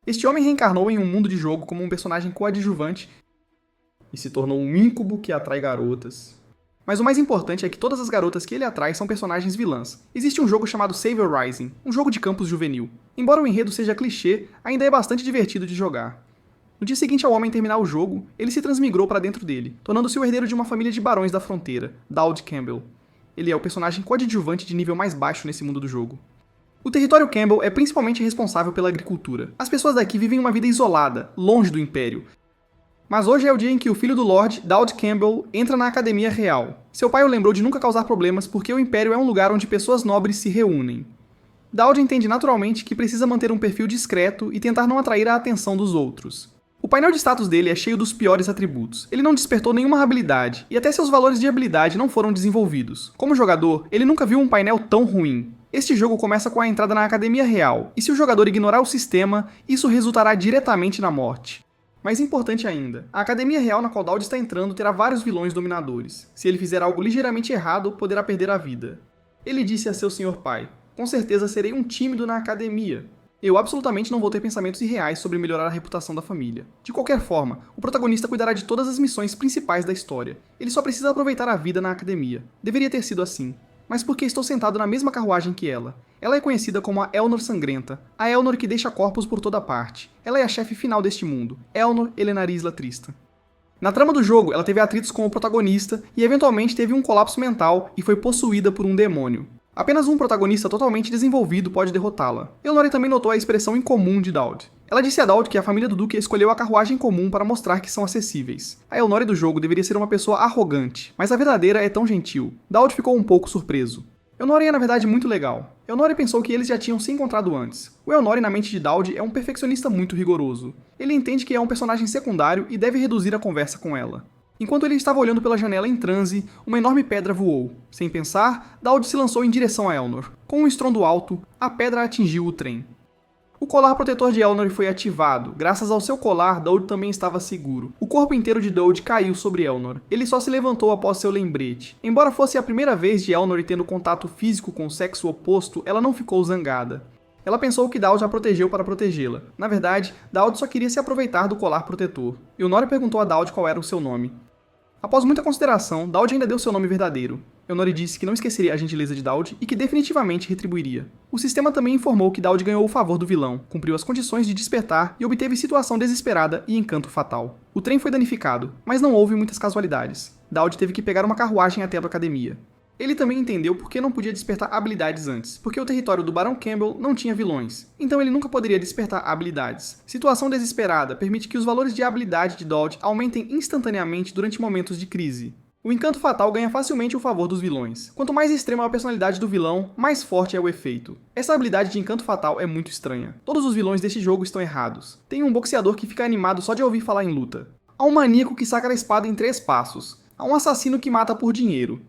Este homem reencarnou em um mundo de jogo como um personagem coadjuvante e se tornou um íncubo que atrai garotas. Mas o mais importante é que todas as garotas que ele atrai são personagens vilãs. Existe um jogo chamado Savior Rising, um jogo de campus juvenil. Embora o enredo seja clichê, ainda é bastante divertido de jogar. No dia seguinte ao homem terminar o jogo, ele se transmigrou para dentro dele, tornando-se o herdeiro de uma família de barões da fronteira, Daud Campbell. Ele é o personagem coadjuvante de nível mais baixo nesse mundo do jogo. O território Campbell é principalmente responsável pela agricultura. As pessoas daqui vivem uma vida isolada, longe do Império. Mas hoje é o dia em que o filho do Lorde, Daud Campbell, entra na Academia Real. Seu pai o lembrou de nunca causar problemas porque o Império é um lugar onde pessoas nobres se reúnem. Daud entende naturalmente que precisa manter um perfil discreto e tentar não atrair a atenção dos outros. O painel de status dele é cheio dos piores atributos. Ele não despertou nenhuma habilidade, e até seus valores de habilidade não foram desenvolvidos. Como jogador, ele nunca viu um painel tão ruim. Este jogo começa com a entrada na Academia Real, e se o jogador ignorar o sistema, isso resultará diretamente na morte. Mais importante ainda, a Academia Real na qual Daud está entrando terá vários vilões dominadores. Se ele fizer algo ligeiramente errado, poderá perder a vida. Ele disse a seu senhor pai: "Com certeza serei um tímido na academia. Eu absolutamente não vou ter pensamentos irreais sobre melhorar a reputação da família. De qualquer forma, o protagonista cuidará de todas as missões principais da história. Ele só precisa aproveitar a vida na academia. Deveria ter sido assim. Mas por que estou sentado na mesma carruagem que ela? Ela é conhecida como a Elnor Sangrenta, a Elnor que deixa corpos por toda parte. Ela é a chefe final deste mundo, Elnor Elenarisla Trista." Na trama do jogo, ela teve atritos com o protagonista e eventualmente teve um colapso mental e foi possuída por um demônio. Apenas um protagonista totalmente desenvolvido pode derrotá-la. Elnor também notou a expressão incomum de Daud. Ela disse a Daud que a família do Duque escolheu a carruagem comum para mostrar que são acessíveis. A Elnor do jogo deveria ser uma pessoa arrogante, mas a verdadeira é tão gentil. Daud ficou um pouco surpreso. Elnor é na verdade muito legal. Elnor pensou que eles já tinham se encontrado antes. O Elnor na mente de Daud é um perfeccionista muito rigoroso. Ele entende que é um personagem secundário e deve reduzir a conversa com ela. Enquanto ele estava olhando pela janela em transe, uma enorme pedra voou. Sem pensar, Daud se lançou em direção a Elnor. Com um estrondo alto, a pedra atingiu o trem. O colar protetor de Elnor foi ativado. Graças ao seu colar, Daud também estava seguro. O corpo inteiro de Daud caiu sobre Elnor. Ele só se levantou após seu lembrete. Embora fosse a primeira vez de Elnor tendo contato físico com o sexo oposto, ela não ficou zangada. Ela pensou que Daud a protegeu para protegê-la. Na verdade, Daud só queria se aproveitar do colar protetor. Elnor perguntou a Daud qual era o seu nome. Após muita consideração, Daud ainda deu seu nome verdadeiro. Elnor disse que não esqueceria a gentileza de Daud e que definitivamente retribuiria. O sistema também informou que Daud ganhou o favor do vilão, cumpriu as condições de despertar e obteve situação desesperada e encanto fatal. O trem foi danificado, mas não houve muitas casualidades. Daud teve que pegar uma carruagem até a academia. Ele também entendeu por que não podia despertar habilidades antes, porque o território do Barão Campbell não tinha vilões, então ele nunca poderia despertar habilidades. Situação desesperada permite que os valores de habilidade de Daud aumentem instantaneamente durante momentos de crise. O encanto fatal ganha facilmente o favor dos vilões. Quanto mais extrema a personalidade do vilão, mais forte é o efeito. Essa habilidade de encanto fatal é muito estranha. Todos os vilões deste jogo estão errados. Tem um boxeador que fica animado só de ouvir falar em luta. Há um maníaco que saca a espada em 3 passos. Há um assassino que mata por dinheiro.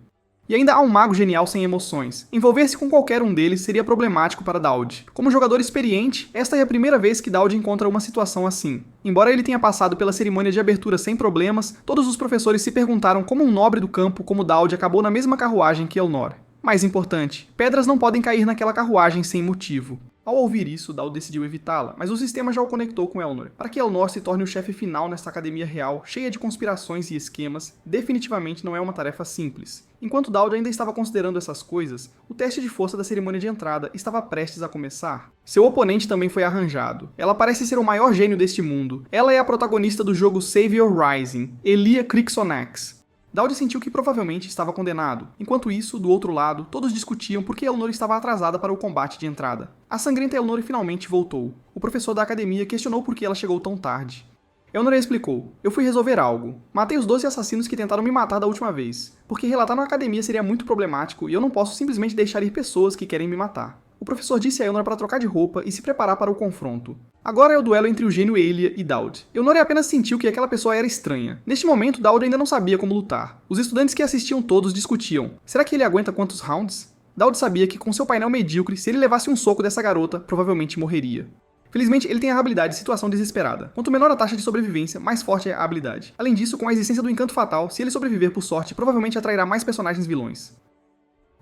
E ainda há um mago genial sem emoções. Envolver-se com qualquer um deles seria problemático para Daud. Como jogador experiente, esta é a primeira vez que Daud encontra uma situação assim. Embora ele tenha passado pela cerimônia de abertura sem problemas, todos os professores se perguntaram como um nobre do campo como Daud acabou na mesma carruagem que Elnor. Mais importante, pedras não podem cair naquela carruagem sem motivo. Ao ouvir isso, Daud decidiu evitá-la, mas o sistema já o conectou com Elnor. Para que Elnor se torne o chefe final nesta academia real, cheia de conspirações e esquemas, definitivamente não é uma tarefa simples. Enquanto Daud ainda estava considerando essas coisas, o teste de força da cerimônia de entrada estava prestes a começar. Seu oponente também foi arranjado. Ela parece ser o maior gênio deste mundo. Ela é a protagonista do jogo Savior Rising, Elia Crixonax. Daud sentiu que provavelmente estava condenado. Enquanto isso, do outro lado, todos discutiam por que Elnor estava atrasada para o combate de entrada. A sangrenta Elnor finalmente voltou. O professor da academia questionou por que ela chegou tão tarde. Elnor explicou: "Eu fui resolver algo. Matei os 12 assassinos que tentaram me matar da última vez, porque relatar na academia seria muito problemático e eu não posso simplesmente deixar ir pessoas que querem me matar." O professor disse a Elnor para trocar de roupa e se preparar para o confronto. Agora é o duelo entre o gênio Elia e Daud. Elnor apenas sentiu que aquela pessoa era estranha. Neste momento, Daud ainda não sabia como lutar. Os estudantes que assistiam todos discutiam: será que ele aguenta quantos rounds? Daud sabia que com seu painel medíocre, se ele levasse um soco dessa garota, provavelmente morreria. Felizmente, ele tem a habilidade de situação desesperada. Quanto menor a taxa de sobrevivência, mais forte é a habilidade. Além disso, com a existência do encanto fatal, se ele sobreviver por sorte, provavelmente atrairá mais personagens vilões.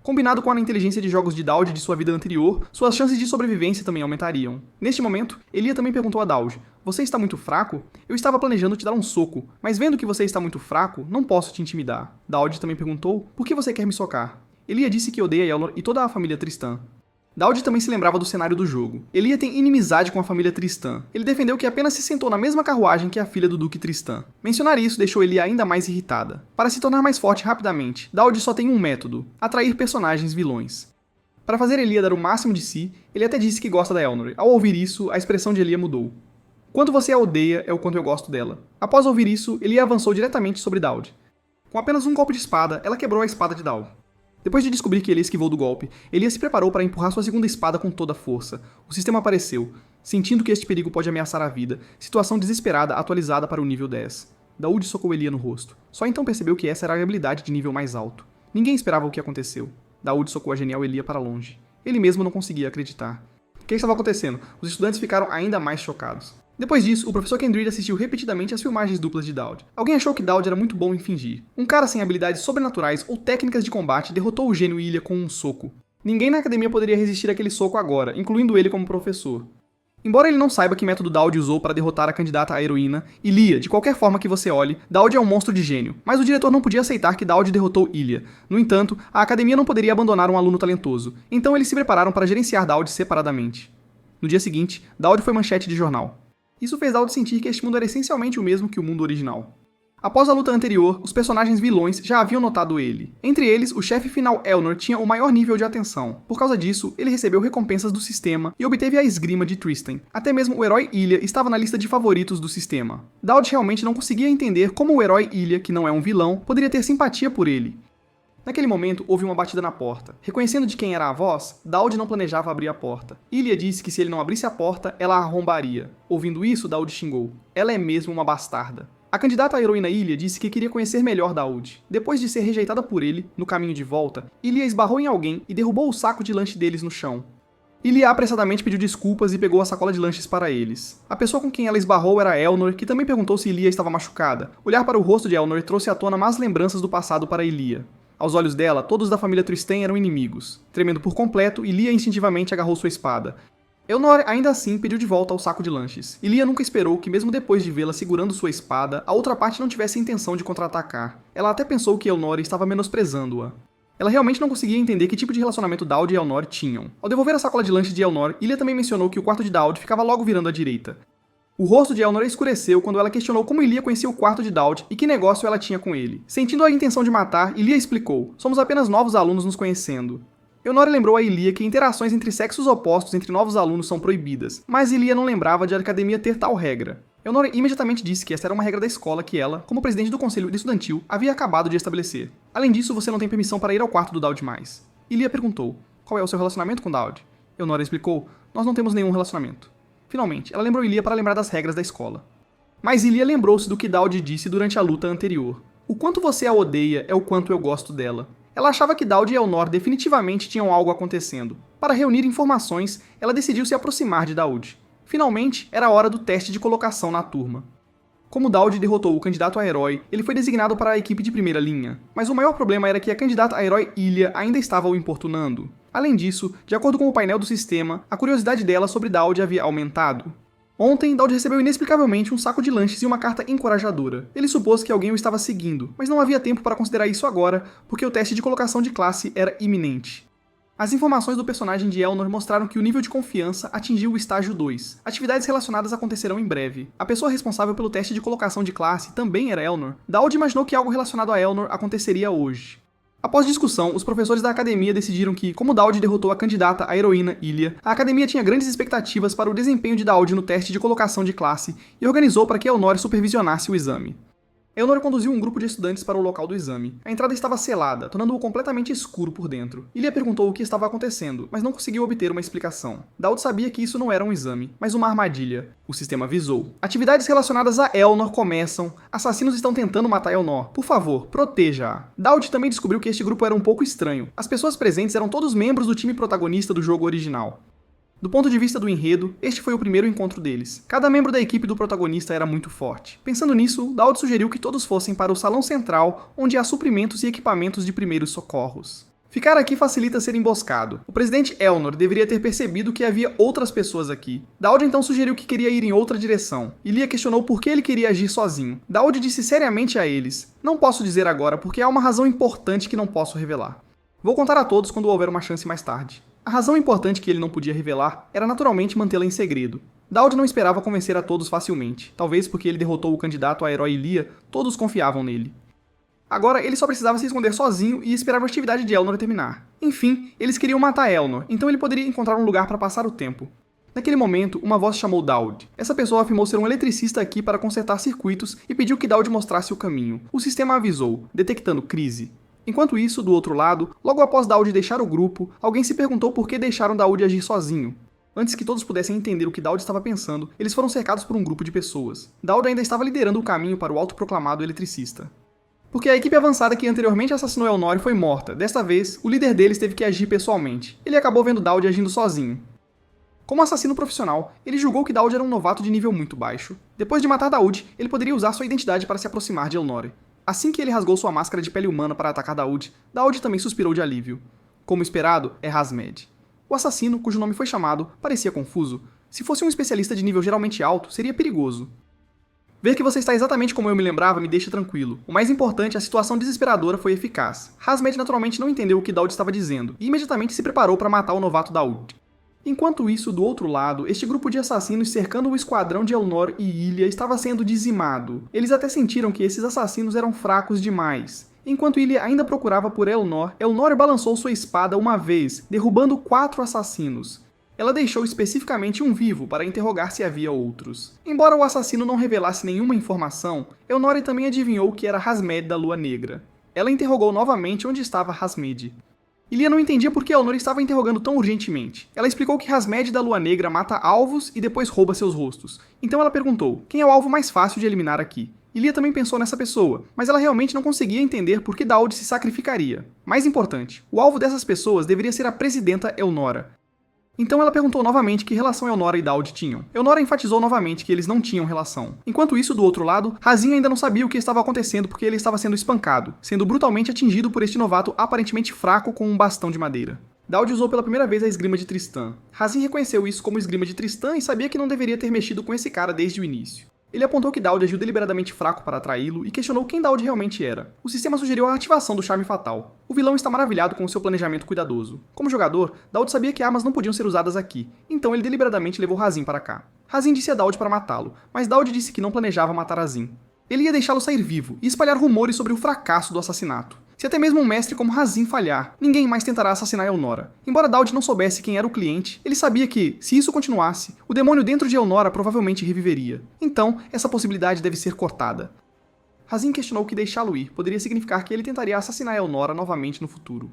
Combinado com a inteligência de jogos de Dowd de sua vida anterior, suas chances de sobrevivência também aumentariam. Neste momento, Elia também perguntou a Dowd: "Você está muito fraco? Eu estava planejando te dar um soco, mas vendo que você está muito fraco, não posso te intimidar." Dowd também perguntou: "Por que você quer me socar?" Elia disse que odeia Elnor e toda a família Tristan. Dowd também se lembrava do cenário do jogo. Elia tem inimizade com a família Tristan. Ele defendeu que apenas se sentou na mesma carruagem que a filha do Duque Tristan. Mencionar isso deixou Elia ainda mais irritada. Para se tornar mais forte rapidamente, Dowd só tem um método: atrair personagens vilões. Para fazer Elia dar o máximo de si, ele até disse que gosta da Elnor. Ao ouvir isso, a expressão de Elia mudou. "Quanto você a odeia é o quanto eu gosto dela." Após ouvir isso, Elia avançou diretamente sobre Dowd. Com apenas um golpe de espada, ela quebrou a espada de Dowd. Depois de descobrir que Elia esquivou do golpe, Elia se preparou para empurrar sua segunda espada com toda a força. O sistema apareceu, sentindo que este perigo pode ameaçar a vida, situação desesperada atualizada para o nível 10. Dowd socou Elia no rosto. Só então percebeu que essa era a habilidade de nível mais alto. Ninguém esperava o que aconteceu. Dowd socou a genial Elia para longe. Ele mesmo não conseguia acreditar. O que estava acontecendo? Os estudantes ficaram ainda mais chocados. Depois disso, o professor Kendrick assistiu repetidamente às filmagens duplas de Dowd. Alguém achou que Dowd era muito bom em fingir. Um cara sem habilidades sobrenaturais ou técnicas de combate derrotou o gênio Ilia com um soco. Ninguém na academia poderia resistir àquele soco agora, incluindo ele como professor. Embora ele não saiba que método Dowd usou para derrotar a candidata à heroína, Ilia, de qualquer forma que você olhe, Dowd é um monstro de gênio, mas o diretor não podia aceitar que Dowd derrotou Ilia. No entanto, a academia não poderia abandonar um aluno talentoso, então eles se prepararam para gerenciar Dowd separadamente. No dia seguinte, Dowd foi manchete de jornal. Isso fez Dowd sentir que este mundo era essencialmente o mesmo que o mundo original. Após a luta anterior, os personagens vilões já haviam notado ele. Entre eles, o chefe final Elnor tinha o maior nível de atenção. Por causa disso, ele recebeu recompensas do sistema e obteve a esgrima de Tristan. Até mesmo o herói Ilia estava na lista de favoritos do sistema. Dowd realmente não conseguia entender como o herói Ilia, que não é um vilão, poderia ter simpatia por ele. Naquele momento, houve uma batida na porta. Reconhecendo de quem era a voz, Dowd não planejava abrir a porta. Ilia disse que se ele não abrisse a porta, ela a arrombaria. Ouvindo isso, Dowd xingou: "Ela é mesmo uma bastarda." A candidata à heroína Ilia disse que queria conhecer melhor Dowd. Depois de ser rejeitada por ele, no caminho de volta, Ilia esbarrou em alguém e derrubou o saco de lanche deles no chão. Ilia apressadamente pediu desculpas e pegou a sacola de lanches para eles. A pessoa com quem ela esbarrou era Elnor, que também perguntou se Ilia estava machucada. Olhar para o rosto de Elnor trouxe à tona más lembranças do passado para Ilia. Aos olhos dela, todos da família Tristan eram inimigos. Tremendo por completo, Ilia instintivamente agarrou sua espada. Elnor ainda assim pediu de volta ao saco de lanches. Ilia nunca esperou que, mesmo depois de vê-la segurando sua espada, a outra parte não tivesse a intenção de contra-atacar. Ela até pensou que Elnor estava menosprezando-a. Ela realmente não conseguia entender que tipo de relacionamento Dowd e Elnor tinham. Ao devolver a sacola de lanches de Elnor, Ilia também mencionou que o quarto de Dowd ficava logo virando à direita. O rosto de Elnor escureceu quando ela questionou como Ilia conhecia o quarto de Dowd e que negócio ela tinha com ele. Sentindo a intenção de matar, Ilia explicou: "Somos apenas novos alunos nos conhecendo." Elnor lembrou a Ilia que interações entre sexos opostos entre novos alunos são proibidas, mas Ilia não lembrava de a academia ter tal regra. Elnor imediatamente disse que essa era uma regra da escola que ela, como presidente do conselho estudantil, havia acabado de estabelecer. Além disso, você não tem permissão para ir ao quarto do Dowd mais. Ilia perguntou: "Qual é o seu relacionamento com Dowd?" Elnor explicou: "Nós não temos nenhum relacionamento." Finalmente, ela lembrou Ilia para lembrar das regras da escola. Mas Ilia lembrou-se do que Dowd disse durante a luta anterior. "O quanto você a odeia é o quanto eu gosto dela." Ela achava que Dowd e Elnor definitivamente tinham algo acontecendo. Para reunir informações, ela decidiu se aproximar de Dowd. Finalmente, era a hora do teste de colocação na turma. Como Dowd derrotou o candidato a herói, ele foi designado para a equipe de primeira linha. Mas o maior problema era que a candidata a herói Ilia ainda estava o importunando. Além disso, de acordo com o painel do sistema, a curiosidade dela sobre Dowd havia aumentado. Ontem, Dowd recebeu inexplicavelmente um saco de lanches e uma carta encorajadora. Ele supôs que alguém o estava seguindo, mas não havia tempo para considerar isso agora, porque o teste de colocação de classe era iminente. As informações do personagem de Elnor mostraram que o nível de confiança atingiu o estágio 2. Atividades relacionadas acontecerão em breve. A pessoa responsável pelo teste de colocação de classe também era Elnor. Dowd imaginou que algo relacionado a Elnor aconteceria hoje. Após discussão, os professores da academia decidiram que, como Dowd derrotou a candidata à heroína Ilia, a academia tinha grandes expectativas para o desempenho de Dowd no teste de colocação de classe e organizou para que Elnor supervisionasse o exame. Elnor conduziu um grupo de estudantes para o local do exame. A entrada estava selada, tornando-o completamente escuro por dentro. Ilia perguntou o que estava acontecendo, mas não conseguiu obter uma explicação. Dowd sabia que isso não era um exame, mas uma armadilha. O sistema avisou: "Atividades relacionadas a Elnor começam. Assassinos estão tentando matar Elnor. Por favor, proteja-a." Dowd também descobriu que este grupo era um pouco estranho. As pessoas presentes eram todos membros do time protagonista do jogo original. Do ponto de vista do enredo, este foi o primeiro encontro deles. Cada membro da equipe do protagonista era muito forte. Pensando nisso, Dowd sugeriu que todos fossem para o salão central, onde há suprimentos e equipamentos de primeiros socorros. Ficar aqui facilita ser emboscado. O presidente Elnor deveria ter percebido que havia outras pessoas aqui. Daud então sugeriu que queria ir em outra direção. Ilia questionou por que ele queria agir sozinho. Daud disse seriamente a eles: "Não posso dizer agora porque há uma razão importante que não posso revelar. Vou contar a todos quando houver uma chance mais tarde." A razão importante que ele não podia revelar era naturalmente mantê-la em segredo. Daud não esperava convencer a todos facilmente. Talvez porque ele derrotou o candidato a herói Ilia, todos confiavam nele. Agora, ele só precisava se esconder sozinho e esperar a atividade de Elnor terminar. Enfim, eles queriam matar Elnor, então ele poderia encontrar um lugar para passar o tempo. Naquele momento, uma voz chamou Daud. Essa pessoa afirmou ser um eletricista aqui para consertar circuitos e pediu que Daud mostrasse o caminho. O sistema avisou, detectando crise. Enquanto isso, do outro lado, logo após Daud deixar o grupo, alguém se perguntou por que deixaram Daud agir sozinho. Antes que todos pudessem entender o que Daud estava pensando, eles foram cercados por um grupo de pessoas. Daud ainda estava liderando o caminho para o autoproclamado eletricista. Porque a equipe avançada que anteriormente assassinou Elnor foi morta. Desta vez, o líder deles teve que agir pessoalmente. Ele acabou vendo Daud agindo sozinho. Como assassino profissional, ele julgou que Daud era um novato de nível muito baixo. Depois de matar Daud, ele poderia usar sua identidade para se aproximar de Elnor. Assim que ele rasgou sua máscara de pele humana para atacar Daud, Daud também suspirou de alívio. Como esperado, é Hasmed. O assassino, cujo nome foi chamado, parecia confuso. Se fosse um especialista de nível geralmente alto, seria perigoso. Ver que você está exatamente como eu me lembrava me deixa tranquilo. O mais importante, a situação desesperadora foi eficaz. Hasmed naturalmente não entendeu o que Daud estava dizendo, e imediatamente se preparou para matar o novato Daud. Enquanto isso, do outro lado, este grupo de assassinos cercando o esquadrão de Elnor e Ilia estava sendo dizimado. Eles até sentiram que esses assassinos eram fracos demais. Enquanto Ilia ainda procurava por Elnor, Elnor balançou sua espada uma vez, derrubando 4 assassinos. Ela deixou especificamente um vivo para interrogar se havia outros. Embora o assassino não revelasse nenhuma informação, Elnor também adivinhou que era Hasmed da Lua Negra. Ela interrogou novamente onde estava Hasmed. Ilia não entendia por que Elnor estava interrogando tão urgentemente. Ela explicou que Hasmed da Lua Negra mata alvos e depois rouba seus rostos. Então ela perguntou, quem é o alvo mais fácil de eliminar aqui? Ilia também pensou nessa pessoa, mas ela realmente não conseguia entender por que Daud se sacrificaria. Mais importante, o alvo dessas pessoas deveria ser a presidenta Elnora. Então ela perguntou novamente que relação Elnora e Daud tinham. Elnora enfatizou novamente que eles não tinham relação. Enquanto isso, do outro lado, Razin ainda não sabia o que estava acontecendo porque ele estava sendo espancado, sendo brutalmente atingido por este novato aparentemente fraco com um bastão de madeira. Daud usou pela primeira vez a esgrima de Tristan. Razin reconheceu isso como esgrima de Tristan e sabia que não deveria ter mexido com esse cara desde o início. Ele apontou que Daud agiu deliberadamente fraco para atraí-lo e questionou quem Daud realmente era. O sistema sugeriu a ativação do charme fatal. O vilão está maravilhado com o seu planejamento cuidadoso. Como jogador, Daud sabia que armas não podiam ser usadas aqui, então ele deliberadamente levou Razin para cá. Razin disse a Daud para matá-lo, mas Daud disse que não planejava matar Razin. Ele ia deixá-lo sair vivo e espalhar rumores sobre o fracasso do assassinato. Se até mesmo um mestre como Razin falhar, ninguém mais tentará assassinar Elnora. Embora Daud não soubesse quem era o cliente, ele sabia que, se isso continuasse, o demônio dentro de Elnora provavelmente reviveria. Então, essa possibilidade deve ser cortada. Razin questionou que deixá-lo ir poderia significar que ele tentaria assassinar Elnora novamente no futuro.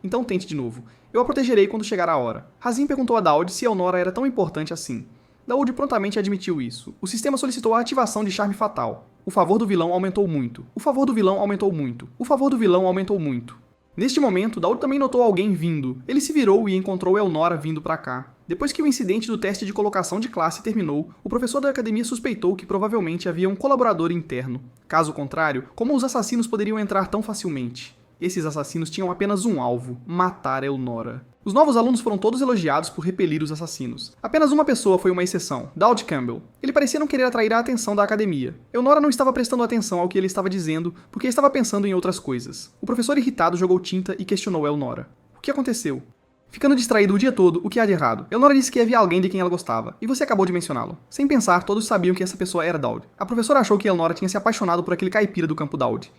Então tente de novo. Eu a protegerei quando chegar a hora. Razin perguntou a Daud se Elnora era tão importante assim. Daud prontamente admitiu isso. O sistema solicitou a ativação de charme fatal. O favor do vilão aumentou muito. O favor do vilão aumentou muito. O favor do vilão aumentou muito. Neste momento, Daud também notou alguém vindo. Ele se virou e encontrou Elnora vindo para cá. Depois que o incidente do teste de colocação de classe terminou, o professor da academia suspeitou que provavelmente havia um colaborador interno. Caso contrário, como os assassinos poderiam entrar tão facilmente? Esses assassinos tinham apenas um alvo: matar Elnora. Os novos alunos foram todos elogiados por repelir os assassinos. Apenas uma pessoa foi uma exceção, Daud Campbell. Ele parecia não querer atrair a atenção da academia. Elnora não estava prestando atenção ao que ele estava dizendo, porque estava pensando em outras coisas. O professor irritado jogou tinta e questionou Elnora. O que aconteceu? Ficando distraído o dia todo, o que há de errado? Elnora disse que havia alguém de quem ela gostava, e você acabou de mencioná-lo. Sem pensar, todos sabiam que essa pessoa era Daud. A professora achou que Elnora tinha se apaixonado por aquele caipira do campo Daud.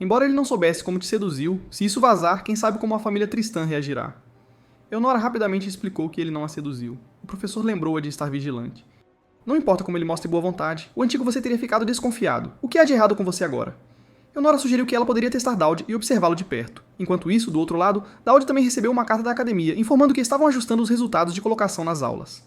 Embora ele não soubesse como te seduziu, se isso vazar, quem sabe como a família Tristan reagirá. Elnora rapidamente explicou que ele não a seduziu. O professor lembrou-a de estar vigilante. Não importa como ele mostre boa vontade, o antigo você teria ficado desconfiado. O que há de errado com você agora? Elnora sugeriu que ela poderia testar Daud e observá-lo de perto. Enquanto isso, do outro lado, Daud também recebeu uma carta da academia informando que estavam ajustando os resultados de colocação nas aulas.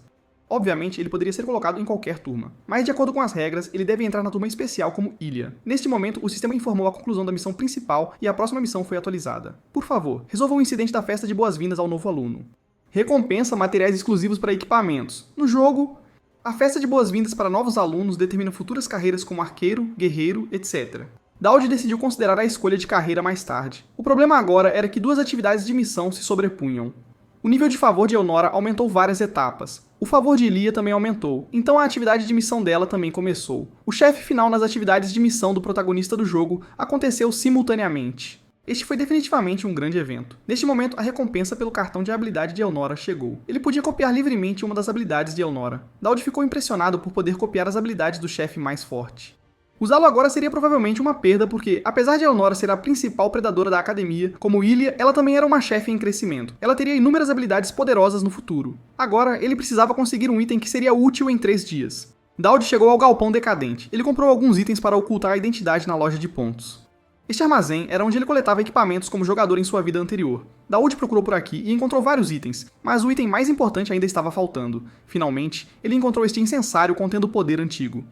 Obviamente, ele poderia ser colocado em qualquer turma, mas de acordo com as regras, ele deve entrar na turma especial como Ilia. Neste momento, o sistema informou a conclusão da missão principal e a próxima missão foi atualizada. Por favor, resolva o incidente da festa de boas-vindas ao novo aluno. Recompensa materiais exclusivos para equipamentos. No jogo, a festa de boas-vindas para novos alunos determina futuras carreiras como arqueiro, guerreiro, etc. Daud decidiu considerar a escolha de carreira mais tarde. O problema agora era que duas atividades de missão se sobrepunham. O nível de favor de Elnora aumentou várias etapas. O favor de Ilia também aumentou, então a atividade de missão dela também começou. O chefe final nas atividades de missão do protagonista do jogo aconteceu simultaneamente. Este foi definitivamente um grande evento. Neste momento, a recompensa pelo cartão de habilidade de Elnora chegou. Ele podia copiar livremente uma das habilidades de Elnora. Daud ficou impressionado por poder copiar as habilidades do chefe mais forte. Usá-lo agora seria provavelmente uma perda porque, apesar de Elnora ser a principal predadora da academia, como Ilia, ela também era uma chefe em crescimento. Ela teria inúmeras habilidades poderosas no futuro. Agora, ele precisava conseguir um item que seria útil em 3 dias. Daud chegou ao galpão decadente. Ele comprou alguns itens para ocultar a identidade na loja de pontos. Este armazém era onde ele coletava equipamentos como jogador em sua vida anterior. Daud procurou por aqui e encontrou vários itens, mas o item mais importante ainda estava faltando. Finalmente, ele encontrou este incensário contendo poder antigo.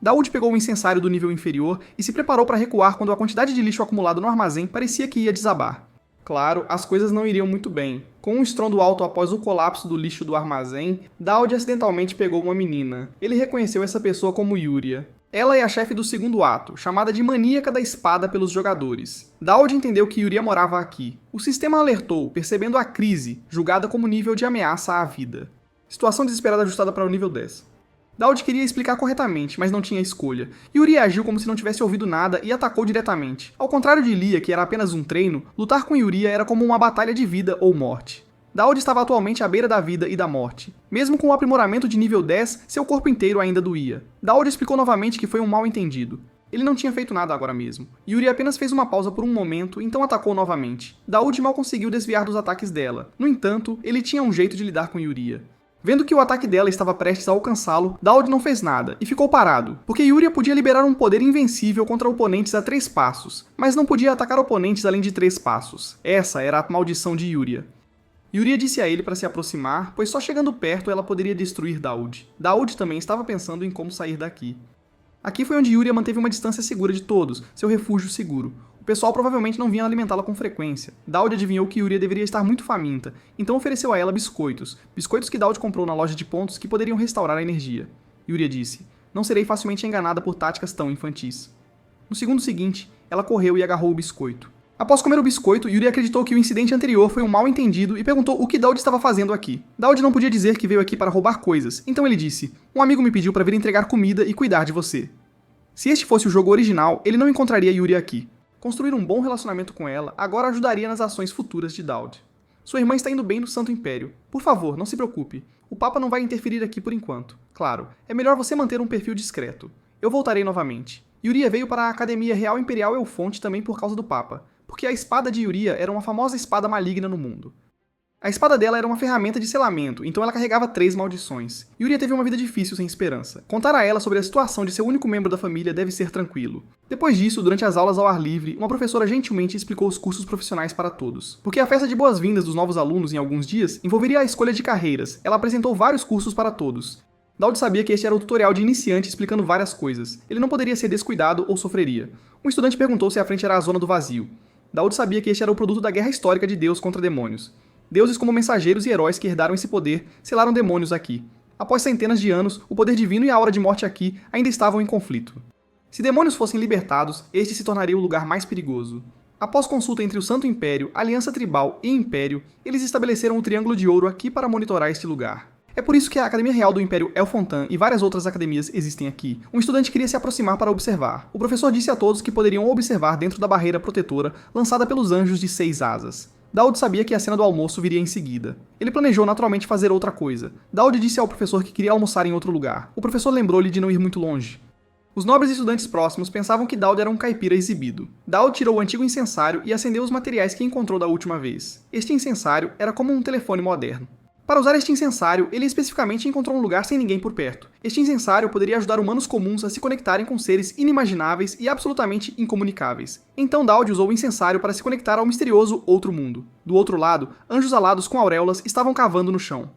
Daud pegou o incensário do nível inferior e se preparou para recuar quando a quantidade de lixo acumulado no armazém parecia que ia desabar. Claro, as coisas não iriam muito bem. Com um estrondo alto após o colapso do lixo do armazém, Daud acidentalmente pegou uma menina. Ele reconheceu essa pessoa como Yuria. Ela é a chefe do segundo ato, chamada de Maníaca da Espada pelos jogadores. Daud entendeu que Yuria morava aqui. O sistema alertou, percebendo a crise, julgada como nível de ameaça à vida. Situação desesperada ajustada para o nível 10. Daud queria explicar corretamente, mas não tinha escolha. Yuria agiu como se não tivesse ouvido nada e atacou diretamente. Ao contrário de Ilia, que era apenas um treino, lutar com Yuria era como uma batalha de vida ou morte. Daud estava atualmente à beira da vida e da morte. Mesmo com o aprimoramento de nível 10, seu corpo inteiro ainda doía. Daud explicou novamente que foi um mal-entendido. Ele não tinha feito nada agora mesmo. Yuri apenas fez uma pausa por um momento, então atacou novamente. Daud mal conseguiu desviar dos ataques dela. No entanto, ele tinha um jeito de lidar com Yuria. Vendo que o ataque dela estava prestes a alcançá-lo, Daud não fez nada, e ficou parado, porque Yuria podia liberar um poder invencível contra oponentes a 3 passos, mas não podia atacar oponentes além de 3 passos. Essa era a maldição de Yuria. Yuria disse a ele para se aproximar, pois só chegando perto ela poderia destruir Daud. Daud também estava pensando em como sair daqui. Aqui foi onde Yuria manteve uma distância segura de todos, seu refúgio seguro. O pessoal provavelmente não vinha alimentá-la com frequência. Daud adivinhou que Yuria deveria estar muito faminta, então ofereceu a ela biscoitos. Biscoitos que Daud comprou na loja de pontos que poderiam restaurar a energia. Yuria disse, não serei facilmente enganada por táticas tão infantis. No segundo seguinte, ela correu e agarrou o biscoito. Após comer o biscoito, Yuria acreditou que o incidente anterior foi um mal-entendido e perguntou o que Daud estava fazendo aqui. Daud não podia dizer que veio aqui para roubar coisas, então ele disse, um amigo me pediu para vir entregar comida e cuidar de você. Se este fosse o jogo original, ele não encontraria Yuria aqui. Construir um bom relacionamento com ela agora ajudaria nas ações futuras de Daud. Sua irmã está indo bem no Santo Império. Por favor, não se preocupe. O Papa não vai interferir aqui por enquanto. Claro, é melhor você manter um perfil discreto. Eu voltarei novamente. Yuria veio para a Academia Real Imperial Elfonte também por causa do Papa, porque a espada de Yuria era uma famosa espada maligna no mundo. A espada dela era uma ferramenta de selamento, então ela carregava 3 maldições. Yuria teve uma vida difícil sem esperança. Contar a ela sobre a situação de seu único membro da família deve ser tranquilo. Depois disso, durante as aulas ao ar livre, uma professora gentilmente explicou os cursos profissionais para todos. Porque a festa de boas-vindas dos novos alunos em alguns dias envolveria a escolha de carreiras. Ela apresentou vários cursos para todos. Daud sabia que este era o tutorial de iniciante explicando várias coisas. Ele não poderia ser descuidado ou sofreria. Um estudante perguntou se a frente era a zona do vazio. Daud sabia que este era o produto da guerra histórica de Deus contra demônios. Deuses como mensageiros e heróis que herdaram esse poder selaram demônios aqui. Após centenas de anos, o poder divino e a hora de morte aqui ainda estavam em conflito. Se demônios fossem libertados, este se tornaria o lugar mais perigoso. Após consulta entre o Santo Império, Aliança Tribal e Império, eles estabeleceram o Triângulo de Ouro aqui para monitorar este lugar. É por isso que a Academia Real do Império Elfontan e várias outras academias existem aqui. Um estudante queria se aproximar para observar. O professor disse a todos que poderiam observar dentro da barreira protetora lançada pelos anjos de 6 asas. Daud sabia que a cena do almoço viria em seguida. Ele planejou naturalmente fazer outra coisa. Daud disse ao professor que queria almoçar em outro lugar. O professor lembrou-lhe de não ir muito longe. Os nobres estudantes próximos pensavam que Daud era um caipira exibido. Daud tirou o antigo incensário e acendeu os materiais que encontrou da última vez. Este incensário era como um telefone moderno. Para usar este incensário, ele especificamente encontrou um lugar sem ninguém por perto. Este incensário poderia ajudar humanos comuns a se conectarem com seres inimagináveis e absolutamente incomunicáveis. Então Daud usou o incensário para se conectar ao misterioso outro mundo. Do outro lado, anjos alados com auréolas estavam cavando no chão.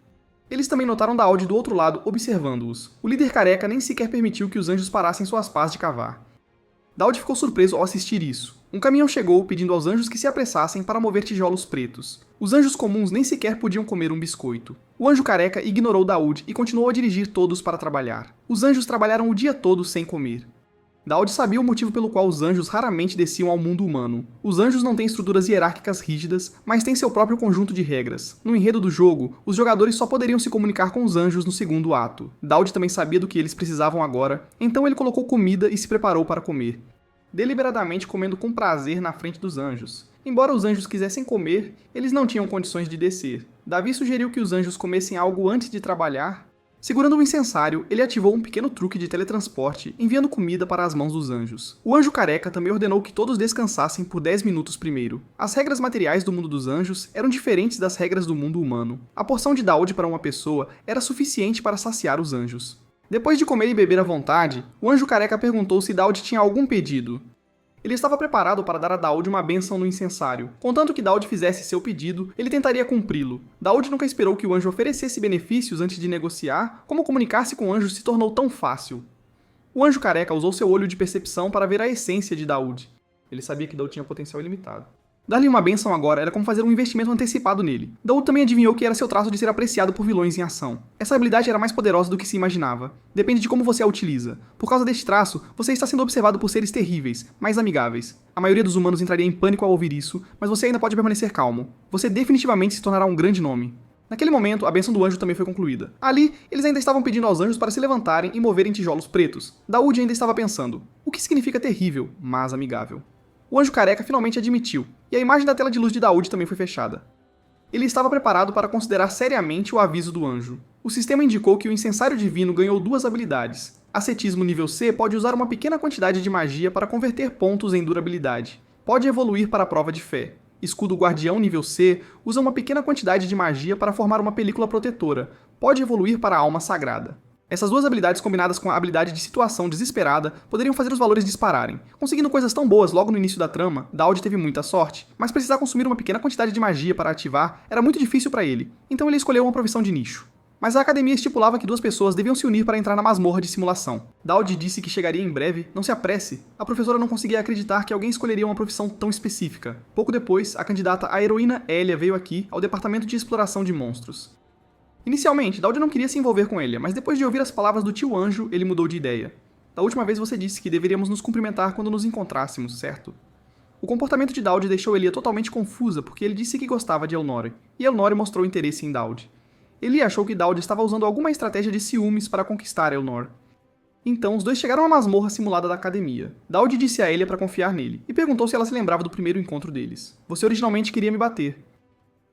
Eles também notaram Daud do outro lado, observando-os. O líder careca nem sequer permitiu que os anjos parassem suas pás de cavar. Daud ficou surpreso ao assistir isso. Um caminhão chegou pedindo aos anjos que se apressassem para mover tijolos pretos. Os anjos comuns nem sequer podiam comer um biscoito. O anjo careca ignorou Daud e continuou a dirigir todos para trabalhar. Os anjos trabalharam o dia todo sem comer. Daud sabia o motivo pelo qual os anjos raramente desciam ao mundo humano. Os anjos não têm estruturas hierárquicas rígidas, mas têm seu próprio conjunto de regras. No enredo do jogo, os jogadores só poderiam se comunicar com os anjos no segundo ato. Daud também sabia do que eles precisavam agora, então ele colocou comida e se preparou para comer. Deliberadamente comendo com prazer na frente dos anjos. Embora os anjos quisessem comer, eles não tinham condições de descer. Davi sugeriu que os anjos comessem algo antes de trabalhar. Segurando o incensário, ele ativou um pequeno truque de teletransporte, enviando comida para as mãos dos anjos. O anjo careca também ordenou que todos descansassem por 10 minutos primeiro. As regras materiais do mundo dos anjos eram diferentes das regras do mundo humano. A porção de Daud para uma pessoa era suficiente para saciar os anjos. Depois de comer e beber à vontade, o anjo careca perguntou se Daud tinha algum pedido. Ele estava preparado para dar a Daud uma bênção no incensário. Contanto que Daud fizesse seu pedido, ele tentaria cumpri-lo. Daud nunca esperou que o anjo oferecesse benefícios antes de negociar, como comunicar-se com o anjo se tornou tão fácil. O anjo careca usou seu olho de percepção para ver a essência de Daud. Ele sabia que Daud tinha potencial ilimitado. Dar-lhe uma bênção agora era como fazer um investimento antecipado nele. Daud também adivinhou que era seu traço de ser apreciado por vilões em ação. Essa habilidade era mais poderosa do que se imaginava. Depende de como você a utiliza. Por causa deste traço, você está sendo observado por seres terríveis, mas amigáveis. A maioria dos humanos entraria em pânico ao ouvir isso, mas você ainda pode permanecer calmo. Você definitivamente se tornará um grande nome. Naquele momento, a bênção do anjo também foi concluída. Ali, eles ainda estavam pedindo aos anjos para se levantarem e moverem tijolos pretos. Daud ainda estava pensando, o que significa terrível, mas amigável? O anjo careca finalmente admitiu, e a imagem da tela de luz de Daud também foi fechada. Ele estava preparado para considerar seriamente o aviso do anjo. O sistema indicou que o incensário divino ganhou duas habilidades. Ascetismo nível C pode usar uma pequena quantidade de magia para converter pontos em durabilidade. Pode evoluir para a prova de fé. Escudo guardião nível C usa uma pequena quantidade de magia para formar uma película protetora. Pode evoluir para a alma sagrada. Essas duas habilidades combinadas com a habilidade de situação desesperada poderiam fazer os valores dispararem. Conseguindo coisas tão boas logo no início da trama, Daud teve muita sorte, mas precisar consumir uma pequena quantidade de magia para ativar era muito difícil para ele, então ele escolheu uma profissão de nicho. Mas a academia estipulava que duas pessoas deviam se unir para entrar na masmorra de simulação. Daud disse que chegaria em breve, não se apresse. A professora não conseguia acreditar que alguém escolheria uma profissão tão específica. Pouco depois, a candidata à heroína Elia veio aqui, ao departamento de exploração de monstros. Inicialmente, Daud não queria se envolver com Elia, mas depois de ouvir as palavras do tio anjo, ele mudou de ideia. Da última vez você disse que deveríamos nos cumprimentar quando nos encontrássemos, certo? O comportamento de Daud deixou Elia totalmente confusa, porque ele disse que gostava de Elnor, e Elnor mostrou interesse em Daud. Elia achou que Daud estava usando alguma estratégia de ciúmes para conquistar Elnor. Então, os dois chegaram à masmorra simulada da academia. Daud disse a Elia para confiar nele, e perguntou se ela se lembrava do primeiro encontro deles. Você originalmente queria me bater.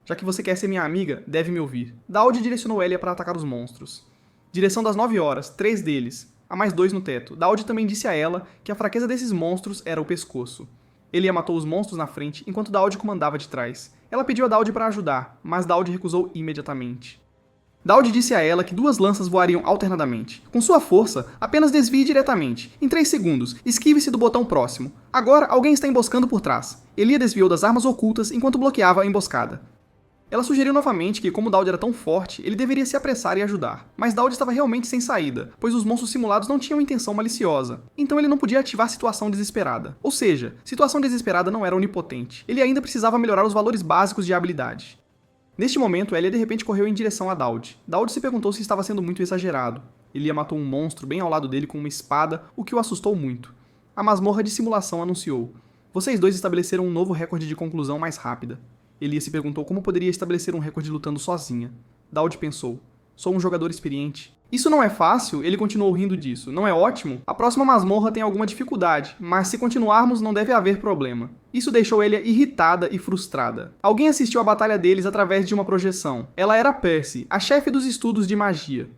Já que você quer ser minha amiga, deve me ouvir. Daud direcionou Elia para atacar os monstros. Direção das 9 horas, 3 deles. Há mais 2 no teto. Daud também disse a ela que a fraqueza desses monstros era o pescoço. Elia matou os monstros na frente, enquanto Daud comandava de trás. Ela pediu a Daud para ajudar, mas Daud recusou imediatamente. Daud disse a ela que 2 lanças voariam alternadamente. Com sua força, apenas desvie diretamente. Em 3 segundos, esquive-se do botão próximo. Agora, alguém está emboscando por trás. Elia desviou das armas ocultas enquanto bloqueava a emboscada. Ela sugeriu novamente que, como Daud era tão forte, ele deveria se apressar e ajudar. Mas Daud estava realmente sem saída, pois os monstros simulados não tinham intenção maliciosa. Então ele não podia ativar situação desesperada. Ou seja, situação desesperada não era onipotente. Ele ainda precisava melhorar os valores básicos de habilidade. Neste momento, Elia de repente correu em direção a Daud. Daud se perguntou se estava sendo muito exagerado. Elia matou um monstro bem ao lado dele com uma espada, o que o assustou muito. A masmorra de simulação anunciou. Vocês dois estabeleceram um novo recorde de conclusão mais rápida. Elia se perguntou como poderia estabelecer um recorde lutando sozinha. Daud pensou, sou um jogador experiente. Isso não é fácil, ele continuou rindo disso. Não é ótimo? A próxima masmorra tem alguma dificuldade, mas se continuarmos não deve haver problema. Isso deixou Elia irritada e frustrada. Alguém assistiu à batalha deles através de uma projeção. Ela era Percy, a chefe dos estudos de magia.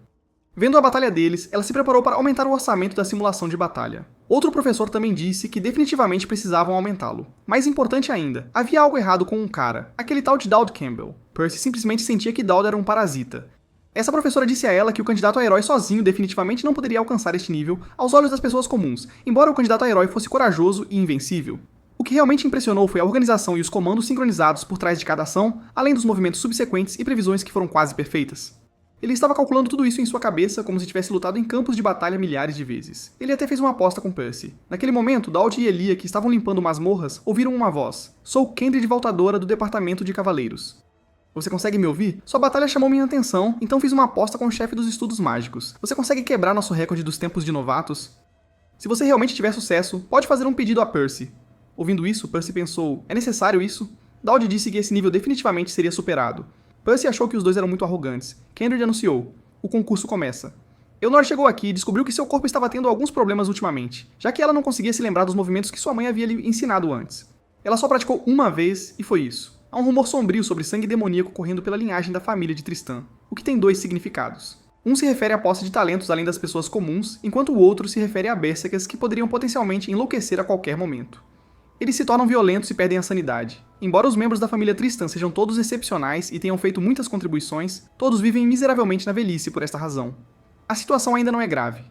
Vendo a batalha deles, ela se preparou para aumentar o orçamento da simulação de batalha. Outro professor também disse que definitivamente precisavam aumentá-lo. Mais importante ainda, havia algo errado com um cara, aquele tal de Daud Campbell. Percy simplesmente sentia que Daud era um parasita. Essa professora disse a ela que o candidato a herói sozinho definitivamente não poderia alcançar este nível aos olhos das pessoas comuns, embora o candidato a herói fosse corajoso e invencível. O que realmente impressionou foi a organização e os comandos sincronizados por trás de cada ação, além dos movimentos subsequentes e previsões que foram quase perfeitas. Ele estava calculando tudo isso em sua cabeça como se tivesse lutado em campos de batalha milhares de vezes. Ele até fez uma aposta com Percy. Naquele momento, Daud e Elia, que estavam limpando masmorras, ouviram uma voz. Sou Kendrid Voltadora do Departamento de Cavaleiros. Você consegue me ouvir? Sua batalha chamou minha atenção, então fiz uma aposta com o chefe dos estudos mágicos. Você consegue quebrar nosso recorde dos tempos de novatos? Se você realmente tiver sucesso, pode fazer um pedido a Percy. Ouvindo isso, Percy pensou, é necessário isso? Dowd disse que esse nível definitivamente seria superado. Percy achou que os dois eram muito arrogantes. Kendrick anunciou, o concurso começa. Eonor chegou aqui e descobriu que seu corpo estava tendo alguns problemas ultimamente, já que ela não conseguia se lembrar dos movimentos que sua mãe havia lhe ensinado antes. Ela só praticou uma vez e foi isso. Há um rumor sombrio sobre sangue demoníaco correndo pela linhagem da família de Tristan, o que tem dois significados. Um se refere à posse de talentos além das pessoas comuns, enquanto o outro se refere a Berserkers que poderiam potencialmente enlouquecer a qualquer momento. Eles se tornam violentos e perdem a sanidade. Embora os membros da família Tristan sejam todos excepcionais e tenham feito muitas contribuições, todos vivem miseravelmente na velhice por esta razão. A situação ainda não é grave.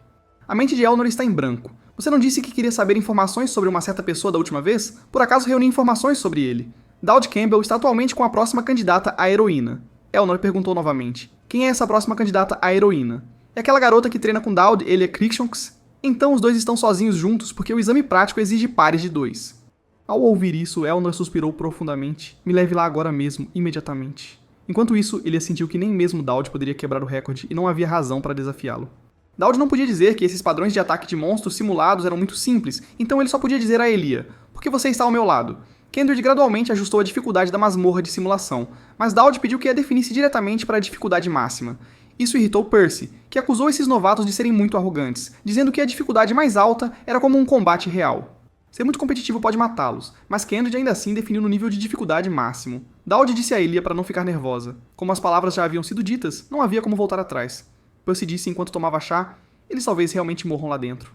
A mente de Elnor está em branco. Você não disse que queria saber informações sobre uma certa pessoa da última vez? Por acaso reuni informações sobre ele. Dowd Campbell está atualmente com a próxima candidata à heroína. Elnor perguntou novamente. Quem é essa próxima candidata à heroína? É aquela garota que treina com Dowd, Elia Crixionks? Então os dois estão sozinhos juntos porque o exame prático exige pares de 2. Ao ouvir isso, Elnor suspirou profundamente. Me leve lá agora mesmo, imediatamente. Enquanto isso, Elia sentiu que nem mesmo Dowd poderia quebrar o recorde e não havia razão para desafiá-lo. Dowd não podia dizer que esses padrões de ataque de monstros simulados eram muito simples, então ele só podia dizer a Elia, porque você está ao meu lado. Kendrick gradualmente ajustou a dificuldade da masmorra de simulação, mas Dowd pediu que a definisse diretamente para a dificuldade máxima. Isso irritou Percy, que acusou esses novatos de serem muito arrogantes, dizendo que a dificuldade mais alta era como um combate real. Ser muito competitivo pode matá-los, mas Kendrick ainda assim definiu no nível de dificuldade máximo. Dowd disse a Elia para não ficar nervosa. Como as palavras já haviam sido ditas, não havia como voltar atrás. Percy disse enquanto tomava chá, eles talvez realmente morram lá dentro.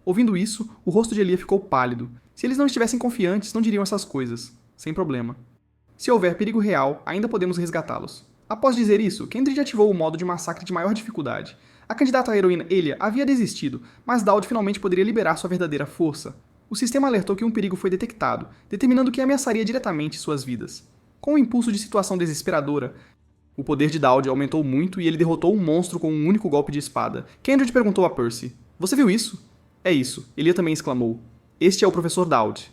Ouvindo isso, o rosto de Elia ficou pálido. Se eles não estivessem confiantes, não diriam essas coisas. Sem problema. Se houver perigo real, ainda podemos resgatá-los. Após dizer isso, Kendrick ativou o modo de massacre de maior dificuldade. A candidata à heroína Elia havia desistido, mas Dowd finalmente poderia liberar sua verdadeira força. O sistema alertou que um perigo foi detectado, determinando que ameaçaria diretamente suas vidas. Com o impulso de situação desesperadora, o poder de Dowd aumentou muito e ele derrotou um monstro com um único golpe de espada. Kendrick perguntou a Percy, você viu isso? É isso, Elia também exclamou. Este é o professor Dowd.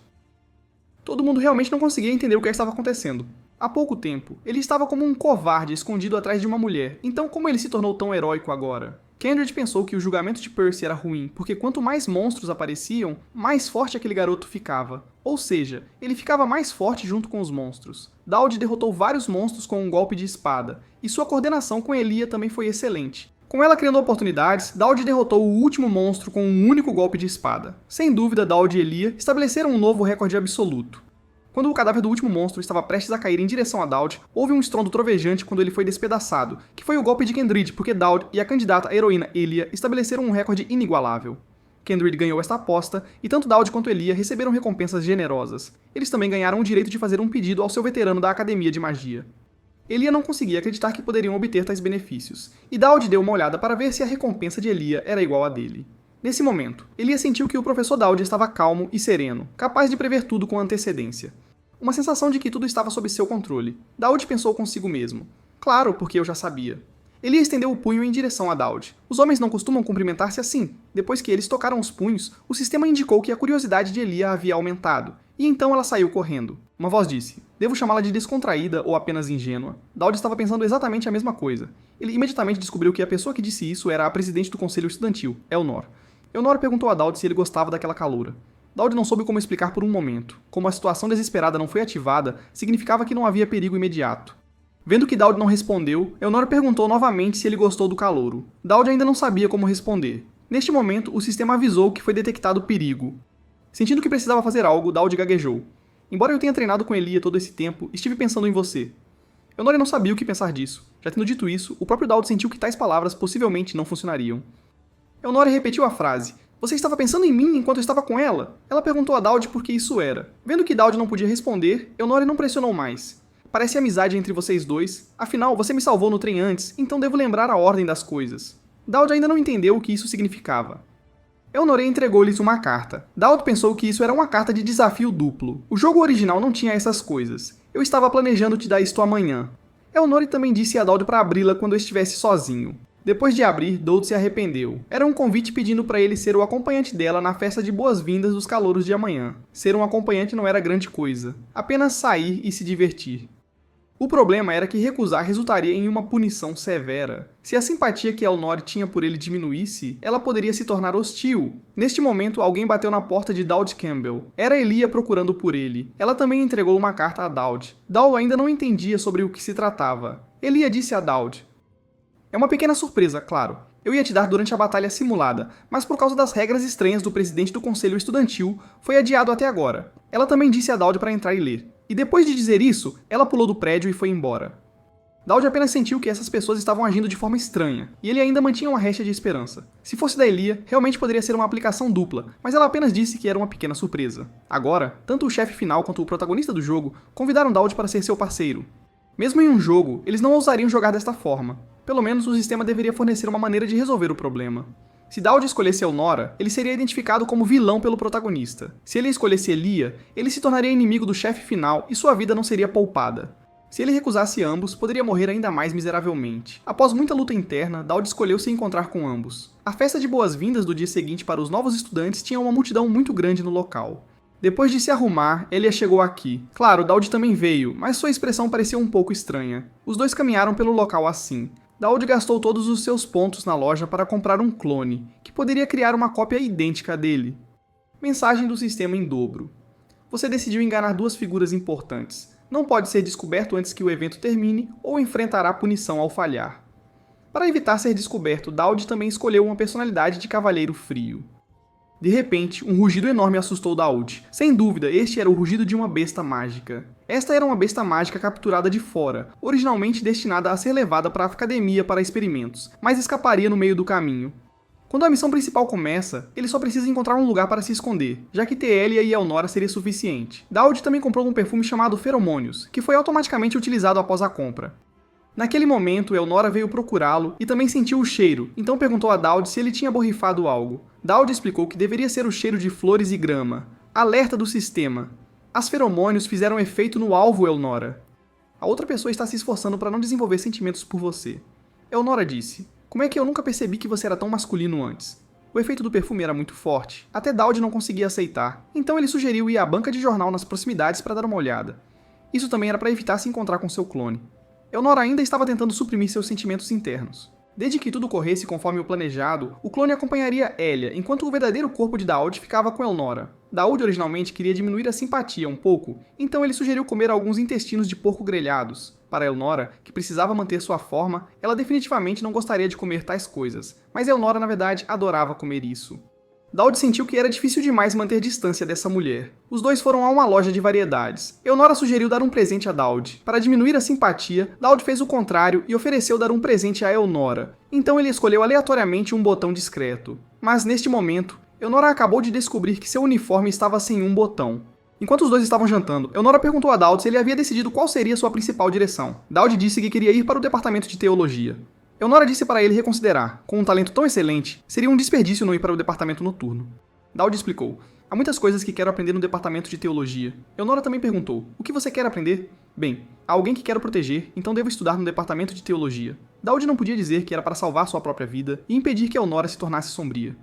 Todo mundo realmente não conseguia entender o que estava acontecendo. Há pouco tempo, ele estava como um covarde escondido atrás de uma mulher, então como ele se tornou tão heróico agora? Kendrick pensou que o julgamento de Percy era ruim, porque quanto mais monstros apareciam, mais forte aquele garoto ficava. Ou seja, ele ficava mais forte junto com os monstros. Dowd derrotou vários monstros com um golpe de espada, e sua coordenação com Elia também foi excelente. Com ela criando oportunidades, Dowd derrotou o último monstro com um único golpe de espada. Sem dúvida, Dowd e Elia estabeleceram um novo recorde absoluto. Quando o cadáver do último monstro estava prestes a cair em direção a Dowd, houve um estrondo trovejante quando ele foi despedaçado, que foi o golpe de Kendrick, porque Dowd e a candidata à heroína Elia estabeleceram um recorde inigualável. Kendrick ganhou esta aposta, e tanto Dowd quanto Elia receberam recompensas generosas. Eles também ganharam o direito de fazer um pedido ao seu veterano da Academia de Magia. Elia não conseguia acreditar que poderiam obter tais benefícios, e Dowd deu uma olhada para ver se a recompensa de Elia era igual à dele. Nesse momento, Elia sentiu que o professor Dowd estava calmo e sereno, capaz de prever tudo com antecedência. Uma sensação de que tudo estava sob seu controle. Dowd pensou consigo mesmo. Claro, porque eu já sabia. Elia estendeu o punho em direção a Dowd. Os homens não costumam cumprimentar-se assim. Depois que eles tocaram os punhos, o sistema indicou que a curiosidade de Elia havia aumentado, e então ela saiu correndo. Uma voz disse, devo chamá-la de descontraída ou apenas ingênua? Dowd estava pensando exatamente a mesma coisa. Ele imediatamente descobriu que a pessoa que disse isso era a presidente do conselho estudantil, Elnor. Elnor perguntou a Dowd se ele gostava daquela caloura. Dowd não soube como explicar por um momento. Como a situação desesperada não foi ativada, significava que não havia perigo imediato. Vendo que Dowd não respondeu, Elnor perguntou novamente se ele gostou do calouro. Dowd ainda não sabia como responder. Neste momento, o sistema avisou que foi detectado perigo. Sentindo que precisava fazer algo, Dowd gaguejou. Embora eu tenha treinado com Elia todo esse tempo, estive pensando em você. Elnor não sabia o que pensar disso. Já tendo dito isso, o próprio Dowd sentiu que tais palavras possivelmente não funcionariam. Elnor repetiu a frase. Você estava pensando em mim enquanto eu estava com ela? Ela perguntou a Dowd por que isso era. Vendo que Dowd não podia responder, Elnor não pressionou mais. Parece amizade entre vocês dois. Afinal, você me salvou no trem antes, então devo lembrar a ordem das coisas. Dowd ainda não entendeu o que isso significava. Elnor entregou-lhes uma carta. Dowd pensou que isso era uma carta de desafio duplo. O jogo original não tinha essas coisas. Eu estava planejando te dar isto amanhã. Elnor também disse a Dowd para abri-la quando eu estivesse sozinho. Depois de abrir, Dowd se arrependeu. Era um convite pedindo para ele ser o acompanhante dela na festa de boas-vindas dos calouros de amanhã. Ser um acompanhante não era grande coisa. Apenas sair e se divertir. O problema era que recusar resultaria em uma punição severa. Se a simpatia que Elnor tinha por ele diminuísse, ela poderia se tornar hostil. Neste momento, alguém bateu na porta de Daud Campbell. Era Elia procurando por ele. Ela também entregou uma carta a Daud. Daud ainda não entendia sobre o que se tratava. Elia disse a Daud: "É uma pequena surpresa, claro. Eu ia te dar durante a batalha simulada, mas por causa das regras estranhas do presidente do conselho estudantil, foi adiado até agora." Ela também disse a Daud para entrar e ler. E depois de dizer isso, ela pulou do prédio e foi embora. Daud apenas sentiu que essas pessoas estavam agindo de forma estranha, e ele ainda mantinha uma réshia de esperança. Se fosse da Elia, realmente poderia ser uma aplicação dupla, mas ela apenas disse que era uma pequena surpresa. Agora, tanto o chefe final quanto o protagonista do jogo convidaram Daud para ser seu parceiro. Mesmo em um jogo, eles não ousariam jogar desta forma. Pelo menos o sistema deveria fornecer uma maneira de resolver o problema. Se Daud escolhesse Elnora, ele seria identificado como vilão pelo protagonista. Se ele escolhesse Elia, ele se tornaria inimigo do chefe final e sua vida não seria poupada. Se ele recusasse ambos, poderia morrer ainda mais miseravelmente. Após muita luta interna, Daud escolheu se encontrar com ambos. A festa de boas-vindas do dia seguinte para os novos estudantes tinha uma multidão muito grande no local. Depois de se arrumar, Elia chegou aqui. Claro, Daud também veio, mas sua expressão parecia um pouco estranha. Os dois caminharam pelo local assim. Daud gastou todos os seus pontos na loja para comprar um clone, que poderia criar uma cópia idêntica dele. Mensagem do sistema em dobro. Você decidiu enganar duas figuras importantes. Não pode ser descoberto antes que o evento termine ou enfrentará punição ao falhar. Para evitar ser descoberto, Daud também escolheu uma personalidade de Cavaleiro Frio. De repente, um rugido enorme assustou Daud. Sem dúvida, este era o rugido de uma besta mágica. Esta era uma besta mágica capturada de fora, originalmente destinada a ser levada para a academia para experimentos, mas escaparia no meio do caminho. Quando a missão principal começa, ele só precisa encontrar um lugar para se esconder, já que ter Elia e Elnora seria suficiente. Daud também comprou um perfume chamado Feromônios, que foi automaticamente utilizado após a compra. Naquele momento, Elnora veio procurá-lo e também sentiu o cheiro, então perguntou a Daud se ele tinha borrifado algo. Daud explicou que deveria ser o cheiro de flores e grama. Alerta do sistema. As feromônios fizeram efeito no alvo, Elnora. A outra pessoa está se esforçando para não desenvolver sentimentos por você. Elnora disse: "Como é que eu nunca percebi que você era tão masculino antes?" O efeito do perfume era muito forte. Até Daud não conseguia aceitar. Então ele sugeriu ir à banca de jornal nas proximidades para dar uma olhada. Isso também era para evitar se encontrar com seu clone. Elnora ainda estava tentando suprimir seus sentimentos internos. Desde que tudo corresse conforme o planejado, o clone acompanharia Elia, enquanto o verdadeiro corpo de Daud ficava com Elnora. Daud originalmente queria diminuir a simpatia um pouco, então ele sugeriu comer alguns intestinos de porco grelhados. Para Elnora, que precisava manter sua forma, ela definitivamente não gostaria de comer tais coisas, mas Elnora na verdade adorava comer isso. Daud sentiu que era difícil demais manter distância dessa mulher. Os dois foram a uma loja de variedades. Elnora sugeriu dar um presente a Daud. Para diminuir a simpatia, Daud fez o contrário e ofereceu dar um presente a Elnora. Então ele escolheu aleatoriamente um botão discreto. Mas neste momento, Elnora acabou de descobrir que seu uniforme estava sem um botão. Enquanto os dois estavam jantando, Elnora perguntou a Daud se ele havia decidido qual seria sua principal direção. Daud disse que queria ir para o departamento de teologia. Elnora disse para ele reconsiderar. Com um talento tão excelente, seria um desperdício não ir para o departamento noturno. Daud explicou: "Há muitas coisas que quero aprender no departamento de teologia." Elnora também perguntou: "O que você quer aprender?" "Bem, há alguém que quero proteger, então devo estudar no departamento de teologia." Daud não podia dizer que era para salvar sua própria vida e impedir que Elnora se tornasse sombria.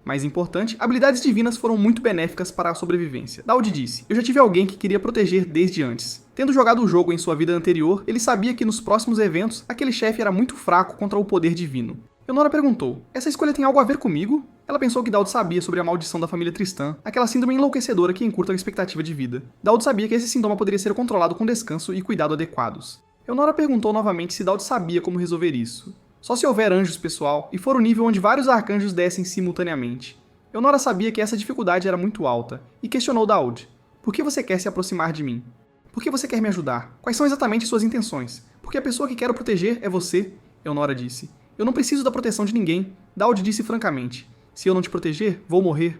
Mais importante, habilidades divinas foram muito benéficas para a sobrevivência. Daud disse: "Eu já tive alguém que queria proteger desde antes." Tendo jogado o jogo em sua vida anterior, ele sabia que nos próximos eventos, aquele chefe era muito fraco contra o poder divino. Elnora perguntou: "Essa escolha tem algo a ver comigo?" Ela pensou que Daud sabia sobre a maldição da família Tristan, aquela síndrome enlouquecedora que encurta a expectativa de vida. Daud sabia que esse sintoma poderia ser controlado com descanso e cuidado adequados. Elnora perguntou novamente se Daud sabia como resolver isso. Só se houver anjos, pessoal, e for o nível onde vários arcanjos descem simultaneamente. Elnora sabia que essa dificuldade era muito alta, e questionou Daud: "Por que você quer se aproximar de mim? Por que você quer me ajudar? Quais são exatamente suas intenções? Porque a pessoa que quero proteger é você." Elnora disse: "Eu não preciso da proteção de ninguém." Daud disse francamente: "Se eu não te proteger, vou morrer."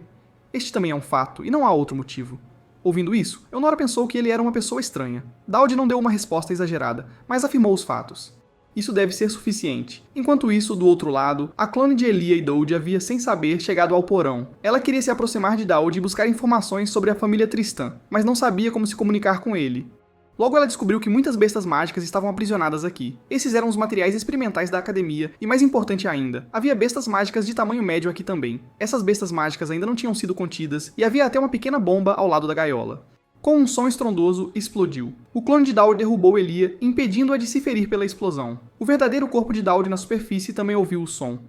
Este também é um fato, e não há outro motivo. Ouvindo isso, Elnora pensou que ele era uma pessoa estranha. Daud não deu uma resposta exagerada, mas afirmou os fatos. Isso deve ser suficiente. Enquanto isso, do outro lado, a clone de Elia e Daud havia, sem saber, chegado ao porão. Ela queria se aproximar de Daud e buscar informações sobre a família Tristan, mas não sabia como se comunicar com ele. Logo ela descobriu que muitas bestas mágicas estavam aprisionadas aqui. Esses eram os materiais experimentais da academia, e mais importante ainda, havia bestas mágicas de tamanho médio aqui também. Essas bestas mágicas ainda não tinham sido contidas, e havia até uma pequena bomba ao lado da gaiola. Com um som estrondoso, explodiu. O clone de Daud derrubou Elia, impedindo-a de se ferir pela explosão. O verdadeiro corpo de Daud na superfície também ouviu o som.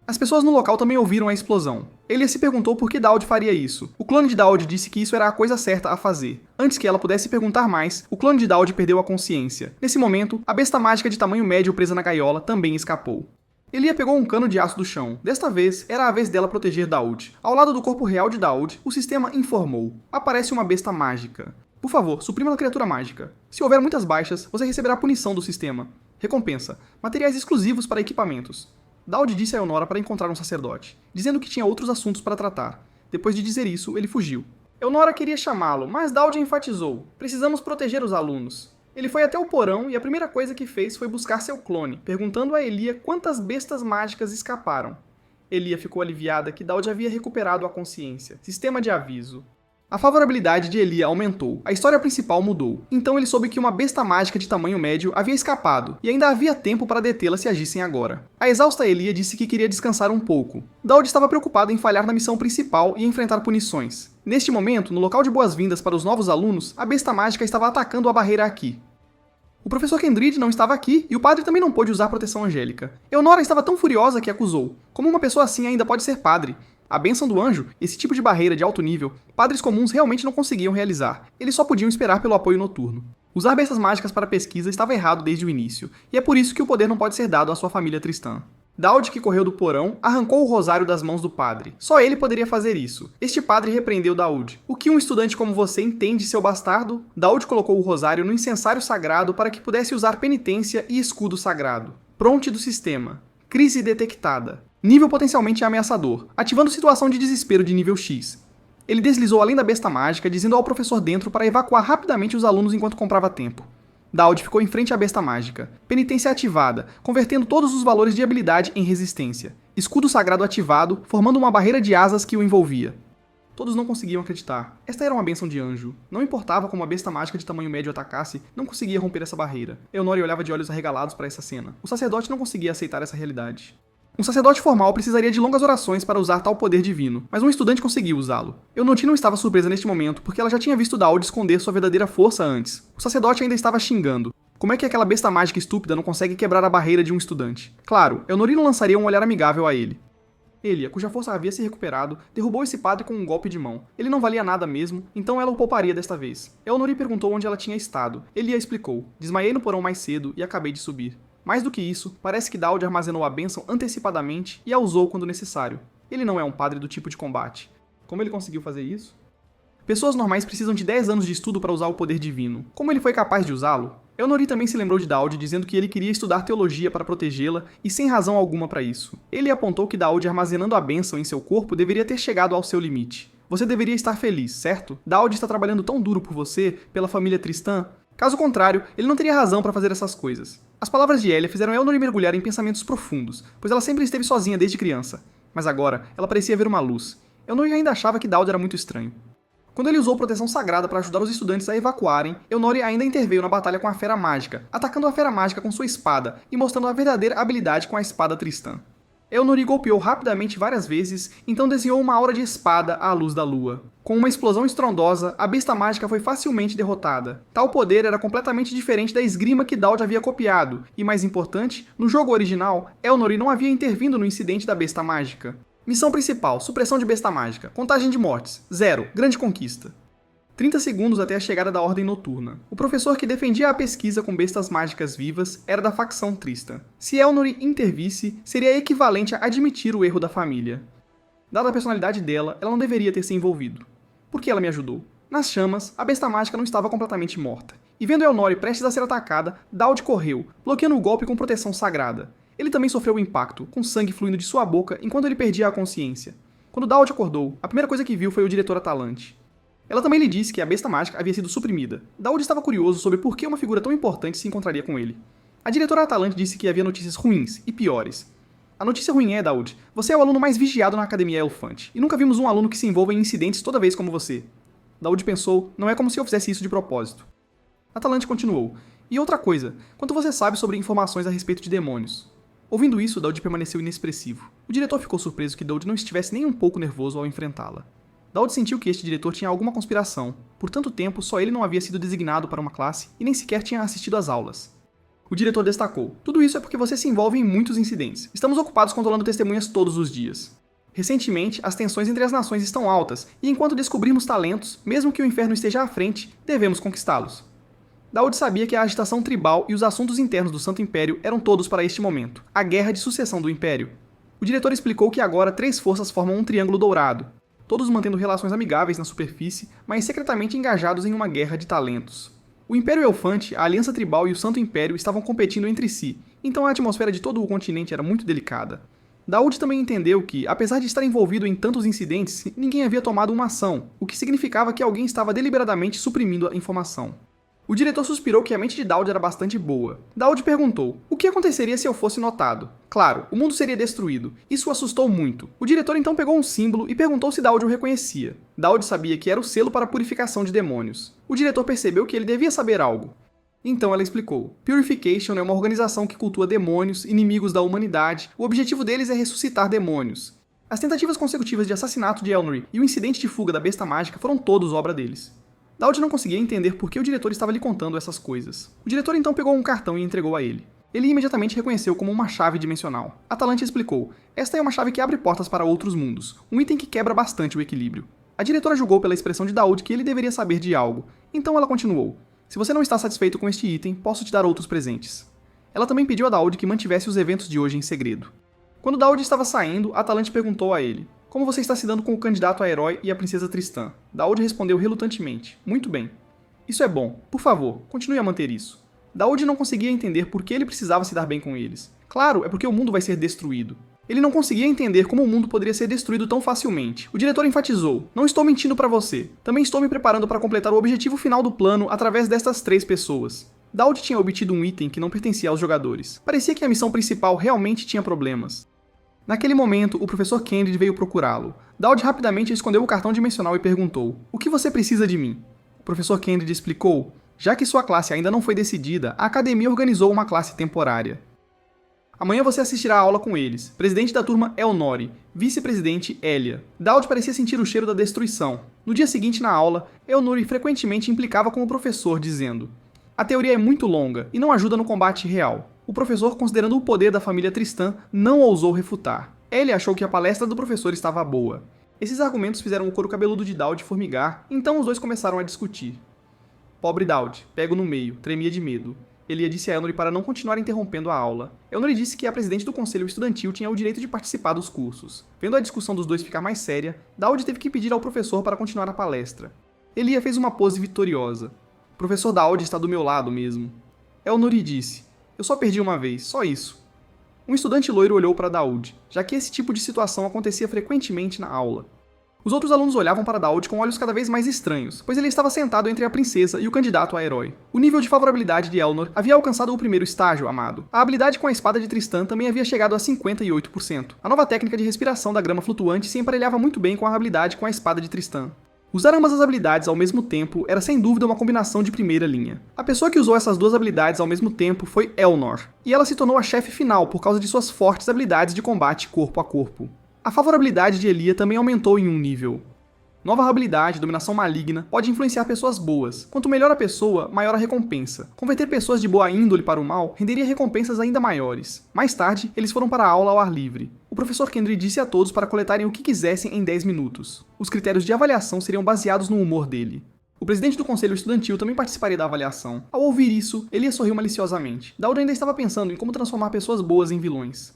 As pessoas no local também ouviram a explosão. Elia se perguntou por que Daud faria isso. O clone de Daud disse que isso era a coisa certa a fazer. Antes que ela pudesse perguntar mais, o clone de Daud perdeu a consciência. Nesse momento, a besta mágica de tamanho médio presa na gaiola também escapou. Elia pegou um cano de aço do chão. Desta vez, era a vez dela proteger Daud. Ao lado do corpo real de Daud, o sistema informou. Aparece uma besta mágica. Por favor, suprima a criatura mágica. Se houver muitas baixas, você receberá punição do sistema. Recompensa: materiais exclusivos para equipamentos. Daud disse a Eonora para encontrar um sacerdote, dizendo que tinha outros assuntos para tratar. Depois de dizer isso, ele fugiu. Eonora queria chamá-lo, mas Daud enfatizou: precisamos proteger os alunos. Ele foi até o porão e a primeira coisa que fez foi buscar seu clone, perguntando a Elia quantas bestas mágicas escaparam. Elia ficou aliviada que Daud havia recuperado a consciência. Sistema de aviso. A favorabilidade de Elia aumentou, a história principal mudou. Então ele soube que uma besta mágica de tamanho médio havia escapado, e ainda havia tempo para detê-la se agissem agora. A exausta Elia disse que queria descansar um pouco. Daud estava preocupado em falhar na missão principal e enfrentar punições. Neste momento, no local de boas-vindas para os novos alunos, a besta mágica estava atacando a barreira aqui. O professor Kendrid não estava aqui e o padre também não pôde usar proteção angélica. Eonora estava tão furiosa que acusou: como uma pessoa assim ainda pode ser padre? A bênção do anjo, esse tipo de barreira de alto nível, padres comuns realmente não conseguiam realizar. Eles só podiam esperar pelo apoio noturno. Usar bestas mágicas para pesquisa estava errado desde o início, e é por isso que o poder não pode ser dado à sua família Tristã. Daud, que correu do porão, arrancou o rosário das mãos do padre. Só ele poderia fazer isso. Este padre repreendeu Daud. O que um estudante como você entende, seu bastardo? Daud colocou o rosário no incensário sagrado para que pudesse usar penitência e escudo sagrado. Pronte do sistema. Crise detectada. Nível potencialmente ameaçador, ativando situação de desespero de nível X. Ele deslizou além da besta mágica, dizendo ao professor dentro para evacuar rapidamente os alunos enquanto comprava tempo. Daud ficou em frente à besta mágica. Penitência ativada, convertendo todos os valores de habilidade em resistência. Escudo sagrado ativado, formando uma barreira de asas que o envolvia. Todos não conseguiam acreditar. Esta era uma bênção de anjo. Não importava como a besta mágica de tamanho médio atacasse, não conseguia romper essa barreira. Eonora olhava de olhos arregalados para essa cena. O sacerdote não conseguia aceitar essa realidade. Um sacerdote formal precisaria de longas orações para usar tal poder divino, mas um estudante conseguiu usá-lo. Eunoti não estava surpresa neste momento, porque ela já tinha visto Daud esconder sua verdadeira força antes. O sacerdote ainda estava xingando. Como é que aquela besta mágica estúpida não consegue quebrar a barreira de um estudante? Claro, Eunori não lançaria um olhar amigável a ele. Elia, cuja força havia se recuperado, derrubou esse padre com um golpe de mão. Ele não valia nada mesmo, então ela o pouparia desta vez. Eunori perguntou onde ela tinha estado. Elia explicou: desmaiei no porão mais cedo e acabei de subir. Mais do que isso, parece que Daud armazenou a bênção antecipadamente e a usou quando necessário. Ele não é um padre do tipo de combate. Como ele conseguiu fazer isso? Pessoas normais precisam de 10 anos de estudo para usar o poder divino. Como ele foi capaz de usá-lo? Eunori também se lembrou de Daud, dizendo que ele queria estudar teologia para protegê-la, e sem razão alguma para isso. Ele apontou que Daud armazenando a bênção em seu corpo deveria ter chegado ao seu limite. Você deveria estar feliz, certo? Daud está trabalhando tão duro por você, pela família Tristã. Caso contrário, ele não teria razão para fazer essas coisas. As palavras de Elia fizeram Eonori mergulhar em pensamentos profundos, pois ela sempre esteve sozinha desde criança. Mas agora, ela parecia ver uma luz. Eonori ainda achava que Daud era muito estranho. Quando ele usou proteção sagrada para ajudar os estudantes a evacuarem, Eonori ainda interveio na batalha com a Fera Mágica, atacando a Fera Mágica com sua espada e mostrando a verdadeira habilidade com a espada Tristã. Eonori golpeou rapidamente várias vezes, então desenhou uma aura de espada à luz da lua. Com uma explosão estrondosa, a besta mágica foi facilmente derrotada. Tal poder era completamente diferente da esgrima que Daud havia copiado, e mais importante, no jogo original, Eonori não havia intervindo no incidente da besta mágica. Missão principal, supressão de besta mágica. Contagem de mortes, 0, grande conquista. 30 segundos até a chegada da Ordem Noturna. O professor que defendia a pesquisa com bestas mágicas vivas era da facção Tristã. Se Eonori intervisse, seria equivalente a admitir o erro da família. Dada a personalidade dela, ela não deveria ter se envolvido. Por que ela me ajudou? Nas chamas, a besta mágica não estava completamente morta. E vendo Eonori prestes a ser atacada, Daud correu, bloqueando o golpe com proteção sagrada. Ele também sofreu o impacto, com sangue fluindo de sua boca enquanto ele perdia a consciência. Quando Daud acordou, a primeira coisa que viu foi o diretor Atalante. Ela também lhe disse que a besta mágica havia sido suprimida. Daud estava curioso sobre por que uma figura tão importante se encontraria com ele. A diretora Atalante disse que havia notícias ruins e piores. A notícia ruim é, Daud, você é o aluno mais vigiado na Academia Elefante, e nunca vimos um aluno que se envolva em incidentes toda vez como você. Daud pensou, não é como se eu fizesse isso de propósito. Atalante continuou, e outra coisa, quanto você sabe sobre informações a respeito de demônios? Ouvindo isso, Daud permaneceu inexpressivo. O diretor ficou surpreso que Daud não estivesse nem um pouco nervoso ao enfrentá-la. Daud sentiu que este diretor tinha alguma conspiração. Por tanto tempo, só ele não havia sido designado para uma classe e nem sequer tinha assistido às aulas. O diretor destacou: tudo isso é porque você se envolve em muitos incidentes. Estamos ocupados controlando testemunhas todos os dias. Recentemente, as tensões entre as nações estão altas, e enquanto descobrirmos talentos, mesmo que o inferno esteja à frente, devemos conquistá-los. Daud sabia que a agitação tribal e os assuntos internos do Santo Império eram todos para este momento, a guerra de sucessão do Império. O diretor explicou que agora 3 forças formam um triângulo dourado, todos mantendo relações amigáveis na superfície, mas secretamente engajados em uma guerra de talentos. O Império Elfante, a Aliança Tribal e o Santo Império estavam competindo entre si, então a atmosfera de todo o continente era muito delicada. Daud também entendeu que, apesar de estar envolvido em tantos incidentes, ninguém havia tomado uma ação, o que significava que alguém estava deliberadamente suprimindo a informação. O diretor suspirou que a mente de Daud era bastante boa. Daud perguntou: o que aconteceria se eu fosse notado? Claro, o mundo seria destruído. Isso o assustou muito. O diretor então pegou um símbolo e perguntou se Daud o reconhecia. Daud sabia que era o selo para a purificação de demônios. O diretor percebeu que ele devia saber algo. Então ela explicou: Purification é uma organização que cultua demônios, inimigos da humanidade. O objetivo deles é ressuscitar demônios. As tentativas consecutivas de assassinato de Elnor e o incidente de fuga da besta mágica foram todos obra deles. Daud não conseguia entender por que o diretor estava lhe contando essas coisas. O diretor então pegou um cartão e entregou a ele. Ele imediatamente reconheceu como uma chave dimensional. Atalante explicou: esta é uma chave que abre portas para outros mundos, um item que quebra bastante o equilíbrio. A diretora julgou pela expressão de Daud que ele deveria saber de algo, então ela continuou: se você não está satisfeito com este item, posso te dar outros presentes. Ela também pediu a Daud que mantivesse os eventos de hoje em segredo. Quando Daud estava saindo, Atalante perguntou a ele: como você está se dando com o candidato a herói e a princesa Tristã? Daud respondeu relutantemente: muito bem. Isso é bom. Por favor, continue a manter isso. Daud não conseguia entender por que ele precisava se dar bem com eles. Claro, é porque o mundo vai ser destruído. Ele não conseguia entender como o mundo poderia ser destruído tão facilmente. O diretor enfatizou: não estou mentindo para você. Também estou me preparando para completar o objetivo final do plano através destas 3 pessoas. Daud tinha obtido um item que não pertencia aos jogadores. Parecia que a missão principal realmente tinha problemas. Naquele momento, o professor Candide veio procurá-lo. Daud rapidamente escondeu o cartão dimensional e perguntou: o que você precisa de mim? O professor Candide explicou: já que sua classe ainda não foi decidida, a academia organizou uma classe temporária. Amanhã você assistirá a aula com eles. Presidente da turma Elnor, vice-presidente Elia. Daud parecia sentir o cheiro da destruição. No dia seguinte na aula, Elnor frequentemente implicava com o professor, dizendo: a teoria é muito longa e não ajuda no combate real. O professor, considerando o poder da família Tristã, não ousou refutar. Ele achou que a palestra do professor estava boa. Esses argumentos fizeram o couro cabeludo de Daud formigar, então os dois começaram a discutir. Pobre Daud, pego no meio, tremia de medo. Elia disse a Elnor para não continuar interrompendo a aula. Elnor disse que a presidente do conselho estudantil tinha o direito de participar dos cursos. Vendo a discussão dos dois ficar mais séria, Daud teve que pedir ao professor para continuar a palestra. Elia fez uma pose vitoriosa. O professor Daud está do meu lado mesmo. Elnor disse: eu só perdi uma vez, só isso. Um estudante loiro olhou para Daud, já que esse tipo de situação acontecia frequentemente na aula. Os outros alunos olhavam para Daud com olhos cada vez mais estranhos, pois ele estava sentado entre a princesa e o candidato a herói. O nível de favorabilidade de Elnor havia alcançado o primeiro estágio, amado. A habilidade com a espada de Tristã também havia chegado a 58%. A nova técnica de respiração da grama flutuante se emparelhava muito bem com a habilidade com a espada de Tristã. Usar ambas as habilidades ao mesmo tempo era sem dúvida uma combinação de primeira linha. A pessoa que usou essas duas habilidades ao mesmo tempo foi Elnor, e ela se tornou a chefe final por causa de suas fortes habilidades de combate corpo a corpo. A favorabilidade de Elia também aumentou em um nível. Nova habilidade, dominação maligna, pode influenciar pessoas boas. Quanto melhor a pessoa, maior a recompensa. Converter pessoas de boa índole para o mal renderia recompensas ainda maiores. Mais tarde, eles foram para a aula ao ar livre. O professor Kendry disse a todos para coletarem o que quisessem em 10 minutos. Os critérios de avaliação seriam baseados no humor dele. O presidente do conselho estudantil também participaria da avaliação. Ao ouvir isso, Elia sorriu maliciosamente. Daud ainda estava pensando em como transformar pessoas boas em vilões.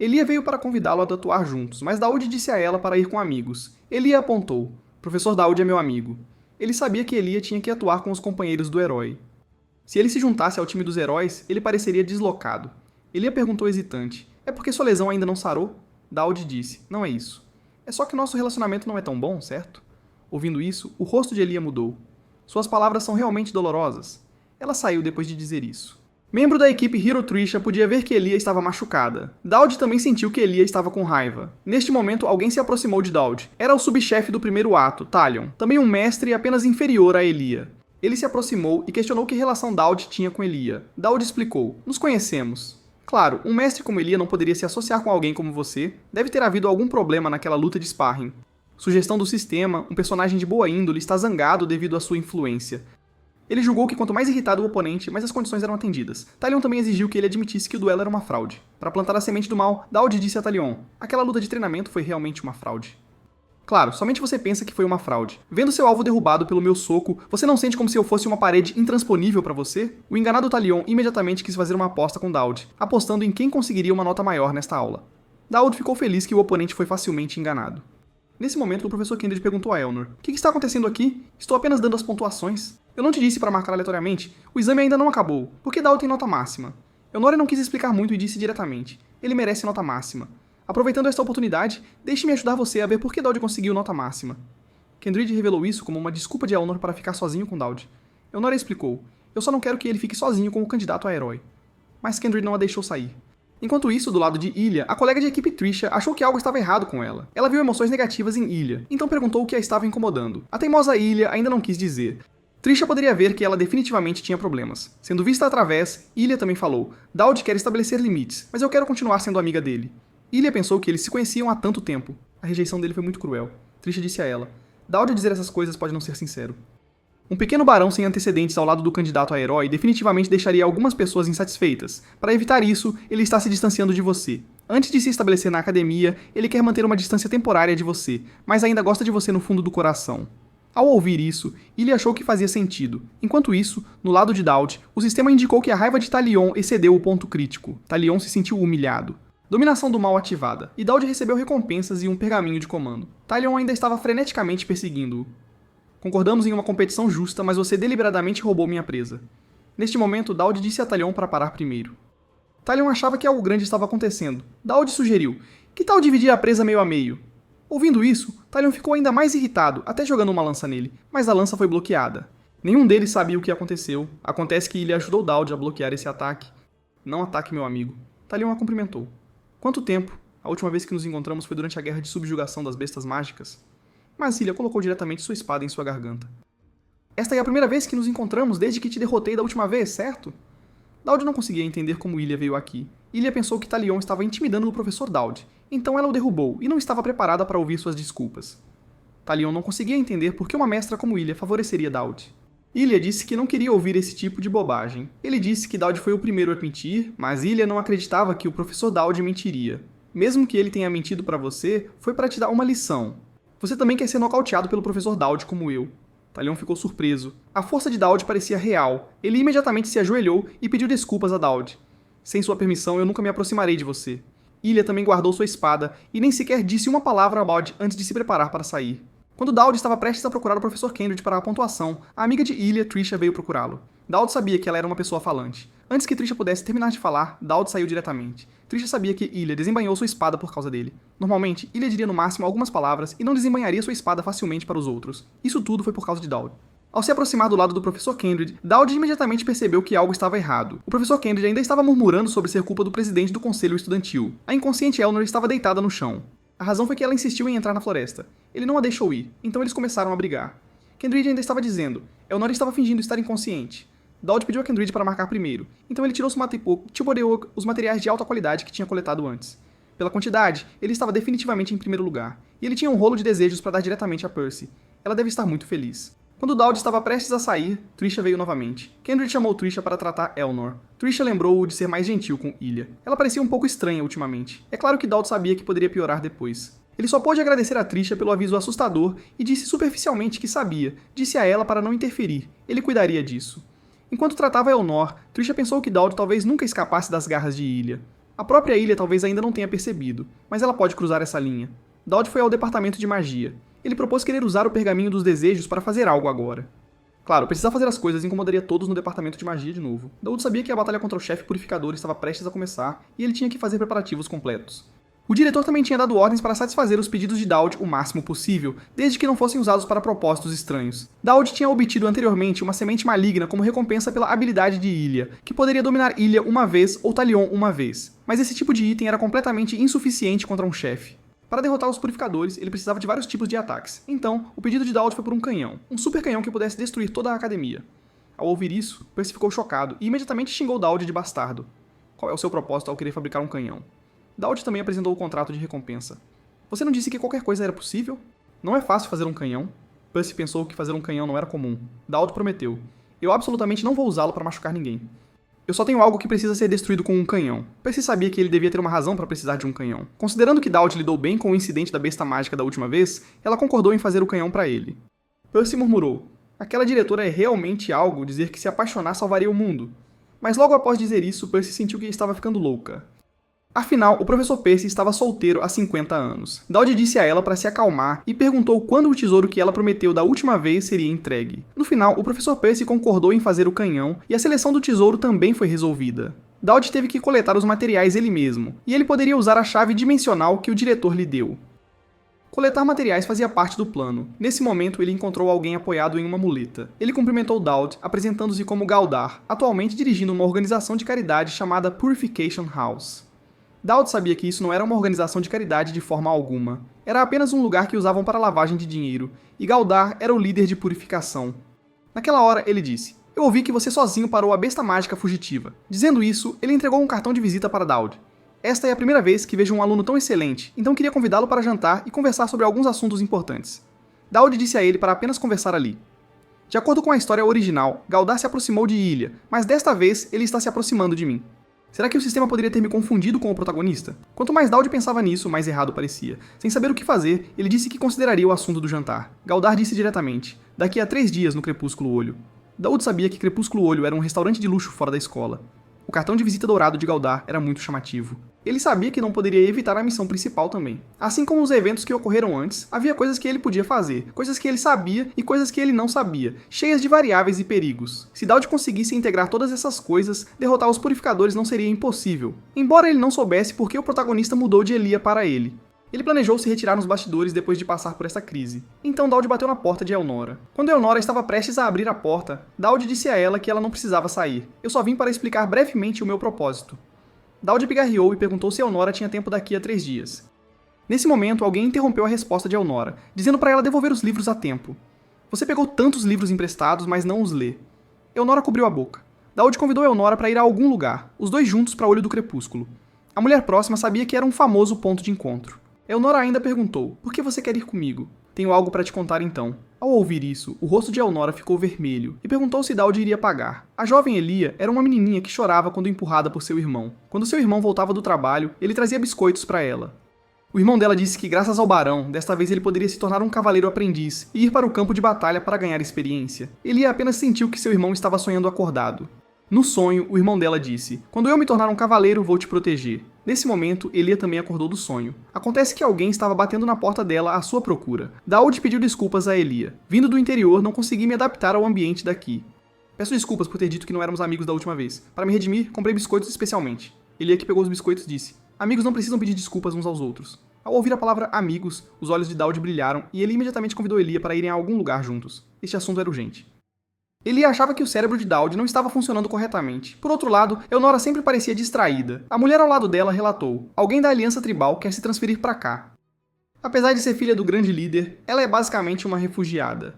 Elia veio para convidá-lo a atuar juntos, mas Daud disse a ela para ir com amigos. Elia apontou: professor Daud é meu amigo. Ele sabia que Elia tinha que atuar com os companheiros do herói. Se ele se juntasse ao time dos heróis, ele pareceria deslocado. Elia perguntou hesitante: é porque sua lesão ainda não sarou? Daud disse: não é isso. É só que nosso relacionamento não é tão bom, certo? Ouvindo isso, o rosto de Elia mudou. Suas palavras são realmente dolorosas. Ela saiu depois de dizer isso. Membro da equipe Hero Trisha podia ver que Elia estava machucada. Daud também sentiu que Elia estava com raiva. Neste momento, alguém se aproximou de Daud. Era o subchefe do primeiro ato, Talion, também um mestre apenas inferior a Elia. Ele se aproximou e questionou que relação Daud tinha com Elia. Daud explicou: nos conhecemos. Claro, um mestre como Elia não poderia se associar com alguém como você. Deve ter havido algum problema naquela luta de sparring. Sugestão do sistema, um personagem de boa índole está zangado devido à sua influência. Ele julgou que quanto mais irritado o oponente, mais as condições eram atendidas. Talion também exigiu que ele admitisse que o duelo era uma fraude. Para plantar a semente do mal, Daud disse a Talion: aquela luta de treinamento foi realmente uma fraude. Claro, somente você pensa que foi uma fraude. Vendo seu alvo derrubado pelo meu soco, você não sente como se eu fosse uma parede intransponível para você? O enganado Talion imediatamente quis fazer uma aposta com Daud, apostando em quem conseguiria uma nota maior nesta aula. Daud ficou feliz que o oponente foi facilmente enganado. Nesse momento, o professor Kendrick perguntou a Elnor: o que está acontecendo aqui? Estou apenas dando as pontuações. Eu não te disse para marcar aleatoriamente. O exame ainda não acabou. Por que Daud tem nota máxima? Elnor não quis explicar muito e disse diretamente: ele merece nota máxima. Aproveitando esta oportunidade, deixe-me ajudar você a ver por que Daud conseguiu nota máxima. Kendrick revelou isso como uma desculpa de Elnor para ficar sozinho com Daud. Elnor explicou: eu só não quero que ele fique sozinho com o candidato a herói. Mas Kendrick não a deixou sair. Enquanto isso, do lado de Ilya, a colega de equipe Trisha achou que algo estava errado com ela. Ela viu emoções negativas em Ilya, então perguntou o que a estava incomodando. A teimosa Ilya ainda não quis dizer. Trisha poderia ver que ela definitivamente tinha problemas. Sendo vista através, Ilya também falou: Daud quer estabelecer limites, mas eu quero continuar sendo amiga dele. Ilya pensou que eles se conheciam há tanto tempo. A rejeição dele foi muito cruel. Trisha disse a ela: Daud dizer essas coisas pode não ser sincero. Um pequeno barão sem antecedentes ao lado do candidato a herói definitivamente deixaria algumas pessoas insatisfeitas. Para evitar isso, ele está se distanciando de você. Antes de se estabelecer na academia, ele quer manter uma distância temporária de você, mas ainda gosta de você no fundo do coração. Ao ouvir isso, ele achou que fazia sentido. Enquanto isso, no lado de Daud, o sistema indicou que a raiva de Talion excedeu o ponto crítico. Talion se sentiu humilhado. Dominação do mal ativada, e Daud recebeu recompensas e um pergaminho de comando. Talion ainda estava freneticamente perseguindo-o. Concordamos em uma competição justa, mas você deliberadamente roubou minha presa. Neste momento, Daud disse a Talion para parar primeiro. Talion achava que algo grande estava acontecendo. Daud sugeriu: que tal dividir a presa meio a meio? Ouvindo isso, Talion ficou ainda mais irritado, até jogando uma lança nele, mas a lança foi bloqueada. Nenhum deles sabia o que aconteceu. Acontece que ele ajudou Daud a bloquear esse ataque. Não ataque, meu amigo. Talion a cumprimentou. Quanto tempo? A última vez que nos encontramos foi durante a guerra de subjugação das bestas mágicas. Mas Ilya colocou diretamente sua espada em sua garganta. Esta é a primeira vez que nos encontramos desde que te derrotei da última vez, certo? Daud não conseguia entender como Ilya veio aqui. Ilya pensou que Talion estava intimidando o professor Daud, então ela o derrubou e não estava preparada para ouvir suas desculpas. Talion não conseguia entender por que uma mestra como Ilya favoreceria Daud. Ilya disse que não queria ouvir esse tipo de bobagem. Ele disse que Daud foi o primeiro a mentir, mas Ilya não acreditava que o professor Daud mentiria. Mesmo que ele tenha mentido para você, foi para te dar uma lição. Você também quer ser nocauteado pelo professor Daud como eu. Talion ficou surpreso. A força de Daud parecia real. Ele imediatamente se ajoelhou e pediu desculpas a Daud. Sem sua permissão, eu nunca me aproximarei de você. Ilya também guardou sua espada e nem sequer disse uma palavra a Daud antes de se preparar para sair. Quando Daud estava prestes a procurar o professor Kendrick para a pontuação, a amiga de Ilya, Trisha, veio procurá-lo. Daud sabia que ela era uma pessoa falante. Antes que Trisha pudesse terminar de falar, Daud saiu diretamente. Trisha sabia que Ilya desembainhou sua espada por causa dele. Normalmente, Ilya diria no máximo algumas palavras e não desembainharia sua espada facilmente para os outros. Isso tudo foi por causa de Daud. Ao se aproximar do lado do professor Kendrick, Daud imediatamente percebeu que algo estava errado. O professor Kendrick ainda estava murmurando sobre ser culpa do presidente do conselho estudantil. A inconsciente Elnor estava deitada no chão. A razão foi que ela insistiu em entrar na floresta. Ele não a deixou ir, então eles começaram a brigar. Kendrick ainda estava dizendo: Elnor estava fingindo estar inconsciente. Daud pediu a Kendrick para marcar primeiro, então ele tirou tiboreou os materiais de alta qualidade que tinha coletado antes. Pela quantidade, ele estava definitivamente em primeiro lugar, e ele tinha um rolo de desejos para dar diretamente a Percy. Ela deve estar muito feliz. Quando Daud estava prestes a sair, Trisha veio novamente. Kendrick chamou Trisha para tratar Elnor. Trisha lembrou-o de ser mais gentil com Ilya. Ela parecia um pouco estranha ultimamente. É claro que Daud sabia que poderia piorar depois. Ele só pôde agradecer a Trisha pelo aviso assustador e disse superficialmente que sabia. Disse a ela para não interferir. Ele cuidaria disso. Enquanto tratava Elnor, Trisha pensou que Daud talvez nunca escapasse das garras de Ilya. A própria Ilya talvez ainda não tenha percebido, mas ela pode cruzar essa linha. Daud foi ao departamento de magia. Ele propôs querer usar o pergaminho dos desejos para fazer algo agora. Claro, precisar fazer as coisas incomodaria todos no departamento de magia de novo. Daud sabia que a batalha contra o chefe purificador estava prestes a começar e ele tinha que fazer preparativos completos. O diretor também tinha dado ordens para satisfazer os pedidos de Daud o máximo possível, desde que não fossem usados para propósitos estranhos. Daud tinha obtido anteriormente uma semente maligna como recompensa pela habilidade de Ilya, que poderia dominar Ilya uma vez ou Talion uma vez, mas esse tipo de item era completamente insuficiente contra um chefe. Para derrotar os purificadores, ele precisava de vários tipos de ataques. Então, o pedido de Daud foi por um canhão, um super canhão que pudesse destruir toda a academia. Ao ouvir isso, Percy ficou chocado e imediatamente xingou Daud de bastardo. Qual é o seu propósito ao querer fabricar um canhão? Daud também apresentou o contrato de recompensa. Você não disse que qualquer coisa era possível? Não é fácil fazer um canhão? Percy pensou que fazer um canhão não era comum. Dowd prometeu. Eu absolutamente não vou usá-lo para machucar ninguém. Eu só tenho algo que precisa ser destruído com um canhão. Percy sabia que ele devia ter uma razão para precisar de um canhão. Considerando que Dowd lidou bem com o incidente da besta mágica da última vez, ela concordou em fazer o canhão para ele. Percy murmurou. Aquela diretora é realmente algo dizer que se apaixonar salvaria o mundo. Mas logo após dizer isso, Percy sentiu que estava ficando louca. Afinal, o professor Percy estava solteiro há 50 anos. Dowd disse a ela para se acalmar e perguntou quando o tesouro que ela prometeu da última vez seria entregue. No final, o professor Percy concordou em fazer o canhão e a seleção do tesouro também foi resolvida. Dowd teve que coletar os materiais ele mesmo, e ele poderia usar a chave dimensional que o diretor lhe deu. Coletar materiais fazia parte do plano. Nesse momento, ele encontrou alguém apoiado em uma muleta. Ele cumprimentou Dowd, apresentando-se como Galdar, atualmente dirigindo uma organização de caridade chamada Purification House. Dowd sabia que isso não era uma organização de caridade de forma alguma. Era apenas um lugar que usavam para lavagem de dinheiro, e Galdar era o líder de purificação. Naquela hora, ele disse, eu ouvi que você sozinho parou a besta mágica fugitiva. Dizendo isso, ele entregou um cartão de visita para Dowd. Esta é a primeira vez que vejo um aluno tão excelente, então queria convidá-lo para jantar e conversar sobre alguns assuntos importantes. Dowd disse a ele para apenas conversar ali. De acordo com a história original, Galdar se aproximou de Ilia, mas desta vez ele está se aproximando de mim. Será que o sistema poderia ter me confundido com o protagonista? Quanto mais Dowd pensava nisso, mais errado parecia. Sem saber o que fazer, ele disse que consideraria o assunto do jantar. Galdar disse diretamente, daqui a 3 dias no Crepúsculo Olho. Dowd sabia que Crepúsculo Olho era um restaurante de luxo fora da escola. O cartão de visita dourado de Galdar era muito chamativo. Ele sabia que não poderia evitar a missão principal também. Assim como os eventos que ocorreram antes, havia coisas que ele podia fazer, coisas que ele sabia e coisas que ele não sabia, cheias de variáveis e perigos. Se Dowd conseguisse integrar todas essas coisas, derrotar os purificadores não seria impossível. Embora ele não soubesse por que o protagonista mudou de Elia para ele. Ele planejou se retirar nos bastidores depois de passar por essa crise. Então Dowd bateu na porta de Elnora. Quando Elnora estava prestes a abrir a porta, Dowd disse a ela que ela não precisava sair. Eu só vim para explicar brevemente o meu propósito. Dowd pigarreou e perguntou se Elnora tinha tempo daqui a 3 dias. Nesse momento, alguém interrompeu a resposta de Elnora, dizendo para ela devolver os livros a tempo. Você pegou tantos livros emprestados, mas não os lê. Elnora cobriu a boca. Dowd convidou Elnora para ir a algum lugar, os dois juntos para o Olho do Crepúsculo. A mulher próxima sabia que era um famoso ponto de encontro. Elnora ainda perguntou, por que você quer ir comigo? Tenho algo para te contar então. Ao ouvir isso, o rosto de Elnora ficou vermelho e perguntou se Dowd iria pagar. A jovem Elia era uma menininha que chorava quando empurrada por seu irmão. Quando seu irmão voltava do trabalho, ele trazia biscoitos para ela. O irmão dela disse que graças ao barão, desta vez ele poderia se tornar um cavaleiro aprendiz e ir para o campo de batalha para ganhar experiência. Elia apenas sentiu que seu irmão estava sonhando acordado. No sonho, o irmão dela disse, quando eu me tornar um cavaleiro, vou te proteger. Nesse momento, Elia também acordou do sonho. Acontece que alguém estava batendo na porta dela à sua procura. Dowd pediu desculpas a Elia. Vindo do interior, não consegui me adaptar ao ambiente daqui. Peço desculpas por ter dito que não éramos amigos da última vez. Para me redimir, comprei biscoitos especialmente. Elia, que pegou os biscoitos, disse, amigos não precisam pedir desculpas uns aos outros. Ao ouvir a palavra amigos, os olhos de Dowd brilharam e ele imediatamente convidou Elia para irem a algum lugar juntos. Este assunto era urgente. Elia achava que o cérebro de Dowd não estava funcionando corretamente. Por outro lado, Elnora sempre parecia distraída. A mulher ao lado dela relatou, alguém da aliança tribal quer se transferir para cá. Apesar de ser filha do grande líder, ela é basicamente uma refugiada.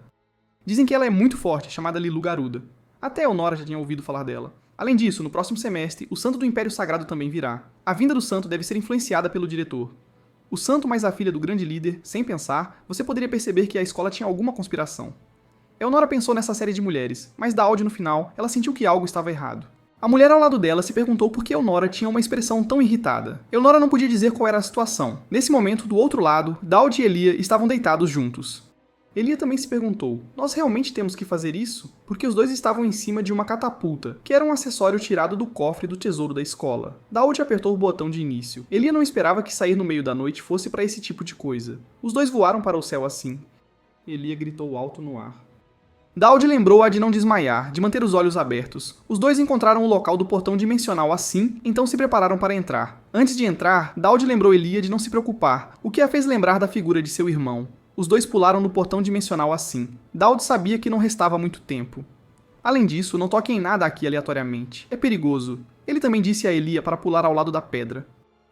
Dizem que ela é muito forte, chamada Lilu Garuda. Até Elnora já tinha ouvido falar dela. Além disso, no próximo semestre, o santo do Império Sagrado também virá. A vinda do santo deve ser influenciada pelo diretor. O santo mais a filha do grande líder, sem pensar, você poderia perceber que a escola tinha alguma conspiração. Elnora pensou nessa série de mulheres, mas Dowd, no final, ela sentiu que algo estava errado. A mulher ao lado dela se perguntou por que Elnora tinha uma expressão tão irritada. Elnora não podia dizer qual era a situação. Nesse momento, do outro lado, Dowd e Elia estavam deitados juntos. Elia também se perguntou, nós realmente temos que fazer isso? Porque os dois estavam em cima de uma catapulta, que era um acessório tirado do cofre do tesouro da escola. Dowd apertou o botão de início. Elia não esperava que sair no meio da noite fosse para esse tipo de coisa. Os dois voaram para o céu assim. Elia gritou alto no ar. Dowd lembrou-a de não desmaiar, de manter os olhos abertos. Os dois encontraram o local do portão dimensional assim, então se prepararam para entrar. Antes de entrar, Dowd lembrou Elia de não se preocupar, o que a fez lembrar da figura de seu irmão. Os dois pularam no portão dimensional assim. Dowd sabia que não restava muito tempo. Além disso, não toque em nada aqui aleatoriamente. É perigoso. Ele também disse a Elia para pular ao lado da pedra.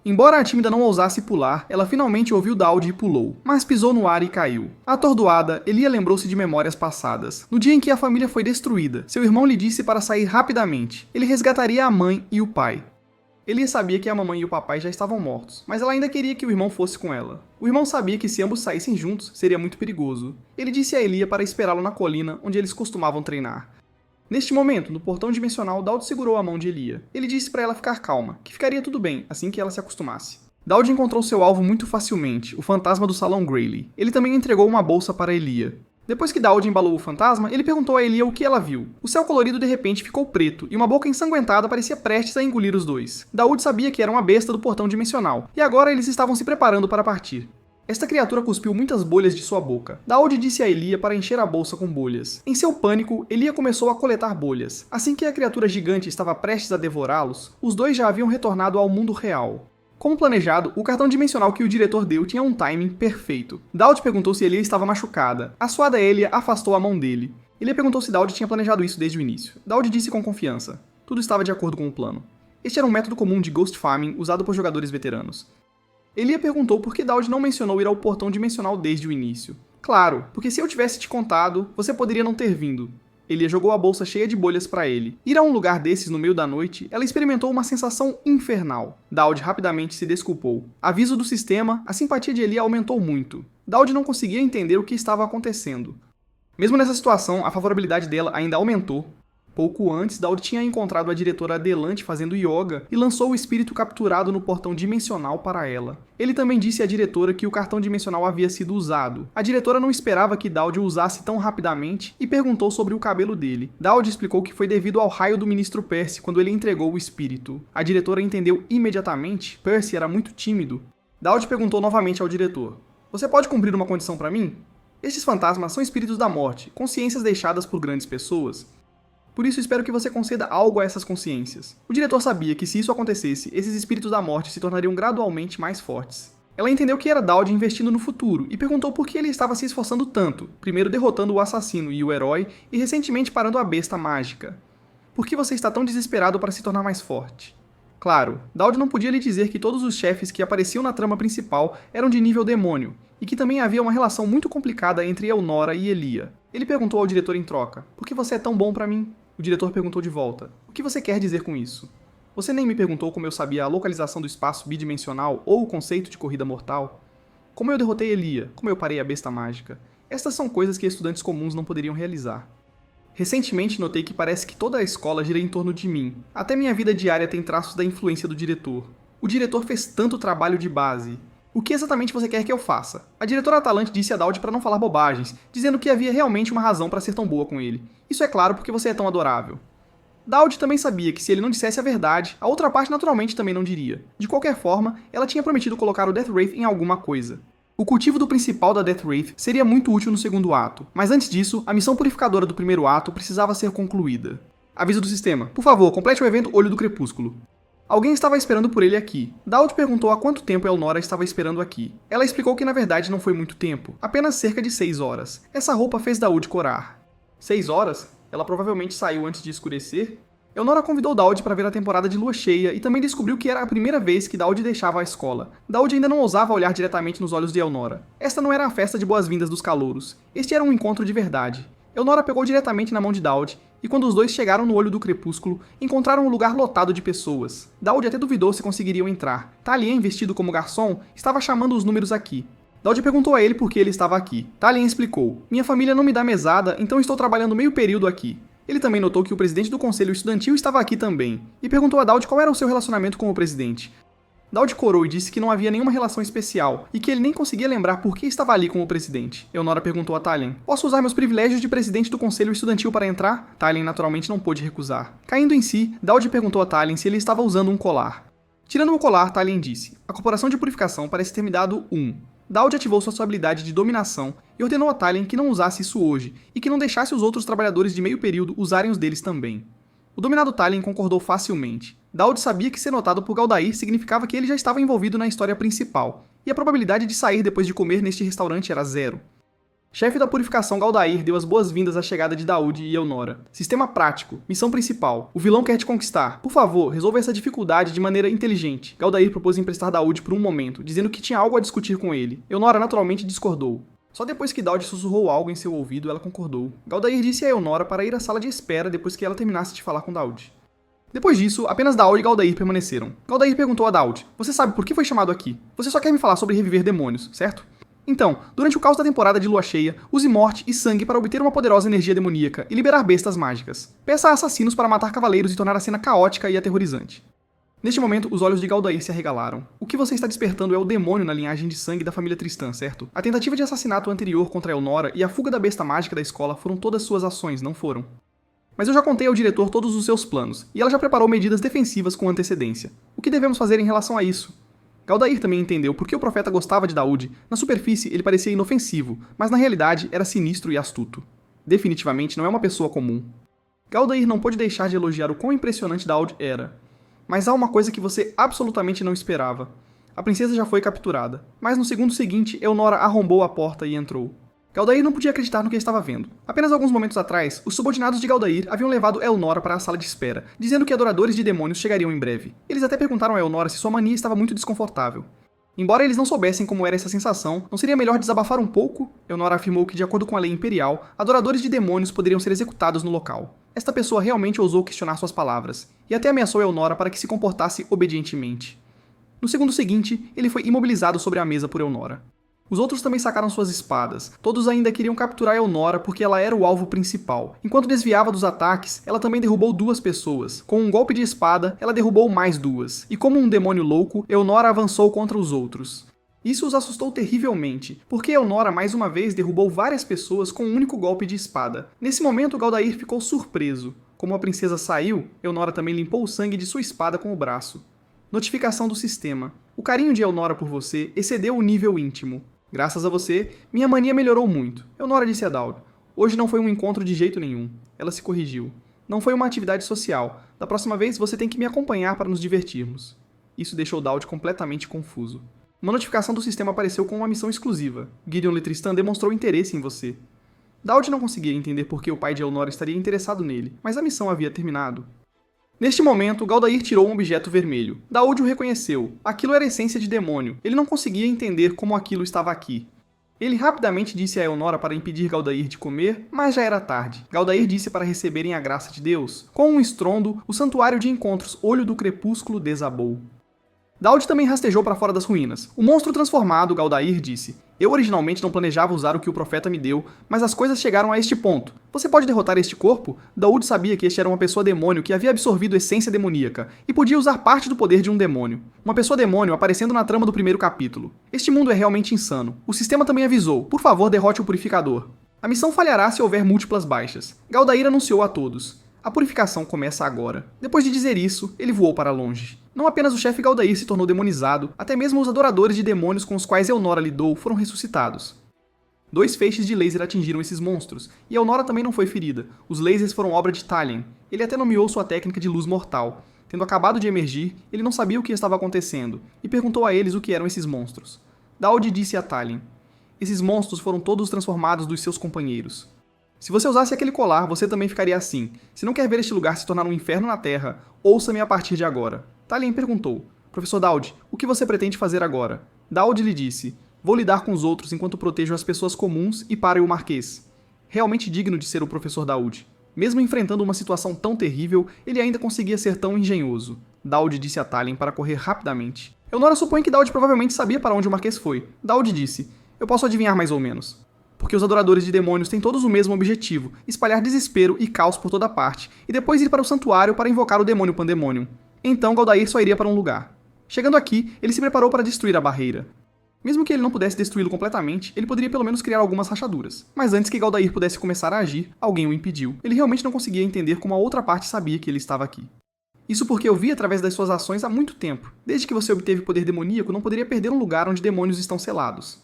Embora a tímida não ousasse pular, ela finalmente ouviu Dowd e pulou, mas pisou no ar e caiu. Atordoada, Elia lembrou-se de memórias passadas. No dia em que a família foi destruída, seu irmão lhe disse para sair rapidamente. Ele resgataria a mãe e o pai. Elia sabia que a mamãe e o papai já estavam mortos, mas ela ainda queria que o irmão fosse com ela. O irmão sabia que se ambos saíssem juntos, seria muito perigoso. Ele disse a Elia para esperá-lo na colina onde eles costumavam treinar. Neste momento, no portão dimensional, Daud segurou a mão de Elia. Ele disse para ela ficar calma, que ficaria tudo bem, assim que ela se acostumasse. Daud encontrou seu alvo muito facilmente, o fantasma do Salão Grayley. Ele também entregou uma bolsa para Elia. Depois que Daud embalou o fantasma, ele perguntou a Elia o que ela viu. O céu colorido de repente ficou preto, e uma boca ensanguentada parecia prestes a engolir os dois. Daud sabia que era uma besta do portão dimensional, e agora eles estavam se preparando para partir. Esta criatura cuspiu muitas bolhas de sua boca. Daud disse a Elia para encher a bolsa com bolhas. Em seu pânico, Elia começou a coletar bolhas. Assim que a criatura gigante estava prestes a devorá-los, os dois já haviam retornado ao mundo real. Como planejado, o cartão dimensional que o diretor deu tinha um timing perfeito. Daud perguntou se Elia estava machucada. A suada Elia afastou a mão dele. Elia perguntou se Daud tinha planejado isso desde o início. Daud disse com confiança. Tudo estava de acordo com o plano. Este era um método comum de Ghost Farming usado por jogadores veteranos. Elia perguntou por que Daud não mencionou ir ao portão dimensional desde o início. Claro, porque se eu tivesse te contado, você poderia não ter vindo. Elia jogou a bolsa cheia de bolhas para ele. Ir a um lugar desses no meio da noite, ela experimentou uma sensação infernal. Daud rapidamente se desculpou. Aviso do sistema, a simpatia de Elia aumentou muito. Daud não conseguia entender o que estava acontecendo. Mesmo nessa situação, a favorabilidade dela ainda aumentou. Pouco antes, Daud tinha encontrado a diretora Adelante fazendo yoga e lançou o espírito capturado no portão dimensional para ela. Ele também disse à diretora que o cartão dimensional havia sido usado. A diretora não esperava que Daud o usasse tão rapidamente e perguntou sobre o cabelo dele. Daud explicou que foi devido ao raio do ministro Percy quando ele entregou o espírito. A diretora entendeu imediatamente. Percy era muito tímido. Daud perguntou novamente ao diretor: "Você pode cumprir uma condição para mim? Estes fantasmas são espíritos da morte, consciências deixadas por grandes pessoas. Por isso espero que você conceda algo a essas consciências." O diretor sabia que se isso acontecesse, esses espíritos da morte se tornariam gradualmente mais fortes. Ela entendeu que era Daud investindo no futuro e perguntou por que ele estava se esforçando tanto, primeiro derrotando o assassino e o herói e recentemente parando a besta mágica. Por que você está tão desesperado para se tornar mais forte? Claro, Daud não podia lhe dizer que todos os chefes que apareciam na trama principal eram de nível demônio, e que também havia uma relação muito complicada entre Elnora e Elia. Ele perguntou ao diretor em troca: "Por que você é tão bom para mim?" O diretor perguntou de volta: "O que você quer dizer com isso? Você nem me perguntou como eu sabia a localização do espaço bidimensional ou o conceito de corrida mortal? Como eu derrotei Elia? Como eu parei a besta mágica? Estas são coisas que estudantes comuns não poderiam realizar. Recentemente notei que parece que toda a escola gira em torno de mim. Até minha vida diária tem traços da influência do diretor. O diretor fez tanto trabalho de base. O que exatamente você quer que eu faça?" A diretora Atalante disse a Daud para não falar bobagens, dizendo que havia realmente uma razão para ser tão boa com ele. "Isso é claro porque você é tão adorável." Daud também sabia que se ele não dissesse a verdade, a outra parte naturalmente também não diria. De qualquer forma, ela tinha prometido colocar o Death Wraith em alguma coisa. O cultivo do principal da Death Wraith seria muito útil no segundo ato, mas antes disso, a missão purificadora do primeiro ato precisava ser concluída. Aviso do sistema: por favor, complete o evento Olho do Crepúsculo. Alguém estava esperando por ele aqui. Daud perguntou há quanto tempo Elnora estava esperando aqui. Ela explicou que na verdade não foi muito tempo, apenas cerca de 6 horas. Essa roupa fez Daud corar. 6 horas? Ela provavelmente saiu antes de escurecer? Elnora convidou Daud para ver a temporada de lua cheia e também descobriu que era a primeira vez que Daud deixava a escola. Daud ainda não ousava olhar diretamente nos olhos de Elnora. Esta não era a festa de boas-vindas dos calouros. Este era um encontro de verdade. Elnora pegou diretamente na mão de Daud, e quando os dois chegaram no Olho do Crepúsculo, encontraram um lugar lotado de pessoas. Daud até duvidou se conseguiriam entrar. Talien, vestido como garçom, estava chamando os números aqui. Daud perguntou a ele por que ele estava aqui. Talien explicou: "Minha família não me dá mesada, então estou trabalhando meio período aqui." Ele também notou que o presidente do conselho estudantil estava aqui também, e perguntou a Daud qual era o seu relacionamento com o presidente. Daud corou e disse que não havia nenhuma relação especial, e que ele nem conseguia lembrar por que estava ali com o presidente. Elnora perguntou a Talien: "Posso usar meus privilégios de presidente do conselho estudantil para entrar?" Talien naturalmente não pôde recusar. Caindo em si, Daud perguntou a Talien se ele estava usando um colar. Tirando o colar, Talien disse: "A corporação de purificação parece ter me dado um." Daud ativou sua habilidade de dominação e ordenou a Talien que não usasse isso hoje, e que não deixasse os outros trabalhadores de meio período usarem os deles também. O dominado Talien concordou facilmente. Daud sabia que ser notado por Galdair significava que ele já estava envolvido na história principal, e a probabilidade de sair depois de comer neste restaurante era 0. Chefe da purificação Galdair deu as boas-vindas à chegada de Daud e Elnora. Sistema prático. Missão principal. O vilão quer te conquistar. Por favor, resolva essa dificuldade de maneira inteligente. Galdair propôs emprestar Daud por um momento, dizendo que tinha algo a discutir com ele. Elnora naturalmente discordou. Só depois que Daud sussurrou algo em seu ouvido, ela concordou. Galdair disse a Elnora para ir à sala de espera depois que ela terminasse de falar com Daud. Depois disso, apenas Daud e Galdair permaneceram. Galdair perguntou a Daud: "Você sabe por que foi chamado aqui? Você só quer me falar sobre reviver demônios, certo?" Então, durante o caos da temporada de lua cheia, use morte e sangue para obter uma poderosa energia demoníaca e liberar bestas mágicas. Peça a assassinos para matar cavaleiros e tornar a cena caótica e aterrorizante. Neste momento, os olhos de Galdair se arregalaram. O que você está despertando é o demônio na linhagem de sangue da família Tristan, certo? A tentativa de assassinato anterior contra Elnora e a fuga da besta mágica da escola foram todas suas ações, não foram? Mas eu já contei ao diretor todos os seus planos, e ela já preparou medidas defensivas com antecedência. O que devemos fazer em relação a isso? Galdair também entendeu por que o profeta gostava de Daud. Na superfície, ele parecia inofensivo, mas na realidade era sinistro e astuto. Definitivamente não é uma pessoa comum. Galdair não pôde deixar de elogiar o quão impressionante Daud era. Mas há uma coisa que você absolutamente não esperava. A princesa já foi capturada, mas no segundo seguinte, Elnora arrombou a porta e entrou. Galdair não podia acreditar no que estava vendo. Apenas alguns momentos atrás, os subordinados de Galdair haviam levado Elnora para a sala de espera, dizendo que adoradores de demônios chegariam em breve. Eles até perguntaram a Elnora se sua mania estava muito desconfortável. Embora eles não soubessem como era essa sensação, não seria melhor desabafar um pouco? Elnora afirmou que, de acordo com a lei imperial, adoradores de demônios poderiam ser executados no local. Esta pessoa realmente ousou questionar suas palavras, e até ameaçou Elnora para que se comportasse obedientemente. No segundo seguinte, ele foi imobilizado sobre a mesa por Elnora. Os outros também sacaram suas espadas. Todos ainda queriam capturar Elnora porque ela era o alvo principal. Enquanto desviava dos ataques, ela também derrubou 2 pessoas. Com um golpe de espada, ela derrubou mais 2. E como um demônio louco, Elnora avançou contra os outros. Isso os assustou terrivelmente, porque Elnora mais uma vez derrubou várias pessoas com um único golpe de espada. Nesse momento, Galdair ficou surpreso. Como a princesa saiu, Elnora também limpou o sangue de sua espada com o braço. Notificação do sistema. O carinho de Elnora por você excedeu o nível íntimo. Graças a você, minha mania melhorou muito. Elnora disse a Daud. Hoje não foi um encontro de jeito nenhum. Ela se corrigiu. Não foi uma atividade social. Da próxima vez você tem que me acompanhar para nos divertirmos. Isso deixou Daud completamente confuso. Uma notificação do sistema apareceu com uma missão exclusiva. Gideon Le Tristan demonstrou interesse em você. Daud não conseguia entender por que o pai de Elnora estaria interessado nele, mas a missão havia terminado. Neste momento, Galdair tirou um objeto vermelho. Daud o reconheceu. Aquilo era essência de demônio. Ele não conseguia entender como aquilo estava aqui. Ele rapidamente disse a Elnora para impedir Galdair de comer, mas já era tarde. Galdair disse para receberem a graça de Deus. Com um estrondo, o santuário de encontros Olho do Crepúsculo desabou. Daud também rastejou para fora das ruínas. O monstro transformado, Galdair, disse: "Eu originalmente não planejava usar o que o profeta me deu, mas as coisas chegaram a este ponto. Você pode derrotar este corpo?" Daud sabia que este era uma pessoa demônio que havia absorvido essência demoníaca e podia usar parte do poder de um demônio. Uma pessoa demônio aparecendo na trama do primeiro capítulo. Este mundo é realmente insano. O sistema também avisou: por favor, derrote o purificador. A missão falhará se houver múltiplas baixas. Galdair anunciou a todos: a purificação começa agora. Depois de dizer isso, ele voou para longe. Não apenas o chefe Galdair se tornou demonizado, até mesmo os adoradores de demônios com os quais Elnora lidou foram ressuscitados. 2 feixes de laser atingiram esses monstros, e Elnora também não foi ferida. Os lasers foram obra de Talion. Ele até nomeou sua técnica de luz mortal. Tendo acabado de emergir, ele não sabia o que estava acontecendo, e perguntou a eles o que eram esses monstros. Daud disse a Talion: esses monstros foram todos transformados dos seus companheiros. Se você usasse aquele colar, você também ficaria assim. Se não quer ver este lugar se tornar um inferno na Terra, ouça-me a partir de agora. Talion perguntou: Professor Daud, o que você pretende fazer agora? Daud lhe disse: vou lidar com os outros enquanto protejo as pessoas comuns e pare o Marquês. Realmente digno de ser o Professor Daud. Mesmo enfrentando uma situação tão terrível, ele ainda conseguia ser tão engenhoso. Daud disse a Talion para correr rapidamente. Elnora supõe que Daud provavelmente sabia para onde o Marquês foi. Daud disse: eu posso adivinhar mais ou menos. Porque os adoradores de demônios têm todos o mesmo objetivo, espalhar desespero e caos por toda parte, e depois ir para o santuário para invocar o demônio Pandemonium. Então Galdair só iria para um lugar. Chegando aqui, ele se preparou para destruir a barreira. Mesmo que ele não pudesse destruí-lo completamente, ele poderia pelo menos criar algumas rachaduras. Mas antes que Galdair pudesse começar a agir, alguém o impediu. Ele realmente não conseguia entender como a outra parte sabia que ele estava aqui. Isso porque eu vi através das suas ações há muito tempo. Desde que você obteve poder demoníaco, não poderia perder um lugar onde demônios estão selados.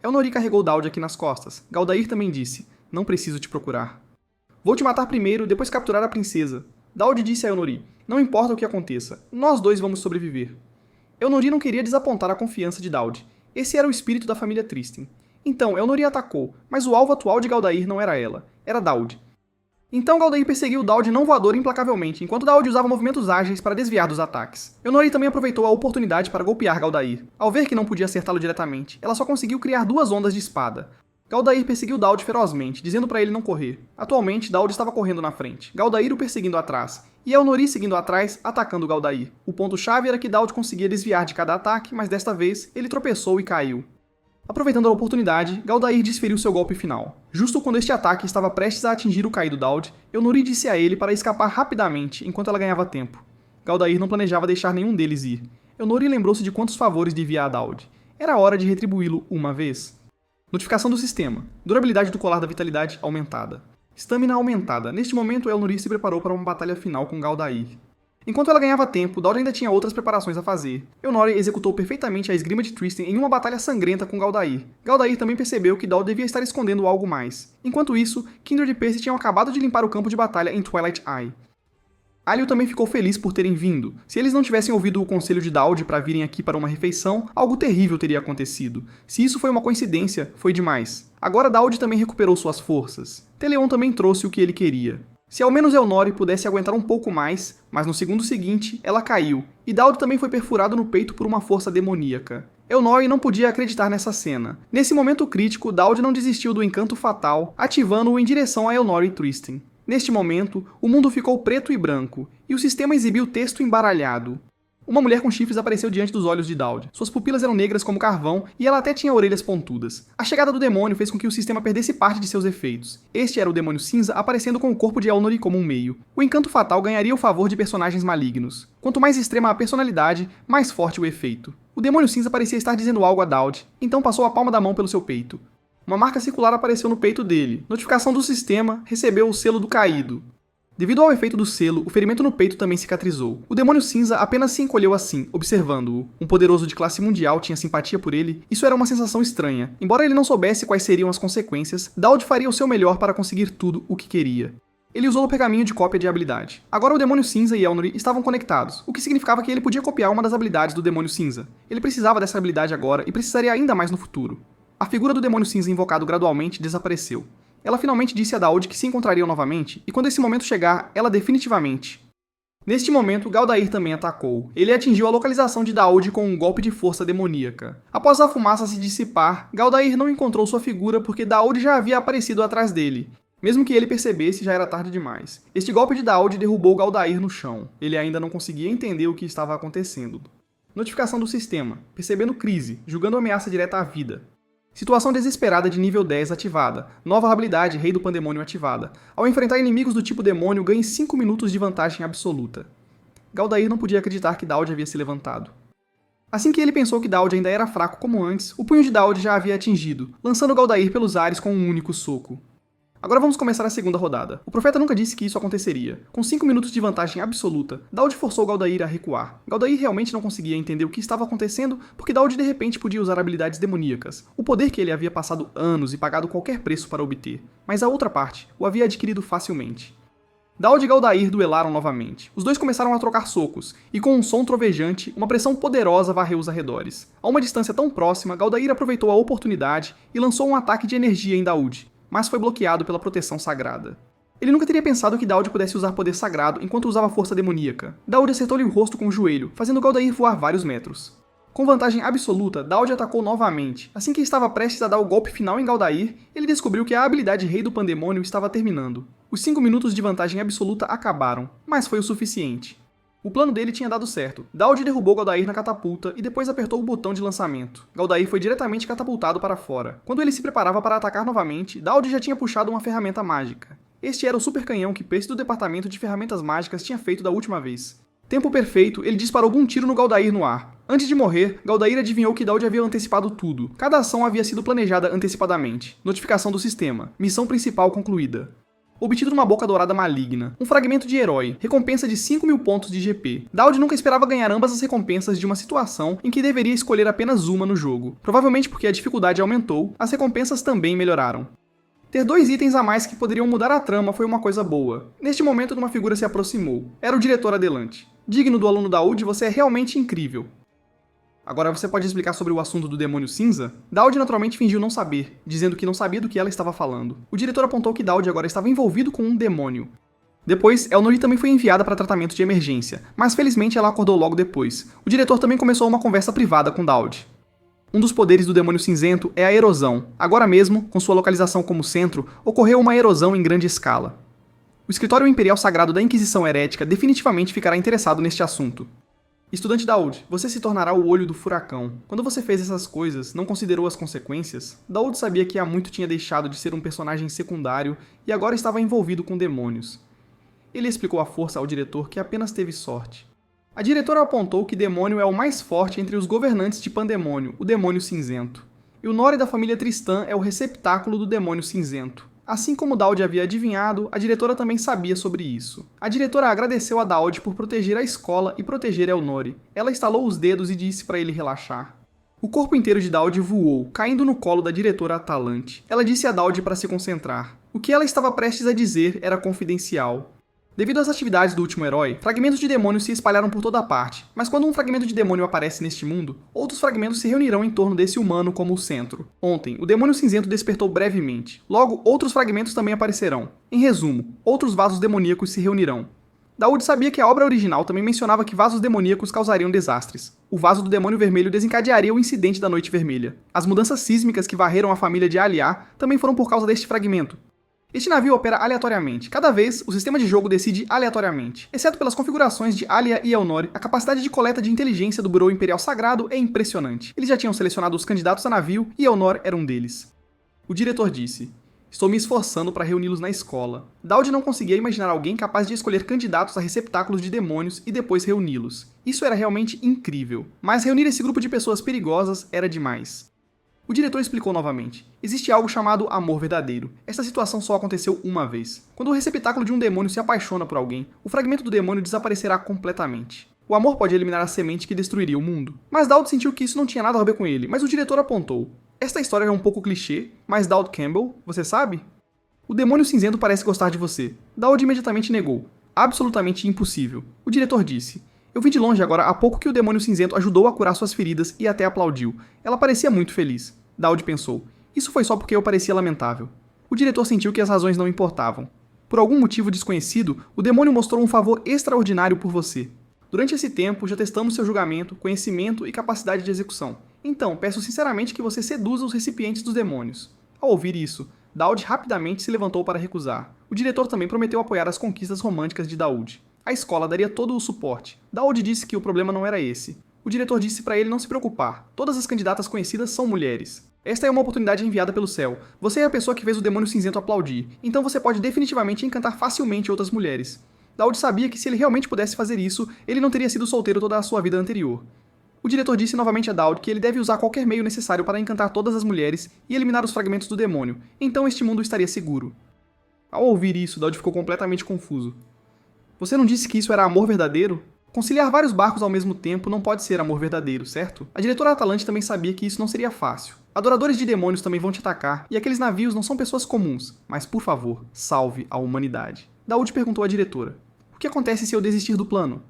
Elnori carregou Daud aqui nas costas. Galdair também disse: não preciso te procurar. Vou te matar primeiro, depois capturar a princesa. Daud disse a Elnori: não importa o que aconteça, nós dois vamos sobreviver. Elnori não queria desapontar a confiança de Daud. Esse era o espírito da família Tristan. Então, Elnori atacou, mas o alvo atual de Galdair não era ela, era Daud. Então Galdair perseguiu Daud não voador implacavelmente, enquanto Daud usava movimentos ágeis para desviar dos ataques. Elnori também aproveitou a oportunidade para golpear Galdair. Ao ver que não podia acertá-lo diretamente, ela só conseguiu criar 2 ondas de espada. Galdair perseguiu Daud ferozmente, dizendo para ele não correr. Atualmente, Daud estava correndo na frente, Galdair o perseguindo atrás, e Elnori seguindo atrás, atacando Galdair. O ponto-chave era que Daud conseguia desviar de cada ataque, mas desta vez, ele tropeçou e caiu. Aproveitando a oportunidade, Galdair desferiu seu golpe final. Justo quando este ataque estava prestes a atingir o caído Daud, Elnori disse a ele para escapar rapidamente, enquanto ela ganhava tempo. Galdair não planejava deixar nenhum deles ir. Elnori lembrou-se de quantos favores devia a Daud. Era hora de retribuí-lo uma vez. Notificação do sistema. Durabilidade do colar da vitalidade aumentada. Estamina aumentada. Neste momento, Elnori se preparou para uma batalha final com Galdair. Enquanto ela ganhava tempo, Daud ainda tinha outras preparações a fazer. Elnori executou perfeitamente a esgrima de Tristan em uma batalha sangrenta com Galdair. Galdair também percebeu que Daud devia estar escondendo algo mais. Enquanto isso, Kindred e Percy tinham acabado de limpar o campo de batalha em Twilight Eye. Alio também ficou feliz por terem vindo. Se eles não tivessem ouvido o conselho de Daud para virem aqui para uma refeição, algo terrível teria acontecido. Se isso foi uma coincidência, foi demais. Agora Daud também recuperou suas forças. Teleon também trouxe o que ele queria. Se ao menos Elnori pudesse aguentar um pouco mais, mas no segundo seguinte, ela caiu, e Daud também foi perfurado no peito por uma força demoníaca. Elnori não podia acreditar nessa cena. Nesse momento crítico, Daud não desistiu do encanto fatal, ativando-o em direção a Elnori e Tristan. Neste momento, o mundo ficou preto e branco, e o sistema exibiu texto embaralhado. Uma mulher com chifres apareceu diante dos olhos de Daud. Suas pupilas eram negras como carvão, e ela até tinha orelhas pontudas. A chegada do demônio fez com que o sistema perdesse parte de seus efeitos. Este era o demônio cinza aparecendo com o corpo de Elnori como um meio. O encanto fatal ganharia o favor de personagens malignos. Quanto mais extrema a personalidade, mais forte o efeito. O demônio cinza parecia estar dizendo algo a Daud, então passou a palma da mão pelo seu peito. Uma marca circular apareceu no peito dele. Notificação do sistema, recebeu o selo do caído. Devido ao efeito do selo, o ferimento no peito também cicatrizou. O demônio cinza apenas se encolheu assim, observando-o. Um poderoso de classe mundial tinha simpatia por ele. Isso era uma sensação estranha. Embora ele não soubesse quais seriam as consequências, Daud faria o seu melhor para conseguir tudo o que queria. Ele usou o pergaminho de cópia de habilidade. Agora o demônio cinza e Elnori estavam conectados, o que significava que ele podia copiar uma das habilidades do demônio cinza. Ele precisava dessa habilidade agora e precisaria ainda mais no futuro. A figura do demônio cinza invocado gradualmente desapareceu. Ela finalmente disse a Daud que se encontrariam novamente, e quando esse momento chegar, ela definitivamente. Neste momento, Galdair também atacou. Ele atingiu a localização de Daud com um golpe de força demoníaca. Após a fumaça se dissipar, Galdair não encontrou sua figura porque Daud já havia aparecido atrás dele. Mesmo que ele percebesse, já era tarde demais. Este golpe de Daud derrubou Galdair no chão. Ele ainda não conseguia entender o que estava acontecendo. Notificação do sistema. Percebendo crise, julgando ameaça direta à vida. Situação desesperada de nível 10 ativada. Nova habilidade Rei do Pandemônio ativada. Ao enfrentar inimigos do tipo demônio, ganhe 5 minutos de vantagem absoluta. Galdair não podia acreditar que Daud havia se levantado. Assim que ele pensou que Daud ainda era fraco como antes, o punho de Daud já havia atingido, lançando Galdair pelos ares com um único soco. Agora vamos começar a segunda rodada. O profeta nunca disse que isso aconteceria. Com 5 minutos de vantagem absoluta, Daud forçou Galdair a recuar. Galdair realmente não conseguia entender o que estava acontecendo porque Daud de repente podia usar habilidades demoníacas, o poder que ele havia passado anos e pagado qualquer preço para obter. Mas a outra parte o havia adquirido facilmente. Daud e Galdair duelaram novamente. Os dois começaram a trocar socos, e com um som trovejante, uma pressão poderosa varreu os arredores. A uma distância tão próxima, Galdair aproveitou a oportunidade e lançou um ataque de energia em Daud, mas foi bloqueado pela proteção sagrada. Ele nunca teria pensado que Daud pudesse usar poder sagrado enquanto usava força demoníaca. Daud acertou-lhe o rosto com o joelho, fazendo Galdair voar vários metros. Com vantagem absoluta, Daud atacou novamente. Assim que estava prestes a dar o golpe final em Galdair, ele descobriu que a habilidade Rei do Pandemônio estava terminando. Os 5 minutos de vantagem absoluta acabaram, mas foi o suficiente. O plano dele tinha dado certo. Daud derrubou Galdair na catapulta e depois apertou o botão de lançamento. Galdair foi diretamente catapultado para fora. Quando ele se preparava para atacar novamente, Daud já tinha puxado uma ferramenta mágica. Este era o super canhão que Percy do departamento de ferramentas mágicas tinha feito da última vez. Tempo perfeito, ele disparou um tiro no Galdair no ar. Antes de morrer, Galdair adivinhou que Daud havia antecipado tudo. Cada ação havia sido planejada antecipadamente. Notificação do sistema. Missão principal concluída. Obtido numa boca dourada maligna. Um fragmento de herói. Recompensa de 5.000 pontos de GP. Daud nunca esperava ganhar ambas as recompensas de uma situação em que deveria escolher apenas uma no jogo. Provavelmente porque a dificuldade aumentou, as recompensas também melhoraram. Ter 2 itens a mais que poderiam mudar a trama foi uma coisa boa. Neste momento, uma figura se aproximou. Era o diretor Adelante. Digno do aluno Daud, você é realmente incrível. Agora você pode explicar sobre o assunto do demônio cinza? Daud naturalmente fingiu não saber, dizendo que não sabia do que ela estava falando. O diretor apontou que Daud agora estava envolvido com um demônio. Depois, Elnori também foi enviada para tratamento de emergência, mas felizmente ela acordou logo depois. O diretor também começou uma conversa privada com Daud. Um dos poderes do demônio cinzento é a erosão. Agora mesmo, com sua localização como centro, ocorreu uma erosão em grande escala. O escritório imperial sagrado da Inquisição Herética definitivamente ficará interessado neste assunto. Estudante Daoud, você se tornará o olho do furacão. Quando você fez essas coisas, não considerou as consequências? Daoud sabia que há muito tinha deixado de ser um personagem secundário e agora estava envolvido com demônios. Ele explicou à força ao diretor que apenas teve sorte. A diretora apontou que Demônio é o mais forte entre os governantes de Pandemônio, o Demônio Cinzento. E o Nori da família Tristan é o receptáculo do Demônio Cinzento. Assim como Daoud havia adivinhado, a diretora também sabia sobre isso. A diretora agradeceu a Daoud por proteger a escola e proteger Elnori. Ela estalou os dedos e disse para ele relaxar. O corpo inteiro de Daoud voou, caindo no colo da diretora Atalante. Ela disse a Daoud para se concentrar. O que ela estava prestes a dizer era confidencial. Devido às atividades do último herói, fragmentos de demônios se espalharam por toda parte, mas quando um fragmento de demônio aparece neste mundo, outros fragmentos se reunirão em torno desse humano como o centro. Ontem, o demônio cinzento despertou brevemente. Logo, outros fragmentos também aparecerão. Em resumo, outros vasos demoníacos se reunirão. Daoud sabia que a obra original também mencionava que vasos demoníacos causariam desastres. O vaso do demônio vermelho desencadearia o incidente da Noite Vermelha. As mudanças sísmicas que varreram a família de Aliá também foram por causa deste fragmento. Este navio opera aleatoriamente. Cada vez, o sistema de jogo decide aleatoriamente. Exceto pelas configurações de Alia e Elnori, a capacidade de coleta de inteligência do Bureau Imperial Sagrado é impressionante. Eles já tinham selecionado os candidatos a navio e Elnor era um deles. O diretor disse: "Estou me esforçando para reuni-los na escola." Daoud não conseguia imaginar alguém capaz de escolher candidatos a receptáculos de demônios e depois reuni-los. Isso era realmente incrível. Mas reunir esse grupo de pessoas perigosas era demais. O diretor explicou novamente. Existe algo chamado amor verdadeiro. Esta situação só aconteceu uma vez. Quando o receptáculo de um demônio se apaixona por alguém, o fragmento do demônio desaparecerá completamente. O amor pode eliminar a semente que destruiria o mundo. Mas Daoud sentiu que isso não tinha nada a ver com ele, mas o diretor apontou. Esta história é um pouco clichê, mas Daoud Campbell, você sabe? O demônio cinzento parece gostar de você. Daoud imediatamente negou. Absolutamente impossível. O diretor disse: "Eu vi de longe agora há pouco que o demônio cinzento ajudou a curar suas feridas e até aplaudiu. Ela parecia muito feliz." Daoud pensou. Isso foi só porque eu parecia lamentável. O diretor sentiu que as razões não importavam. Por algum motivo desconhecido, o demônio mostrou um favor extraordinário por você. Durante esse tempo, já testamos seu julgamento, conhecimento e capacidade de execução. Então, peço sinceramente que você seduza os recipientes dos demônios. Ao ouvir isso, Daoud rapidamente se levantou para recusar. O diretor também prometeu apoiar as conquistas românticas de Daoud. A escola daria todo o suporte. Daoud disse que o problema não era esse. O diretor disse para ele não se preocupar. Todas as candidatas conhecidas são mulheres. Esta é uma oportunidade enviada pelo céu. Você é a pessoa que fez o demônio cinzento aplaudir, então você pode definitivamente encantar facilmente outras mulheres. Daoud sabia que se ele realmente pudesse fazer isso, ele não teria sido solteiro toda a sua vida anterior. O diretor disse novamente a Daoud que ele deve usar qualquer meio necessário para encantar todas as mulheres e eliminar os fragmentos do demônio, então este mundo estaria seguro. Ao ouvir isso, Daoud ficou completamente confuso. Você não disse que isso era amor verdadeiro? Conciliar vários barcos ao mesmo tempo não pode ser amor verdadeiro, certo? A diretora Atalante também sabia que isso não seria fácil. Adoradores de demônios também vão te atacar, e aqueles navios não são pessoas comuns. Mas, por favor, salve a humanidade. Daoud perguntou à diretora: "O que acontece se eu desistir do plano?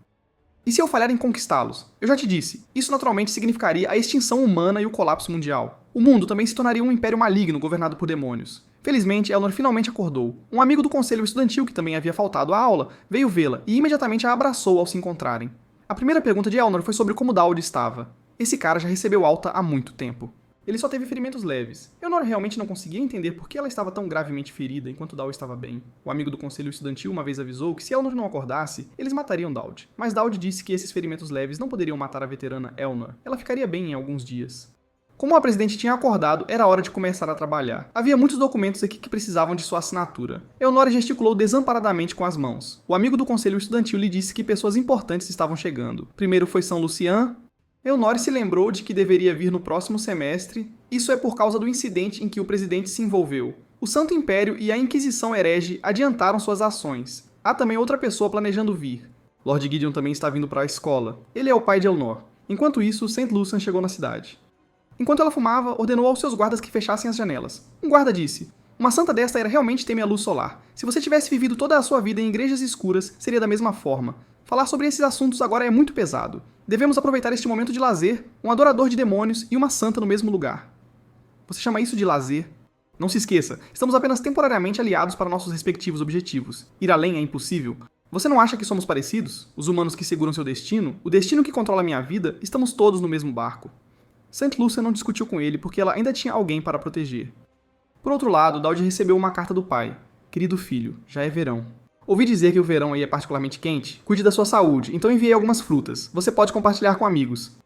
E se eu falhar em conquistá-los? Eu já te disse, isso naturalmente significaria a extinção humana e o colapso mundial. O mundo também se tornaria um império maligno governado por demônios." Felizmente, Elnor finalmente acordou. Um amigo do conselho estudantil, que também havia faltado à aula, veio vê-la e imediatamente a abraçou ao se encontrarem. A primeira pergunta de Elnor foi sobre como Daoud estava. Esse cara já recebeu alta há muito tempo. Ele só teve ferimentos leves. Elnor realmente não conseguia entender por que ela estava tão gravemente ferida enquanto Daoud estava bem. O amigo do conselho estudantil uma vez avisou que se Elnor não acordasse, eles matariam Daoud. Mas Daoud disse que esses ferimentos leves não poderiam matar a veterana Elnor. Ela ficaria bem em alguns dias. Como a presidente tinha acordado, era hora de começar a trabalhar. Havia muitos documentos aqui que precisavam de sua assinatura. Elnor gesticulou desamparadamente com as mãos. O amigo do conselho estudantil lhe disse que pessoas importantes estavam chegando. Primeiro foi São Lucian. Elnor se lembrou de que deveria vir no próximo semestre. Isso é por causa do incidente em que o presidente se envolveu. O Santo Império e a Inquisição Herege adiantaram suas ações. Há também outra pessoa planejando vir. Lord Gideon também está vindo para a escola. Ele é o pai de Elnor. Enquanto isso, Saint Lucian chegou na cidade. Enquanto ela fumava, ordenou aos seus guardas que fechassem as janelas. Um guarda disse: "Uma santa desta era realmente teme a luz solar. Se você tivesse vivido toda a sua vida em igrejas escuras, seria da mesma forma. Falar sobre esses assuntos agora é muito pesado. Devemos aproveitar este momento de lazer, um adorador de demônios e uma santa no mesmo lugar." Você chama isso de lazer? Não se esqueça, estamos apenas temporariamente aliados para nossos respectivos objetivos. Ir além é impossível. Você não acha que somos parecidos? Os humanos que seguram seu destino, o destino que controla minha vida, estamos todos no mesmo barco. Saint Lucia não discutiu com ele porque ela ainda tinha alguém para proteger. Por outro lado, Daud recebeu uma carta do pai. Querido filho, já é verão. Ouvi dizer que o verão aí é particularmente quente. Cuide da sua saúde, então enviei algumas frutas. Você pode compartilhar com amigos.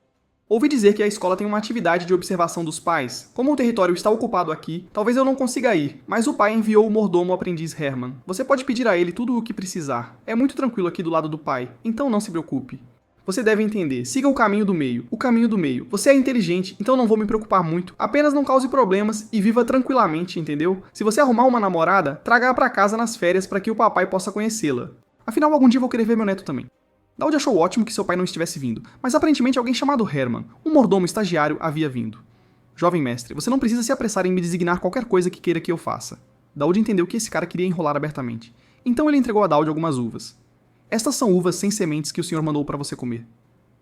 Ouvi dizer que a escola tem uma atividade de observação dos pais. Como o território está ocupado aqui, talvez eu não consiga ir, mas o pai enviou o mordomo aprendiz Herman. Você pode pedir a ele tudo o que precisar. É muito tranquilo aqui do lado do pai, então não se preocupe. Você deve entender, siga o caminho do meio. O caminho do meio. Você é inteligente, então não vou me preocupar muito. Apenas não cause problemas e viva tranquilamente, entendeu? Se você arrumar uma namorada, traga-a pra casa nas férias para que o papai possa conhecê-la. Afinal, algum dia vou querer ver meu neto também. Daud achou ótimo que seu pai não estivesse vindo, mas aparentemente alguém chamado Herman, um mordomo estagiário, havia vindo. Jovem mestre, você não precisa se apressar em me designar qualquer coisa que queira que eu faça. Daud entendeu que esse cara queria enrolar abertamente. Então ele entregou a Daud algumas uvas. Estas são uvas sem sementes que o senhor mandou para você comer.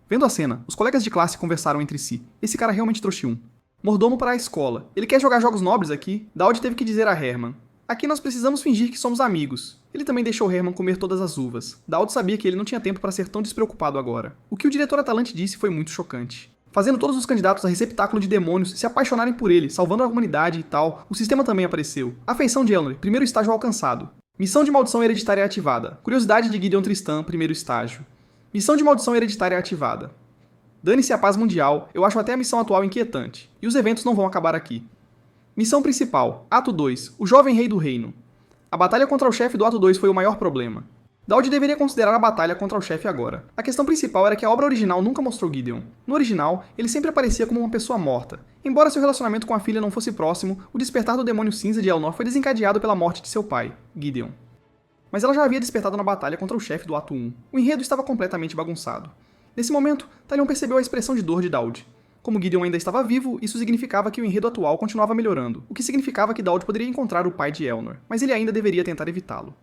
Vendo a cena, os colegas de classe conversaram entre si. Esse cara realmente trouxe um. Mordomo para a escola. Ele quer jogar jogos nobres aqui? Daud teve que dizer a Herman. Aqui nós precisamos fingir que somos amigos. Ele também deixou Herman comer todas as uvas. Daud sabia que ele não tinha tempo para ser tão despreocupado agora. O que o diretor Atalante disse foi muito chocante. Fazendo todos os candidatos a receptáculo de demônios se apaixonarem por ele, salvando a humanidade e tal, o sistema também apareceu. Afeição de Elnor, primeiro estágio alcançado. Missão de maldição hereditária ativada. Curiosidade de Gideon Tristan, primeiro estágio. Missão de maldição hereditária ativada. Dane-se a paz mundial, eu acho até a missão atual inquietante. E os eventos não vão acabar aqui. Missão principal, Ato 2, o jovem rei do reino. A batalha contra o chefe do Ato 2 foi o maior problema. Daud deveria considerar a batalha contra o chefe agora. A questão principal era que a obra original nunca mostrou Gideon. No original, ele sempre aparecia como uma pessoa morta. Embora seu relacionamento com a filha não fosse próximo, o despertar do demônio cinza de Elnor foi desencadeado pela morte de seu pai, Gideon. Mas ela já havia despertado na batalha contra o chefe do Ato 1. O enredo estava completamente bagunçado. Nesse momento, Talion percebeu a expressão de dor de Daud. Como Gideon ainda estava vivo, isso significava que o enredo atual continuava melhorando, o que significava que Daud poderia encontrar o pai de Elnor, mas ele ainda deveria tentar evitá-lo.